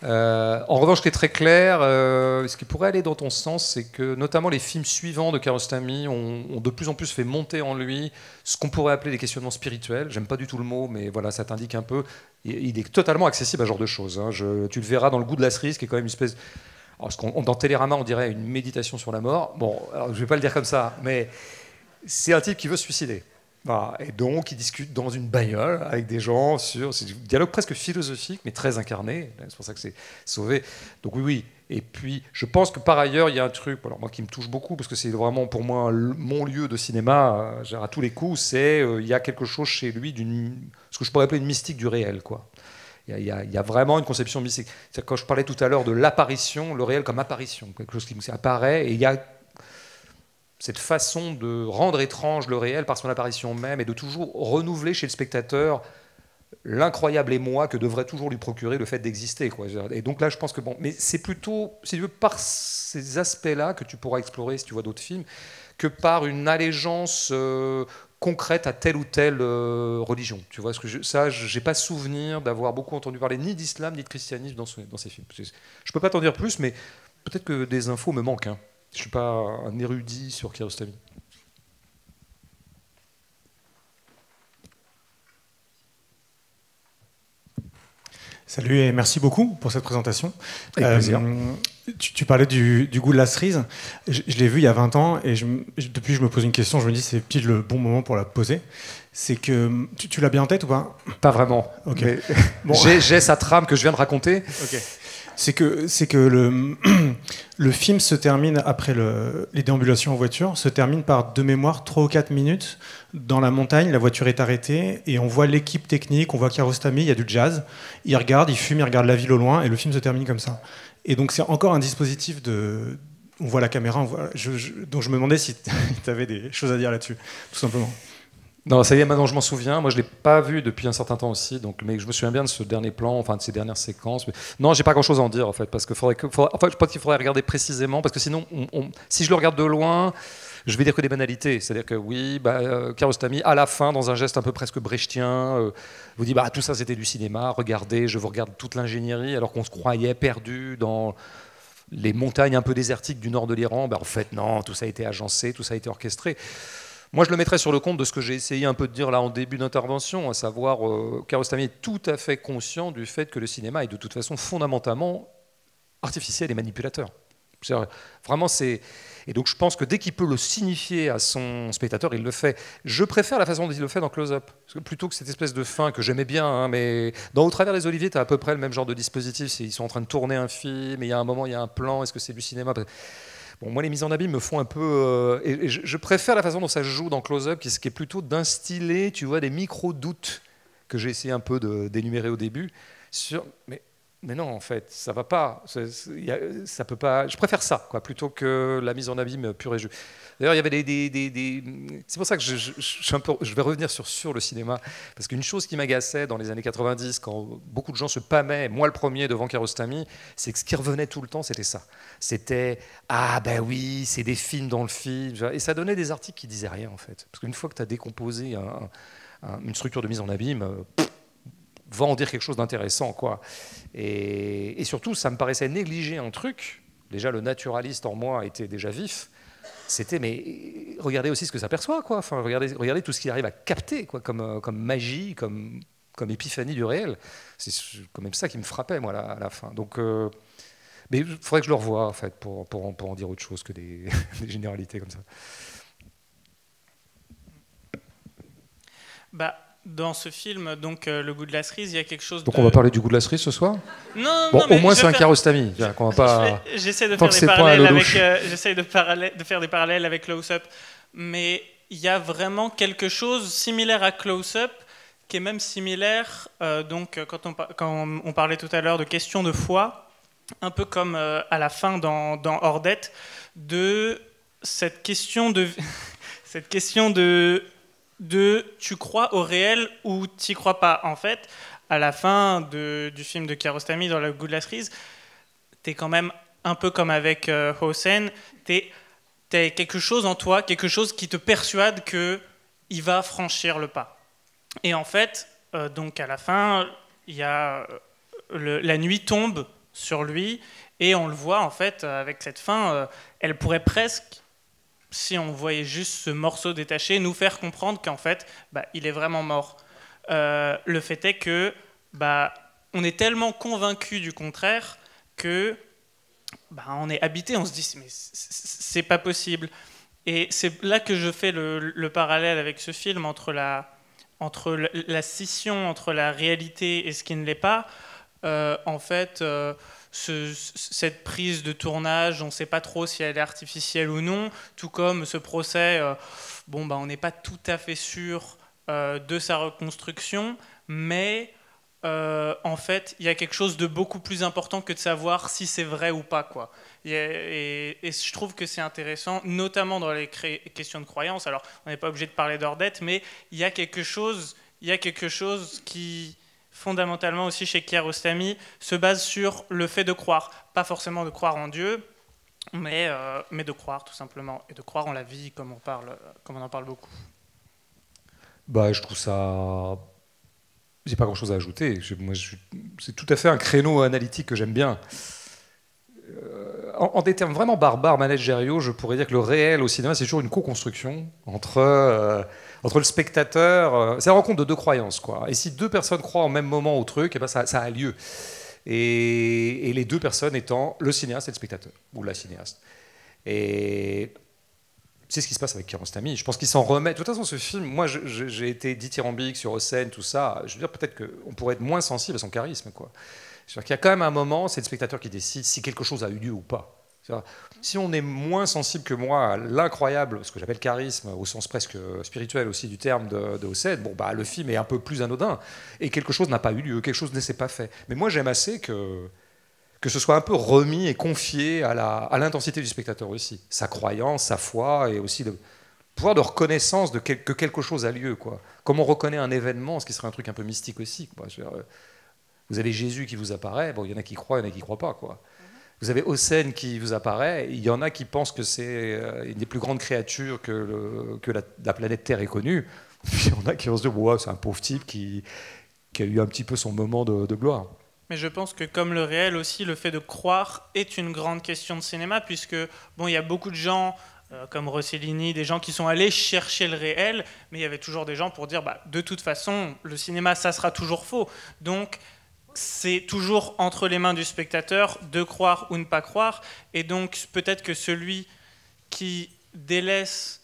En revanche, ce qui est très clair, ce qui pourrait aller dans ton sens, c'est que notamment les films suivants de Kiarostami ont de plus en plus fait monter en lui ce qu'on pourrait appeler des questionnements spirituels. J'aime pas du tout le mot, mais voilà, ça t'indique un peu. Il est totalement accessible à ce genre de choses. Hein. Tu le verras dans Le Goût de la cerise, qui est quand même une espèce... dans Télérama, on dirait une méditation sur la mort. Bon, alors, je ne vais pas le dire comme ça, mais c'est un type qui veut se suicider. Voilà. Et donc, il discute dans une bagnole avec des gens c'est un dialogue presque philosophique, mais très incarné. C'est pour ça que c'est sauvé. Donc oui. Et puis, je pense que par ailleurs, il y a un truc, alors moi qui me touche beaucoup, parce que c'est vraiment pour moi mon lieu de cinéma, à tous les coups, c'est il y a quelque chose chez lui ce que je pourrais appeler une mystique du réel, quoi. Il y a vraiment une conception mystique. C'est-à-dire, quand je parlais tout à l'heure de l'apparition, le réel comme apparition, quelque chose qui apparaît, et il y a cette façon de rendre étrange le réel par son apparition même et de toujours renouveler chez le spectateur l'incroyable émoi que devrait toujours lui procurer le fait d'exister, quoi. Et donc là, je pense que mais c'est plutôt, si tu veux, par ces aspects-là que tu pourras explorer si tu vois d'autres films, que par une allégeance concrète à telle ou telle religion. Tu vois, j'ai pas souvenir d'avoir beaucoup entendu parler ni d'islam ni de christianisme dans ces films. Je peux pas t'en dire plus, mais peut-être que des infos me manquent. Hein. Je suis pas un érudit sur Kiarostami. Salut et merci beaucoup pour cette présentation. Avec plaisir. Tu parlais du goût de la cerise. Je l'ai vu il y a 20 ans et depuis je me pose une question, je me dis c'est pile le bon moment pour la poser. C'est que tu l'as bien en tête ou pas? Pas vraiment. Ok. Mais Bon. j'ai sa trame que je viens de raconter. Ok. C'est que le film se termine après les déambulations en voiture, se termine par de mémoire 3 ou 4 minutes dans la montagne, la voiture est arrêtée et on voit l'équipe technique, on voit Kiarostami, il y a du jazz, il regarde, il fume, il regarde la ville au loin et le film se termine comme ça. Et donc c'est encore un dispositif on voit la caméra, donc je me demandais si tu avais des choses à dire là-dessus, tout simplement. Non, ça y est, maintenant je m'en souviens. Moi, je ne l'ai pas vu depuis un certain temps aussi, mais je me souviens bien de ce dernier plan, enfin de ces dernières séquences. Mais non, j'ai pas grand-chose à en dire en fait, parce que je pense qu'il faudrait regarder précisément, parce que sinon, si je le regarde de loin, je vais dire que des banalités. C'est-à-dire que oui, Kiarostami, à la fin, dans un geste un peu presque brechtien, vous dit tout ça c'était du cinéma. Regardez, je vous regarde toute l'ingénierie, alors qu'on se croyait perdu dans les montagnes un peu désertiques du nord de l'Iran. En fait, non, tout ça a été agencé, tout ça a été orchestré. Moi, je le mettrais sur le compte de ce que j'ai essayé un peu de dire là en début d'intervention, à savoir Kiarostami est tout à fait conscient du fait que le cinéma est de toute façon fondamentalement artificiel et manipulateur. Vraiment, et donc je pense que dès qu'il peut le signifier à son spectateur, il le fait. Je préfère la façon dont il le fait dans Close Up, plutôt que cette espèce de fin que j'aimais bien, hein, mais dans Au travers des oliviers, tu as à peu près le même genre de dispositif. Ils sont en train de tourner un film, et il y a un moment, il y a un plan, est-ce que c'est du cinéma? Bon, moi, les mises en abîme me font un peu... et je préfère la façon dont ça se joue dans Close Up, qui est plutôt d'instiller, tu vois, des micro-doutes que j'ai essayé un peu d'énumérer au début. Mais non, en fait, ça va pas. Ça peut pas. Je préfère ça, quoi, plutôt que la mise en abîme pure et juste. D'ailleurs, il y avait c'est pour ça que je vais revenir sur le cinéma, parce qu'une chose qui m'agaçait dans les années 90, quand beaucoup de gens se pâmaient, moi le premier, devant Kiarostami, c'est que ce qui revenait tout le temps, c'était ça. C'était oui, c'est des films dans le film, et ça donnait des articles qui disaient rien en fait, parce qu'une fois que tu as décomposé une structure de mise en abîme, va en dire quelque chose d'intéressant, quoi. Et surtout, ça me paraissait négliger un truc. Déjà, le naturaliste en moi était déjà vif. C'était, mais regardez aussi ce que ça perçoit, quoi. Enfin, regardez tout ce qu'il arrive à capter, quoi, comme magie, comme épiphanie du réel. C'est quand même ça qui me frappait, moi, à la fin. Donc, mais il faudrait que je le revoie, en fait, pour en dire autre chose que des généralités comme ça. Dans ce film, donc Le goût de la cerise, il y a quelque chose. Donc on va parler du goût de la cerise ce soir? Non, bon, au moins c'est un Kiarostami. J'essaie de faire des parallèles avec. J'essaie de faire des parallèles avec Close Up, mais il y a vraiment quelque chose similaire à Close Up, qui est même similaire. Donc quand on parlait tout à l'heure de questions de foi, un peu comme à la fin dans Ordette, de cette question de tu crois au réel ou t'y crois pas. En fait, à la fin du film de Kiarostami, dans Le goût de la cerise, t'es quand même un peu comme avec Hossein, t'as quelque chose en toi, quelque chose qui te persuade qu'il va franchir le pas. Et en fait, donc à la fin, il y a la nuit tombe sur lui et on le voit en fait avec cette fin, elle pourrait presque, si on voyait juste ce morceau détaché, nous faire comprendre qu'en fait, il est vraiment mort. Le fait est que on est tellement convaincu du contraire que on est habité, on se dit mais c'est pas possible. Et c'est là que je fais le parallèle avec ce film entre la scission entre la réalité et ce qui ne l'est pas. En fait, cette prise de tournage, on ne sait pas trop si elle est artificielle ou non, tout comme ce procès, on n'est pas tout à fait sûr de sa reconstruction, mais en fait, il y a quelque chose de beaucoup plus important que de savoir si c'est vrai ou pas, quoi. Et je trouve que c'est intéressant, notamment dans les questions de croyance. Alors, on n'est pas obligé de parler d'Ordette, mais il y a quelque chose qui, fondamentalement aussi chez Kiarostami, se base sur le fait de croire. Pas forcément de croire en Dieu, mais de croire, tout simplement. Et de croire en la vie, comme on en parle beaucoup. Je trouve ça... J'ai pas grand-chose à ajouter. C'est tout à fait un créneau analytique que j'aime bien. En des termes vraiment barbares, managériaux, je pourrais dire que le réel au cinéma, c'est toujours une co-construction entre le spectateur. C'est la rencontre de deux croyances, quoi. Et si deux personnes croient au même moment au truc, et ça a lieu. Et les deux personnes étant le cinéaste et le spectateur, ou la cinéaste. Et c'est ce qui se passe avec Kiarostami. Je pense qu'il s'en remet. De toute façon, ce film, moi, j'ai été dithyrambique sur Hossein, tout ça. Je veux dire, peut-être qu'on pourrait être moins sensible à son charisme, quoi. C'est-à-dire qu'il y a quand même un moment, c'est le spectateur qui décide si quelque chose a eu lieu ou pas. Si on est moins sensible que moi à l'incroyable, ce que j'appelle charisme, au sens presque spirituel aussi du terme de Hossein, le film est un peu plus anodin. Et quelque chose n'a pas eu lieu, quelque chose ne s'est pas fait. Mais moi, j'aime assez que ce soit un peu remis et confié à l'intensité du spectateur aussi. Sa croyance, sa foi, et aussi le pouvoir de reconnaissance que quelque chose a lieu, quoi. Comme on reconnaît un événement, ce qui serait un truc un peu mystique aussi, quoi. Vous avez Jésus qui vous apparaît, il y en a qui croient, il y en a qui ne croient pas, quoi. Vous avez Hossein qui vous apparaît, il y en a qui pensent que c'est une des plus grandes créatures que la planète Terre ait connue. Il y en a qui vont se dire, c'est un pauvre type qui a eu un petit peu son moment de gloire. Mais je pense que comme le réel aussi, le fait de croire est une grande question de cinéma, puisque il y a beaucoup de gens comme Rossellini, des gens qui sont allés chercher le réel, mais il y avait toujours des gens pour dire de toute façon, le cinéma, ça sera toujours faux. Donc, c'est toujours entre les mains du spectateur de croire ou ne pas croire. Et donc, peut-être que celui qui délaisse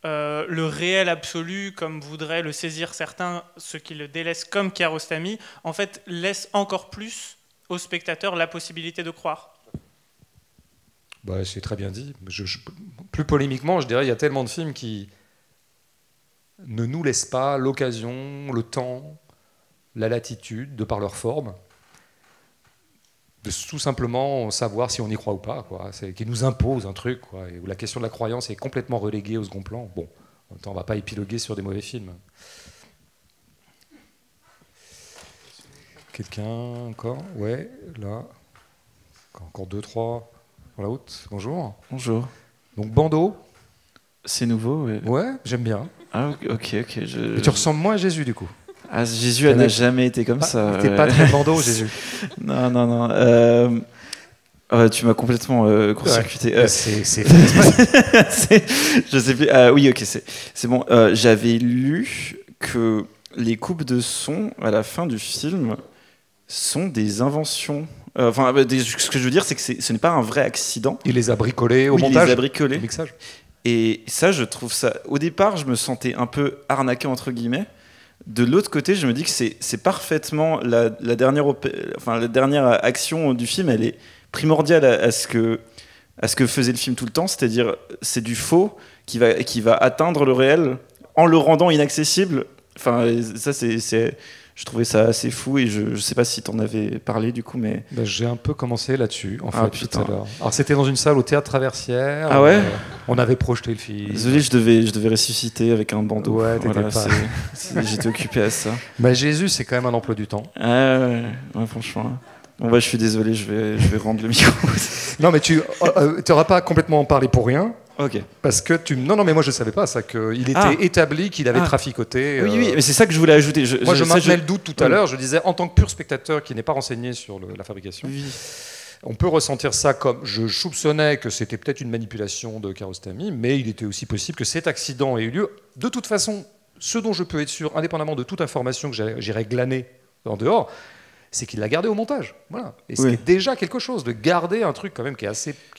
le réel absolu, comme voudraient le saisir certains, ceux qui le délaissent comme Kiarostami, en fait, laisse encore plus au spectateur la possibilité de croire. C'est très bien dit. Plus polémiquement, je dirais, il y a tellement de films qui ne nous laissent pas l'occasion, le temps, la latitude, de par leur forme, de tout simplement savoir si on y croit ou pas, quoi. Qui nous impose un truc, quoi, et où la question de la croyance est complètement reléguée au second plan. Bon, en même temps, on ne va pas épiloguer sur des mauvais films. Quelqu'un encore? Ouais, là. Encore 2, 3. Dans la haute. Bonjour. Bonjour. Donc Bandeau. C'est nouveau, oui. Ouais, j'aime bien. Ah, ok. Et tu ressembles moins à Jésus, du coup. Ah, Jésus, elle n'a jamais été comme ça. T'es pas très Bandeau, Jésus. Non. Tu m'as complètement court-circuité. Ouais. Je sais plus. Oui, ok, c'est bon. J'avais lu que les coupes de son à la fin du film sont des inventions. Ce que je veux dire, c'est que ce n'est pas un vrai accident. Il les a bricolés au montage. Il les a bricolés. Au mixage. Et ça, je trouve ça. Au départ, je me sentais un peu arnaqué entre guillemets. De l'autre côté, je me dis que c'est parfaitement la dernière action du film. Elle est primordiale à ce que faisait le film tout le temps, c'est-à-dire c'est du faux qui va atteindre le réel en le rendant inaccessible. Enfin, ça je trouvais ça assez fou et je sais pas si t'en avais parlé du coup, mais j'ai un peu commencé là-dessus en fait tout à l'heure. Alors c'était dans une salle au Théâtre Traversière. Ah ouais. On avait projeté le film. Désolé, je devais ressusciter avec un bandeau. Ouais, j'étais occupé à ça. Jésus, c'est quand même un emploi du temps. Ouais, franchement. Bon je suis désolé, je vais rendre le micro. Non mais tu n'auras pas complètement parlé pour rien. Ok. Parce que non mais moi je savais pas ça, qu'il était établi qu'il avait traficoté. Oui, mais c'est ça que je voulais ajouter. Moi je maintenais le doute tout à l'heure. Je disais en tant que pur spectateur qui n'est pas renseigné sur la fabrication, on peut ressentir ça comme je soupçonnais que c'était peut-être une manipulation de Kiarostami, mais il était aussi possible que cet accident ait eu lieu. De toute façon, ce dont je peux être sûr, indépendamment de toute information que j'irai glaner en dehors, c'est qu'il l'a gardé au montage. Voilà. Et ce qui est déjà quelque chose, de garder un truc quand même qui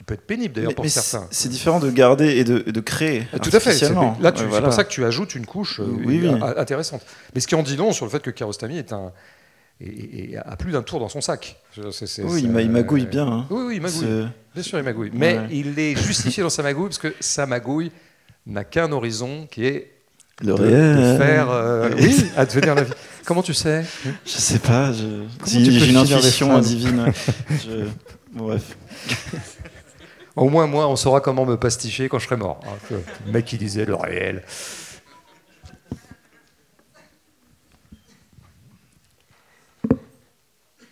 peut être pénible d'ailleurs pour certains. C'est différent de garder et de créer. Tout à fait. C'est Voilà. pour ça que tu ajoutes une couche intéressante. Mais ce qui en dit long sur le fait que Kiarostami a plus d'un tour dans son sac. Il magouille bien. Hein. Oui, il magouille. Bien sûr, il magouille. Mais il est justifié dans sa magouille parce que sa magouille n'a qu'un horizon qui est le réel. De faire, advenir la vie. Comment tu sais? Je sais pas. J'ai une intuition divine. Bref. Au moins, moi, on saura comment me pasticher quand je serai mort. Hein. Le mec qui disait le réel.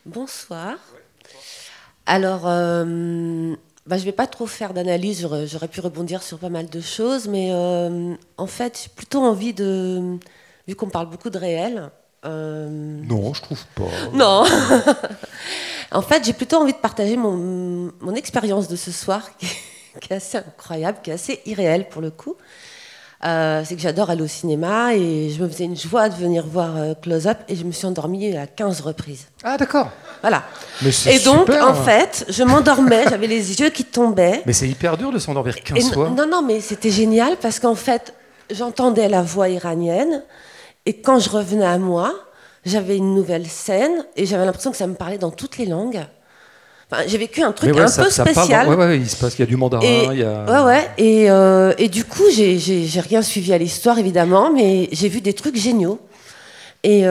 Bonsoir. Alors, je ne vais pas trop faire d'analyse, j'aurais pu rebondir sur pas mal de choses, mais en fait, j'ai plutôt envie de... Vu qu'on parle beaucoup de réel... Non, je trouve pas. Non. En fait, j'ai plutôt envie de partager mon expérience de ce soir, qui est assez incroyable, qui est assez irréelle pour le coup. C'est que j'adore aller au cinéma et je me faisais une joie de venir voir Close Up et je me suis endormie à 15 reprises. Ah d'accord. Voilà. Mais et donc, en fait, je m'endormais, j'avais les yeux qui tombaient. Mais c'est hyper dur de s'endormir 15 fois. Non, mais c'était génial parce qu'en fait, j'entendais la voix iranienne et quand je revenais à moi, j'avais une nouvelle scène et j'avais l'impression que ça me parlait dans toutes les langues. Enfin, j'ai vécu un truc un peu spécial. Il se passe qu'il y a du mandarin. Et du coup, j'ai rien suivi à l'histoire, évidemment, mais j'ai vu des trucs géniaux. Et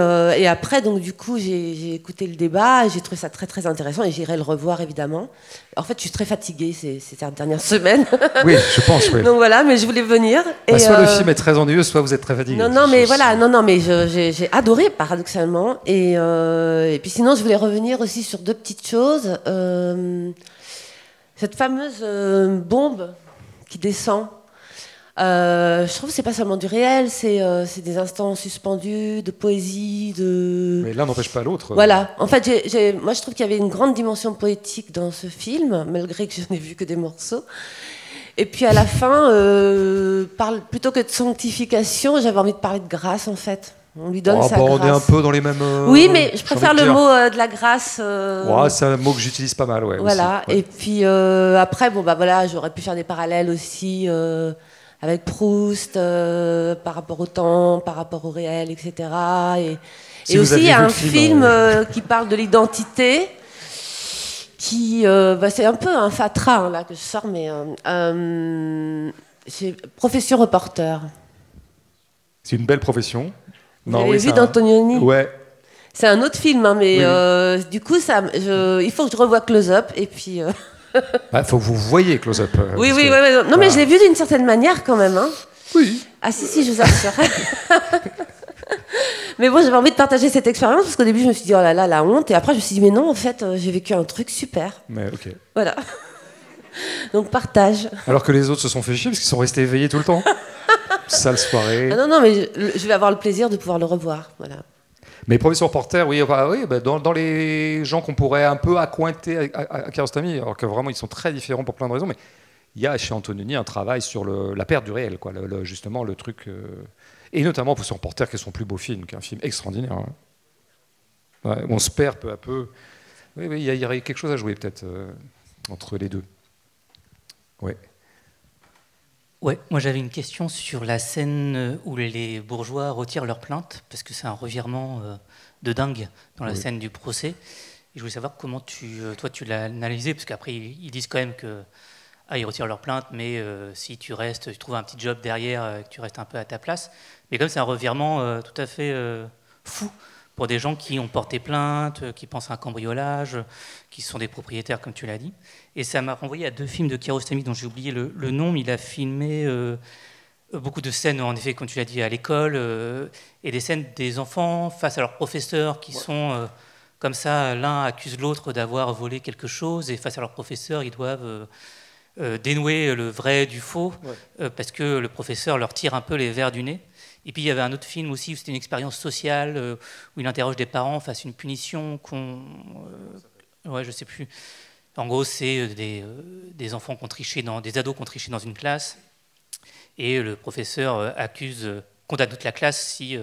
après, donc, du coup, j'ai écouté le débat, et j'ai trouvé ça très, très intéressant, et j'irai le revoir, évidemment. En fait, je suis très fatiguée ces dernières semaines. Oui, je pense, oui. Donc voilà, mais je voulais venir. Soit le film est très ennuyeux, soit vous êtes très fatiguée. Mais j'ai adoré, paradoxalement. Et puis sinon, je voulais revenir aussi sur deux petites choses. Cette fameuse bombe qui descend. Je trouve que c'est pas seulement du réel, c'est des instants suspendus, de poésie, de... Mais l'un n'empêche pas l'autre. Voilà. En fait, moi je trouve qu'il y avait une grande dimension poétique dans ce film, malgré que je n'ai vu que des morceaux. Et puis à la fin, plutôt que de sanctification, j'avais envie de parler de grâce en fait. On lui donne sa grâce. On est un peu dans les mêmes... oui, mais je préfère le mot de la grâce. C'est un mot que j'utilise pas mal, Voilà. Aussi, Et puis après, j'aurais pu faire des parallèles aussi... avec Proust, par rapport au temps, par rapport au réel, etc. Et aussi, il y a un film qui parle de l'identité, qui... c'est un peu un fatras là, que je sors, mais... c'est Profession reporter. C'est une belle profession. Vous avez vu d'Antonioni ? Ouais. C'est un autre film, hein, mais du coup, il faut que je revoie Close Up, et puis... faut que vous voyez Close Up. Oui. Non, mais je l'ai vu d'une certaine manière quand même. Hein. Oui. Ah si, je vous assure. Mais bon, j'avais envie de partager cette expérience parce qu'au début, je me suis dit, oh là là, la honte. Et après, je me suis dit, mais non, en fait, j'ai vécu un truc super. Mais ok. Voilà. Donc, partage. Alors que les autres se sont fait chier parce qu'ils sont restés éveillés tout le temps. Sale soirée. Ah non, mais je vais avoir le plaisir de pouvoir le revoir. Voilà. Mais Profession reporter, dans les gens qu'on pourrait un peu accointer à Kiarostami, alors que vraiment ils sont très différents pour plein de raisons, mais il y a chez Antonioni un travail sur la perte du réel, quoi, justement le truc, et notamment Profession reporter qui est son plus beau film, qui est un film extraordinaire. Hein. Ouais, on se perd peu à peu. Oui, il y aurait quelque chose à jouer peut-être entre les deux. Ouais. Ouais, moi j'avais une question sur la scène où les bourgeois retirent leur plainte, parce que c'est un revirement de dingue dans la scène du procès. Et je voulais savoir comment toi tu l'as analysé, parce qu'après ils disent quand même que ils retirent leur plainte, mais si tu restes, tu trouves un petit job derrière, que tu restes un peu à ta place. Mais comme c'est un revirement tout à fait fou pour des gens qui ont porté plainte, qui pensent à un cambriolage, qui sont des propriétaires, comme tu l'as dit. Et ça m'a renvoyé à deux films de Kiarostami dont j'ai oublié le nom, mais il a filmé beaucoup de scènes, en effet, comme tu l'as dit, à l'école, et des scènes des enfants face à leurs professeurs qui sont comme ça, l'un accuse l'autre d'avoir volé quelque chose, et face à leurs professeurs, ils doivent dénouer le vrai du faux, parce que le professeur leur tire un peu les vers du nez. Et puis il y avait un autre film aussi où c'était une expérience sociale, où il interroge des parents face à une punition je sais plus. En gros, c'est des enfants qui ont triché, des ados qui ont triché dans une classe, et le professeur condamne toute la classe si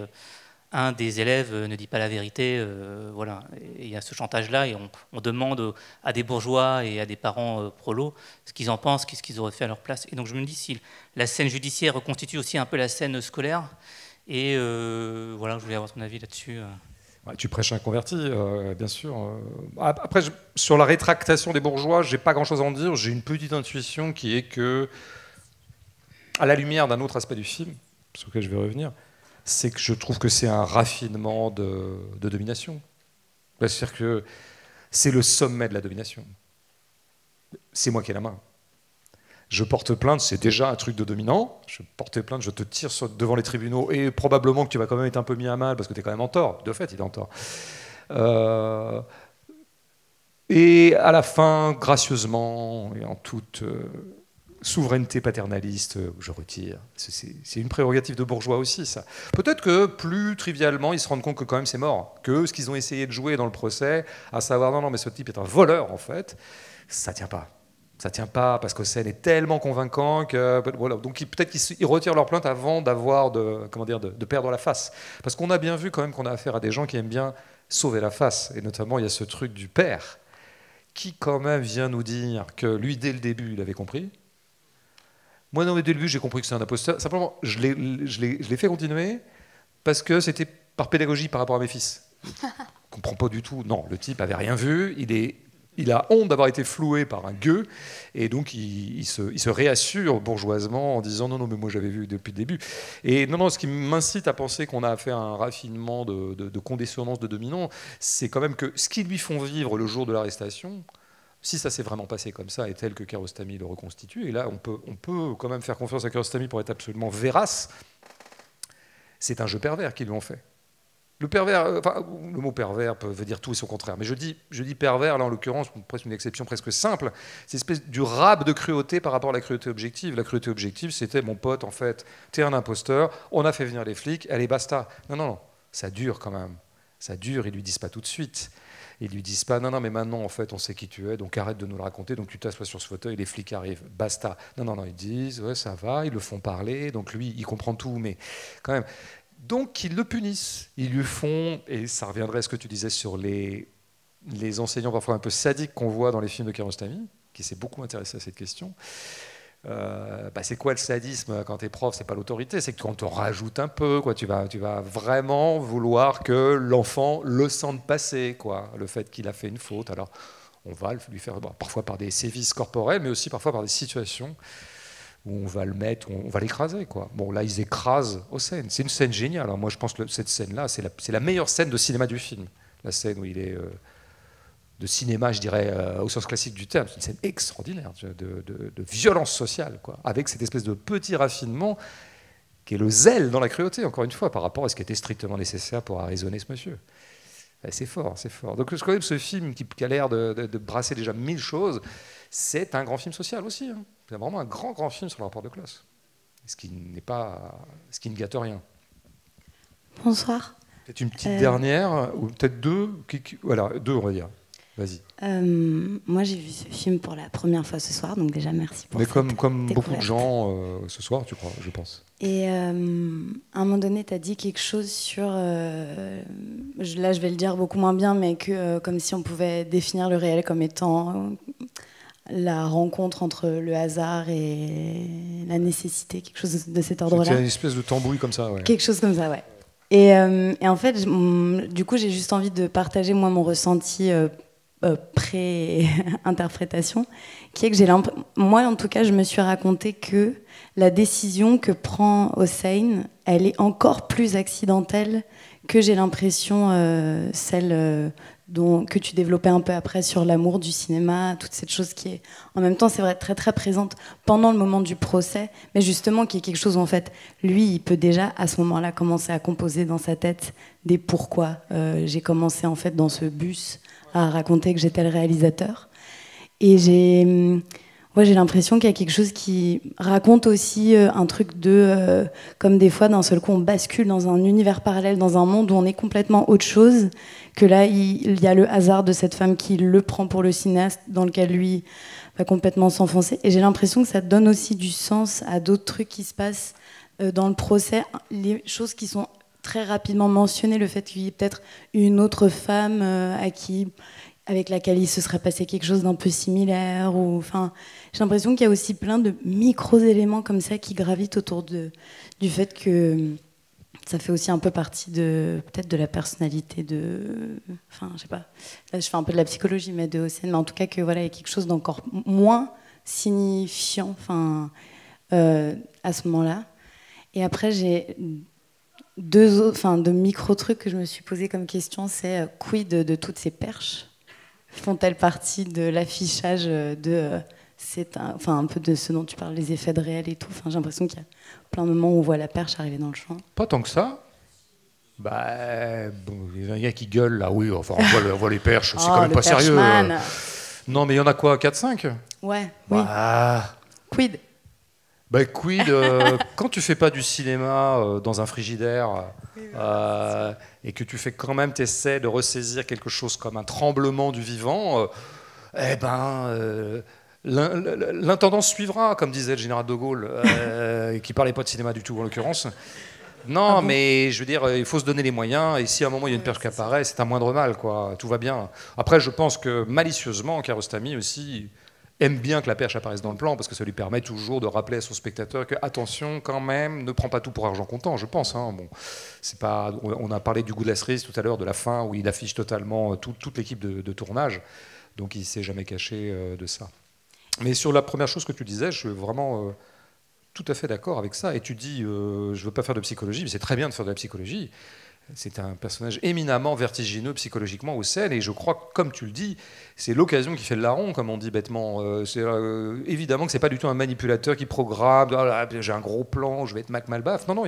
un des élèves ne dit pas la vérité, voilà. Et il y a ce chantage-là, et on demande à des bourgeois et à des parents prolos ce qu'ils en pensent, qu'est-ce qu'ils auraient fait à leur place. Et donc je me dis si la scène judiciaire reconstitue aussi un peu la scène scolaire, et voilà, je voulais avoir ton avis là-dessus. Ouais, tu prêches un converti, bien sûr. Après, sur la rétractation des bourgeois, j'ai pas grand-chose à en dire. J'ai une petite intuition qui est que, à la lumière d'un autre aspect du film, sur lequel je vais revenir, c'est que je trouve que c'est un raffinement de domination. C'est-à-dire que c'est le sommet de la domination. C'est moi qui ai la main. Je porte plainte, c'est déjà un truc de dominant. Je porte plainte, je te tire devant les tribunaux et probablement que tu vas quand même être un peu mis à mal parce que tu es quand même en tort. De fait, il est en tort. Et à la fin, gracieusement et en toute souveraineté paternaliste, je retire. C'est une prérogative de bourgeois aussi, ça. Peut-être que plus trivialement, ils se rendent compte que quand même c'est mort. Que ce qu'ils ont essayé de jouer dans le procès, à savoir non, mais ce type est un voleur en fait, ça tient pas. Ça tient pas parce que Hossein est tellement convaincant que voilà. Donc peut-être qu'ils retirent leur plainte avant d'avoir de perdre la face. Parce qu'on a bien vu quand même qu'on a affaire à des gens qui aiment bien sauver la face. Et notamment il y a ce truc du père qui quand même vient nous dire que lui dès le début il avait compris. Moi non mais dès le début j'ai compris que c'est un imposteur. Simplement je l'ai fait continuer parce que c'était par pédagogie par rapport à mes fils. Je comprends pas du tout. Non, le type avait rien vu. Il a honte d'avoir été floué par un gueux, et donc il se réassure bourgeoisement en disant non, mais moi j'avais vu depuis le début. Et non, ce qui m'incite à penser qu'on a affaire à un raffinement de condescendance de dominant, c'est quand même que ce qu'ils lui font vivre le jour de l'arrestation, si ça s'est vraiment passé comme ça, et tel que Kiarostami le reconstitue, et là on peut quand même faire confiance à Kiarostami pour être absolument vérace, c'est un jeu pervers qu'ils lui ont fait. Le pervers, le mot pervers veut dire tout et son contraire, mais je dis pervers, là en l'occurrence, presque une exception presque simple, c'est une espèce du rab de cruauté par rapport à la cruauté objective. La cruauté objective, c'était mon pote, en fait, t'es un imposteur, on a fait venir les flics, allez, basta. Non, ça dure quand même. Ça dure, ils lui disent pas tout de suite. Ils lui disent pas, non, mais maintenant, en fait, on sait qui tu es, donc arrête de nous le raconter, donc tu t'assois sur ce fauteuil, les flics arrivent, basta. Non, ils disent, ouais, ça va, ils le font parler, donc lui, il comprend tout, mais quand même. Donc, ils le punissent. Ils lui font, et ça reviendrait à ce que tu disais sur les enseignants parfois un peu sadiques qu'on voit dans les films de Kiarostami, qui s'est beaucoup intéressé à cette question. C'est quoi le sadisme quand t'es prof? C'est pas l'autorité, c'est que quand on rajoute un peu, quoi. Tu vas vraiment vouloir que l'enfant le sente passer, quoi. Le fait qu'il a fait une faute. Alors, on va lui faire parfois par des sévices corporels, mais aussi parfois par des situations où on va le mettre, on va l'écraser, quoi. Bon, là, ils écrasent Hossein. C'est une scène géniale. Alors, moi, je pense que cette scène-là, c'est la meilleure scène de cinéma du film. La scène où il est de cinéma, je dirais, au sens classique du terme. C'est une scène extraordinaire de violence sociale, quoi, avec cette espèce de petit raffinement qui est le zèle dans la cruauté, encore une fois, par rapport à ce qui était strictement nécessaire pour arraisonner ce monsieur. C'est fort, c'est fort. Donc, quand même, ce film qui a l'air de brasser déjà 1000 choses, c'est un grand film social aussi, hein. C'est vraiment un grand film sur le rapport de classe. Ce qui ne gâte rien. Bonsoir. Peut-être une petite dernière, ou peut-être deux. Voilà, deux, on va dire. Vas-y. Moi, j'ai vu ce film pour la première fois ce soir, donc déjà merci pour ça. Mais comme beaucoup de gens ce soir, tu crois, je pense. Et à un moment donné, tu as dit quelque chose sur... là, je vais le dire beaucoup moins bien, mais que comme si on pouvait définir le réel comme étant... la rencontre entre le hasard et la nécessité, quelque chose de cet ordre-là. C'est une espèce de tambouille comme ça, ouais. Quelque chose comme ça, ouais. Et en fait, du coup, j'ai juste envie de partager, moi, mon ressenti pré-interprétation, qui est que moi, en tout cas, je me suis raconté que la décision que prend Hossein, elle est encore plus accidentelle que j'ai l'impression, celle... que tu développais un peu après sur l'amour du cinéma, toute cette chose qui est, en même temps, c'est vrai, très très présente pendant le moment du procès, mais justement qui est quelque chose où en fait, lui, il peut déjà à ce moment-là commencer à composer dans sa tête des pourquoi. J'ai commencé en fait dans ce bus à raconter que j'étais le réalisateur, et j'ai l'impression qu'il y a quelque chose qui raconte aussi un truc de comme des fois d'un seul coup on bascule dans un univers parallèle, dans un monde où on est complètement autre chose, que là il y a le hasard de cette femme qui le prend pour le cinéaste dans lequel lui va complètement s'enfoncer, et j'ai l'impression que ça donne aussi du sens à d'autres trucs qui se passent dans le procès, les choses qui sont très rapidement mentionné le fait qu'il y ait peut-être une autre femme avec laquelle il se serait passé quelque chose d'un peu similaire. Enfin, j'ai l'impression qu'il y a aussi plein de micro-éléments comme ça qui gravitent autour du fait que ça fait aussi un peu partie peut-être de la personnalité enfin, je sais pas. Là, je fais un peu de la psychologie, mais de Hossein, mais en tout cas que voilà, il y a quelque chose d'encore moins signifiant, enfin, à ce moment-là. Et après, j'ai deux micro-trucs que je me suis posé comme question, c'est quid de toutes ces perches? Font-elles partie de l'affichage un peu de ce dont tu parles, les effets de réel et tout. Enfin, j'ai l'impression qu'il y a plein de moments où on voit la perche arriver dans le champ. Pas tant que ça. Bah, bon, il y a un gars qui gueule là, oui, enfin, on voit les perches, c'est quand même pas sérieux. Non, mais il y en a quoi, 4-5? Ouais, bah, oui. Quid? Bah, quid, quand tu fais pas du cinéma dans un frigidaire et que tu fais quand même, t'essaies de ressaisir quelque chose comme un tremblement du vivant, l'intendance suivra, comme disait le général de Gaulle, qui parlait pas de cinéma du tout en l'occurrence. Non, mais je veux dire, il faut se donner les moyens, et si à un moment il y a une perche qui apparaît, c'est un moindre mal, quoi. Tout va bien. Après, je pense que malicieusement, Kiarostami aussi aime bien que la perche apparaisse dans le plan, parce que ça lui permet toujours de rappeler à son spectateur que, attention, quand même, ne prends pas tout pour argent comptant, je pense. Hein. Bon, c'est pas, on a parlé du goût de la cerise tout à l'heure, de la fin, où il affiche totalement toute l'équipe de tournage, donc il ne s'est jamais caché de ça. Mais sur la première chose que tu disais, je suis vraiment tout à fait d'accord avec ça. Et tu dis, je ne veux pas faire de psychologie, mais c'est très bien de faire de la psychologie. C'est un personnage éminemment vertigineux psychologiquement au scène, et je crois, comme tu le dis, c'est l'occasion qui fait le larron, comme on dit bêtement. Évidemment que c'est pas du tout un manipulateur qui programme, j'ai un gros plan, je vais être Mac Malbaf. Non,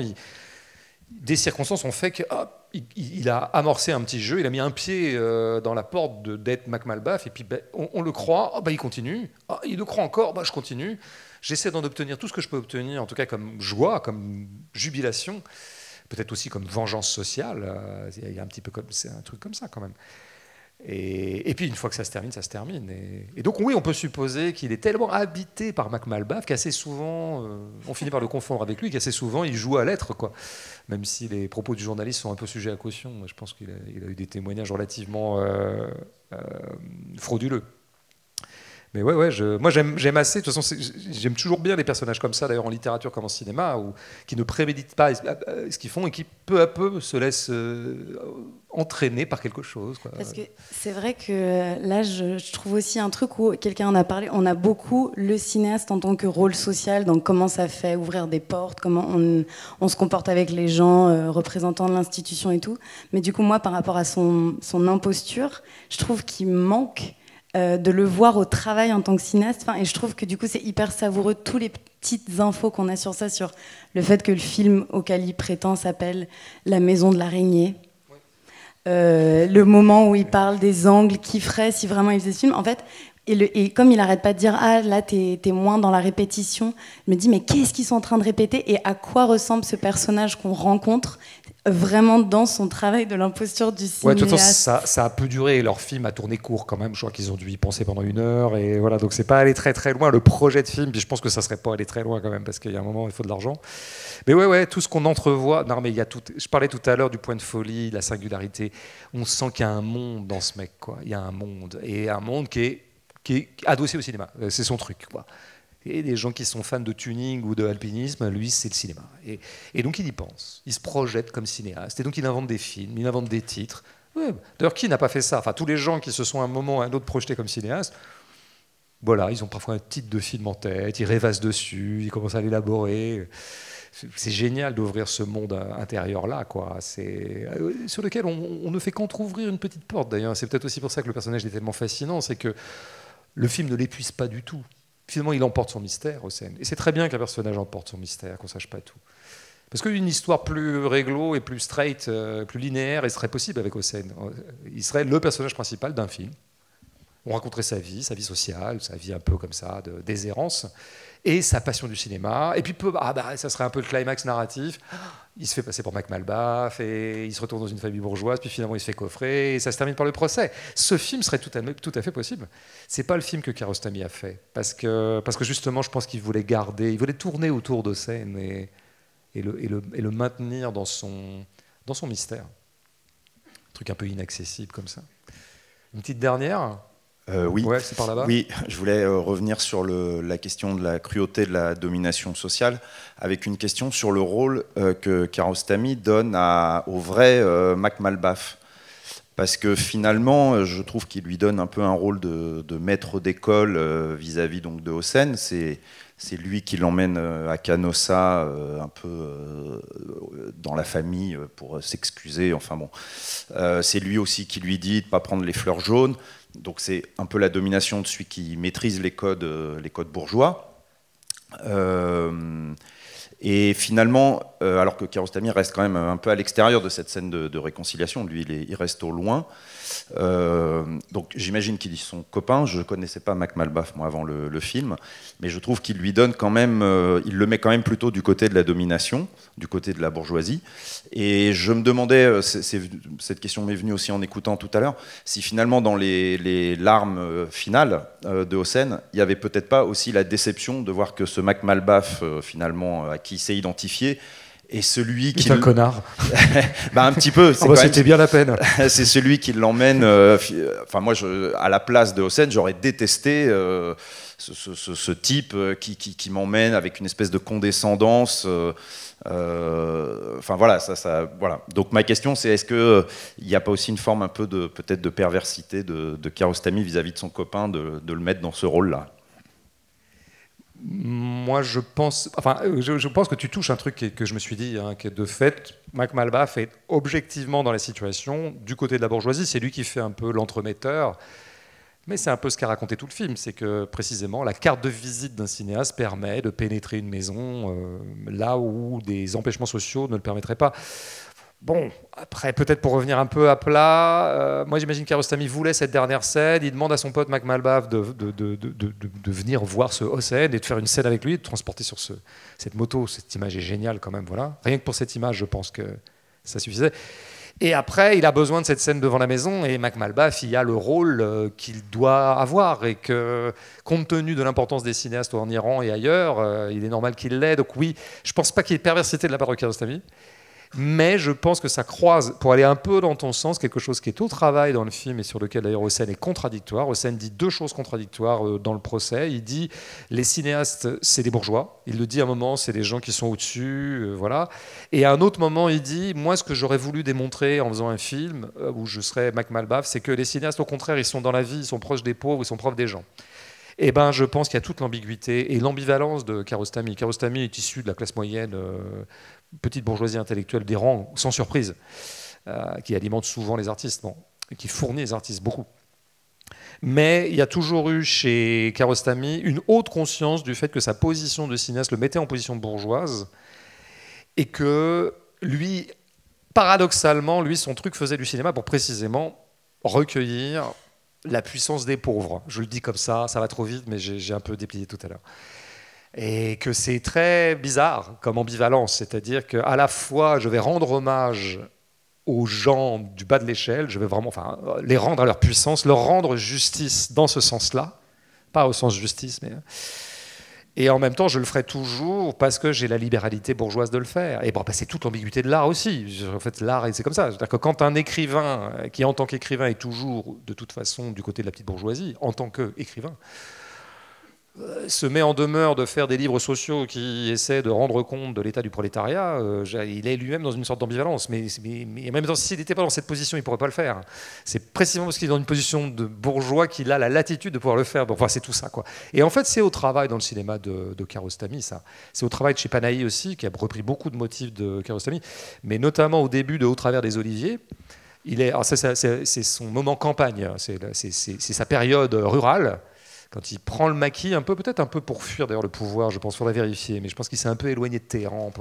des circonstances ont fait qu'il a amorcé un petit jeu, il a mis un pied dans la porte d'être Mac Malbaf, et puis on le croit, il continue, il le croit encore, je continue. J'essaie d'en obtenir tout ce que je peux obtenir, en tout cas comme joie, comme jubilation. Peut-être aussi comme vengeance sociale, il y a un petit peu c'est un truc comme ça quand même. Et puis une fois que ça se termine. Et donc oui, on peut supposer qu'il est tellement habité par Mac Malbaf qu'assez souvent, on finit par le confondre avec lui, qu'assez souvent il joue à l'être, quoi. Même si les propos du journaliste sont un peu sujets à caution, je pense qu'il a eu des témoignages relativement frauduleux. Mais ouais, moi j'aime assez. De toute façon, j'aime toujours bien les personnages comme ça, d'ailleurs en littérature comme en cinéma, qui ne préméditent pas ce qu'ils font et qui peu à peu se laissent entraîner par quelque chose, quoi. Parce que c'est vrai que là, je trouve aussi un truc où quelqu'un en a parlé. On a beaucoup le cinéaste en tant que rôle social, donc comment ça fait ouvrir des portes, comment on se comporte avec les gens, représentants de l'institution et tout. Mais du coup, moi, par rapport à son imposture, je trouve qu'il manque de le voir au travail en tant que cinéaste. Et je trouve que du coup c'est hyper savoureux, tous les petites infos qu'on a sur ça, sur le fait que le film auquel il prétend s'appelle La Maison de l'Araignée. Le moment où il parle des angles qu'il ferait si vraiment il faisait ce film, en fait, et comme il arrête pas de dire là t'es moins dans la répétition, je me dis mais qu'est-ce qu'ils sont en train de répéter et à quoi ressemble ce personnage qu'on rencontre vraiment dans son travail de l'imposture du cinéaste. Ouais, de toute façon, ça a peu duré. Leur film a tourné court quand même. Je crois qu'ils ont dû y penser pendant 1 heure. Et voilà, donc c'est pas allé très très loin. Le projet de film, puis je pense que ça serait pas allé très loin quand même, parce qu'il y a un moment, il faut de l'argent. Mais ouais, tout ce qu'on entrevoit. Non, mais il y a tout. Je parlais tout à l'heure du point de folie, la singularité. On sent qu'il y a un monde dans ce mec, quoi. Il y a un monde. Et un monde qui est adossé au cinéma. C'est son truc, quoi. Et des gens qui sont fans de tuning ou de alpinisme, lui, c'est le cinéma. Et donc, il y pense. Il se projette comme cinéaste. Et donc, il invente des films, il invente des titres. Ouais. D'ailleurs, qui n'a pas fait ça? Enfin, tous les gens qui se sont à un moment ou à un autre projetés comme cinéastes, voilà, ils ont parfois un titre de film en tête, ils rêvassent dessus, ils commencent à l'élaborer. C'est génial d'ouvrir ce monde intérieur-là, quoi. Sur lequel on ne fait qu'entrouvrir une petite porte, d'ailleurs. C'est peut-être aussi pour ça que le personnage est tellement fascinant, c'est que le film ne l'épuise pas du tout. Finalement, il emporte son mystère, Hossein. Et c'est très bien qu'un personnage emporte son mystère, qu'on ne sache pas tout. Parce qu'une histoire plus réglo et plus straight, plus linéaire, elle serait possible avec Hossein. Il serait le personnage principal d'un film. On raconterait sa vie sociale, sa vie un peu comme ça, de déshérence, et sa passion du cinéma. Et puis, ça serait un peu le climax narratif. Il se fait passer pour Mac Malbaf, et il se retourne dans une famille bourgeoise, puis finalement il se fait coffrer, et ça se termine par le procès. Ce film serait tout à fait possible. C'est pas le film que Kiarostami a fait, parce que justement, je pense qu'il voulait tourner autour d'Hossein et le maintenir dans son dans son mystère. Un truc un peu inaccessible comme ça. Une petite dernière. Oui. Ouais, c'est par là-bas. Oui, je voulais revenir sur la question de la cruauté de la domination sociale, avec une question sur le rôle que Kiarostami donne au vrai Mac Malbaf. Parce que finalement, je trouve qu'il lui donne un peu un rôle de maître d'école vis-à-vis donc de Hossein. C'est lui qui l'emmène à Canossa, un peu dans la famille, pour s'excuser. Enfin bon, c'est lui aussi qui lui dit de ne pas prendre les fleurs jaunes. Donc c'est un peu la domination de celui qui maîtrise les codes bourgeois. Et finalement, alors que Kiarostami reste quand même un peu à l'extérieur de cette scène de réconciliation, lui il reste au loin. Donc j'imagine qu'il dit son copain. Je ne connaissais pas Mac Malbaf moi avant le film, mais je trouve qu'il lui donne quand même, il le met quand même plutôt du côté de la domination, du côté de la bourgeoisie. Et je me demandais, cette question m'est venue aussi en écoutant tout à l'heure, si finalement dans les larmes finales de Hossein, il n'y avait peut-être pas aussi la déception de voir que ce Mac Malbaf finalement à qui il s'est identifié, et celui qui... C'est un connard. Bah, un petit peu. C'était bien la peine. C'est celui qui l'emmène... Enfin, moi, à la place de Hossein, j'aurais détesté ce type qui m'emmène avec une espèce de condescendance. Enfin, voilà, voilà. Donc, ma question, c'est est-ce qu'il n'y a pas aussi une forme un peu peut-être de perversité de Kiarostami vis-à-vis de son copain, de le mettre dans ce rôle-là? Moi, je pense que tu touches un truc que je me suis dit, hein, que de fait, Mac Malbaf est objectivement dans la situation du côté de la bourgeoisie. C'est lui qui fait un peu l'entremetteur, mais c'est un peu ce qu'a raconté tout le film. C'est que précisément, la carte de visite d'un cinéaste permet de pénétrer une maison là où des empêchements sociaux ne le permettraient pas. Bon, après, peut-être pour revenir un peu à plat, moi j'imagine qu'Kiarostami voulait cette dernière scène, il demande à son pote Mac Malbaf de venir voir ce Hossein et de faire une scène avec lui, de transporter sur cette moto. Cette image est géniale quand même, voilà. Rien que pour cette image, je pense que ça suffisait. Et après, il a besoin de cette scène devant la maison, et Mac Malbaf, il a le rôle qu'il doit avoir, et que, compte tenu de l'importance des cinéastes en Iran et ailleurs, il est normal qu'il l'ait. Donc oui, je pense pas qu'il y ait de perversité de la part de Kiarostami. Mais je pense que ça croise, pour aller un peu dans ton sens, quelque chose qui est au travail dans le film et sur lequel d'ailleurs Hossein est contradictoire. Hossein dit deux choses contradictoires dans le procès. Il dit les cinéastes, c'est des bourgeois. Il le dit à un moment, c'est des gens qui sont au-dessus, voilà. Et à un autre moment, il dit moi, ce que j'aurais voulu démontrer en faisant un film où je serais Mac Malbaf, c'est que les cinéastes, au contraire, ils sont dans la vie, ils sont proches des pauvres, ils sont proches des gens. Eh ben, je pense qu'il y a toute l'ambiguïté et l'ambivalence de Kiarostami. Kiarostami est issu de la classe moyenne, petite bourgeoisie intellectuelle des rangs, sans surprise, qui alimente souvent les artistes, qui fournit les artistes beaucoup. Mais il y a toujours eu chez Kiarostami une haute conscience du fait que sa position de cinéaste le mettait en position bourgeoise et que lui, paradoxalement, son truc faisait du cinéma pour précisément recueillir la puissance des pauvres. Je le dis comme ça va trop vite, mais j'ai un peu déplié tout à l'heure. Et que c'est très bizarre comme ambivalence, c'est-à-dire qu'à la fois, je vais rendre hommage aux gens du bas de l'échelle, je vais vraiment les rendre à leur puissance, leur rendre justice dans ce sens-là, pas au sens justice, mais... Et en même temps, je le ferai toujours parce que j'ai la libéralité bourgeoise de le faire. Et bon, c'est toute l'ambiguïté de l'art aussi. En fait, l'art, c'est comme ça. C'est-à-dire que quand un écrivain, qui en tant qu'écrivain est toujours, de toute façon, du côté de la petite bourgeoisie, en tant qu'écrivain, se met en demeure de faire des livres sociaux qui essaient de rendre compte de l'état du prolétariat, il est lui-même dans une sorte d'ambivalence. Mais en même temps, s'il n'était pas dans cette position, il ne pourrait pas le faire. C'est précisément parce qu'il est dans une position de bourgeois qu'il a la latitude de pouvoir le faire. Enfin, c'est tout ça, quoi. Et en fait, c'est au travail dans le cinéma de Kiarostami, ça. C'est au travail de chez Panahi aussi, qui a repris beaucoup de motifs de Kiarostami, mais notamment au début de Au travers des oliviers. C'est son moment campagne, c'est sa période rurale. Quand il prend le maquis, peut-être un peu pour fuir d'ailleurs le pouvoir, je pense, il faudrait vérifier, mais je pense qu'il s'est un peu éloigné de Téhéran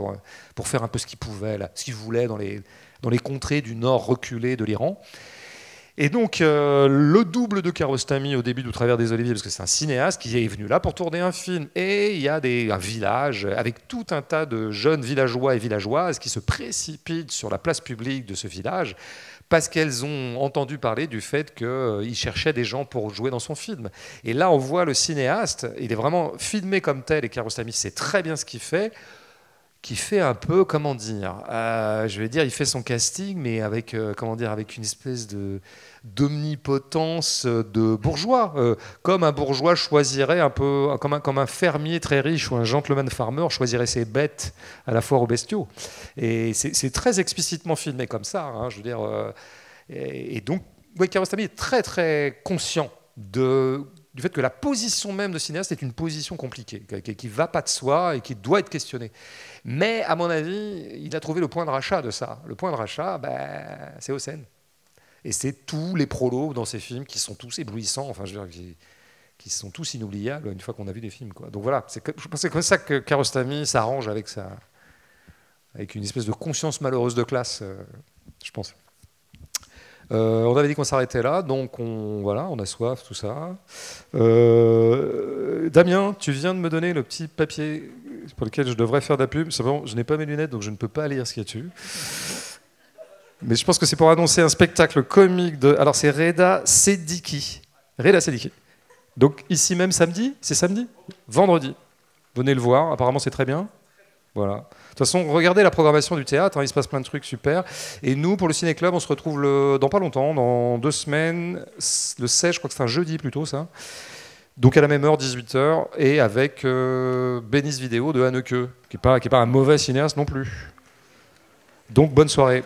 pour faire un peu ce qu'il pouvait, là, ce qu'il voulait dans les contrées du nord reculé de l'Iran. Et donc, le double de Kiarostami au début d'Au travers des oliviers, parce que c'est un cinéaste qui est venu là pour tourner un film, et il y a un village avec tout un tas de jeunes villageois et villageoises qui se précipitent sur la place publique de ce village, parce qu'elles ont entendu parler du fait qu'il cherchait des gens pour jouer dans son film. Et là, on voit le cinéaste, il est vraiment filmé comme tel, et Kiarostami sait très bien ce qu'il fait, qui fait un peu, comment dire, je vais dire, il fait son casting, mais avec, comment dire, avec une espèce d'omnipotence de bourgeois, comme un bourgeois choisirait un peu, comme un fermier très riche ou un gentleman farmer choisirait ses bêtes à la foire aux bestiaux. Et c'est très explicitement filmé comme ça, hein, je veux dire. Et donc, Kiarostami est très très conscient du fait que la position même de cinéaste est une position compliquée, qui ne va pas de soi et qui doit être questionnée. Mais à mon avis, il a trouvé le point de rachat de ça. Le point de rachat, c'est Hossein. Et c'est tous les prolos dans ces films qui sont tous éblouissants, enfin, je veux dire, qui sont tous inoubliables une fois qu'on a vu des films, quoi. Donc voilà, je pense que c'est comme ça que Kiarostami s'arrange avec une espèce de conscience malheureuse de classe, je pense. On avait dit qu'on s'arrêtait là, donc on a soif, tout ça. Damien, tu viens de me donner le petit papier pour lequel je devrais faire de la pub. Simplement, je n'ai pas mes lunettes, donc je ne peux pas lire ce qu'il y a dessus. Mais je pense que c'est pour annoncer un spectacle comique de... Alors c'est Reda Sediki. Reda Sediki. Donc ici même samedi, c'est samedi ? Vendredi. Venez le voir, apparemment c'est très bien. Voilà. De toute façon, regardez la programmation du théâtre, hein, il se passe plein de trucs super. Et nous, pour le Ciné Club, on se retrouve dans pas longtemps, dans 2 semaines, le 16, je crois que c'est un jeudi plutôt ça. Donc à la même heure, 18h, et avec Bénis Vidéo de Hanneke, qui est pas un mauvais cinéaste non plus. Donc bonne soirée.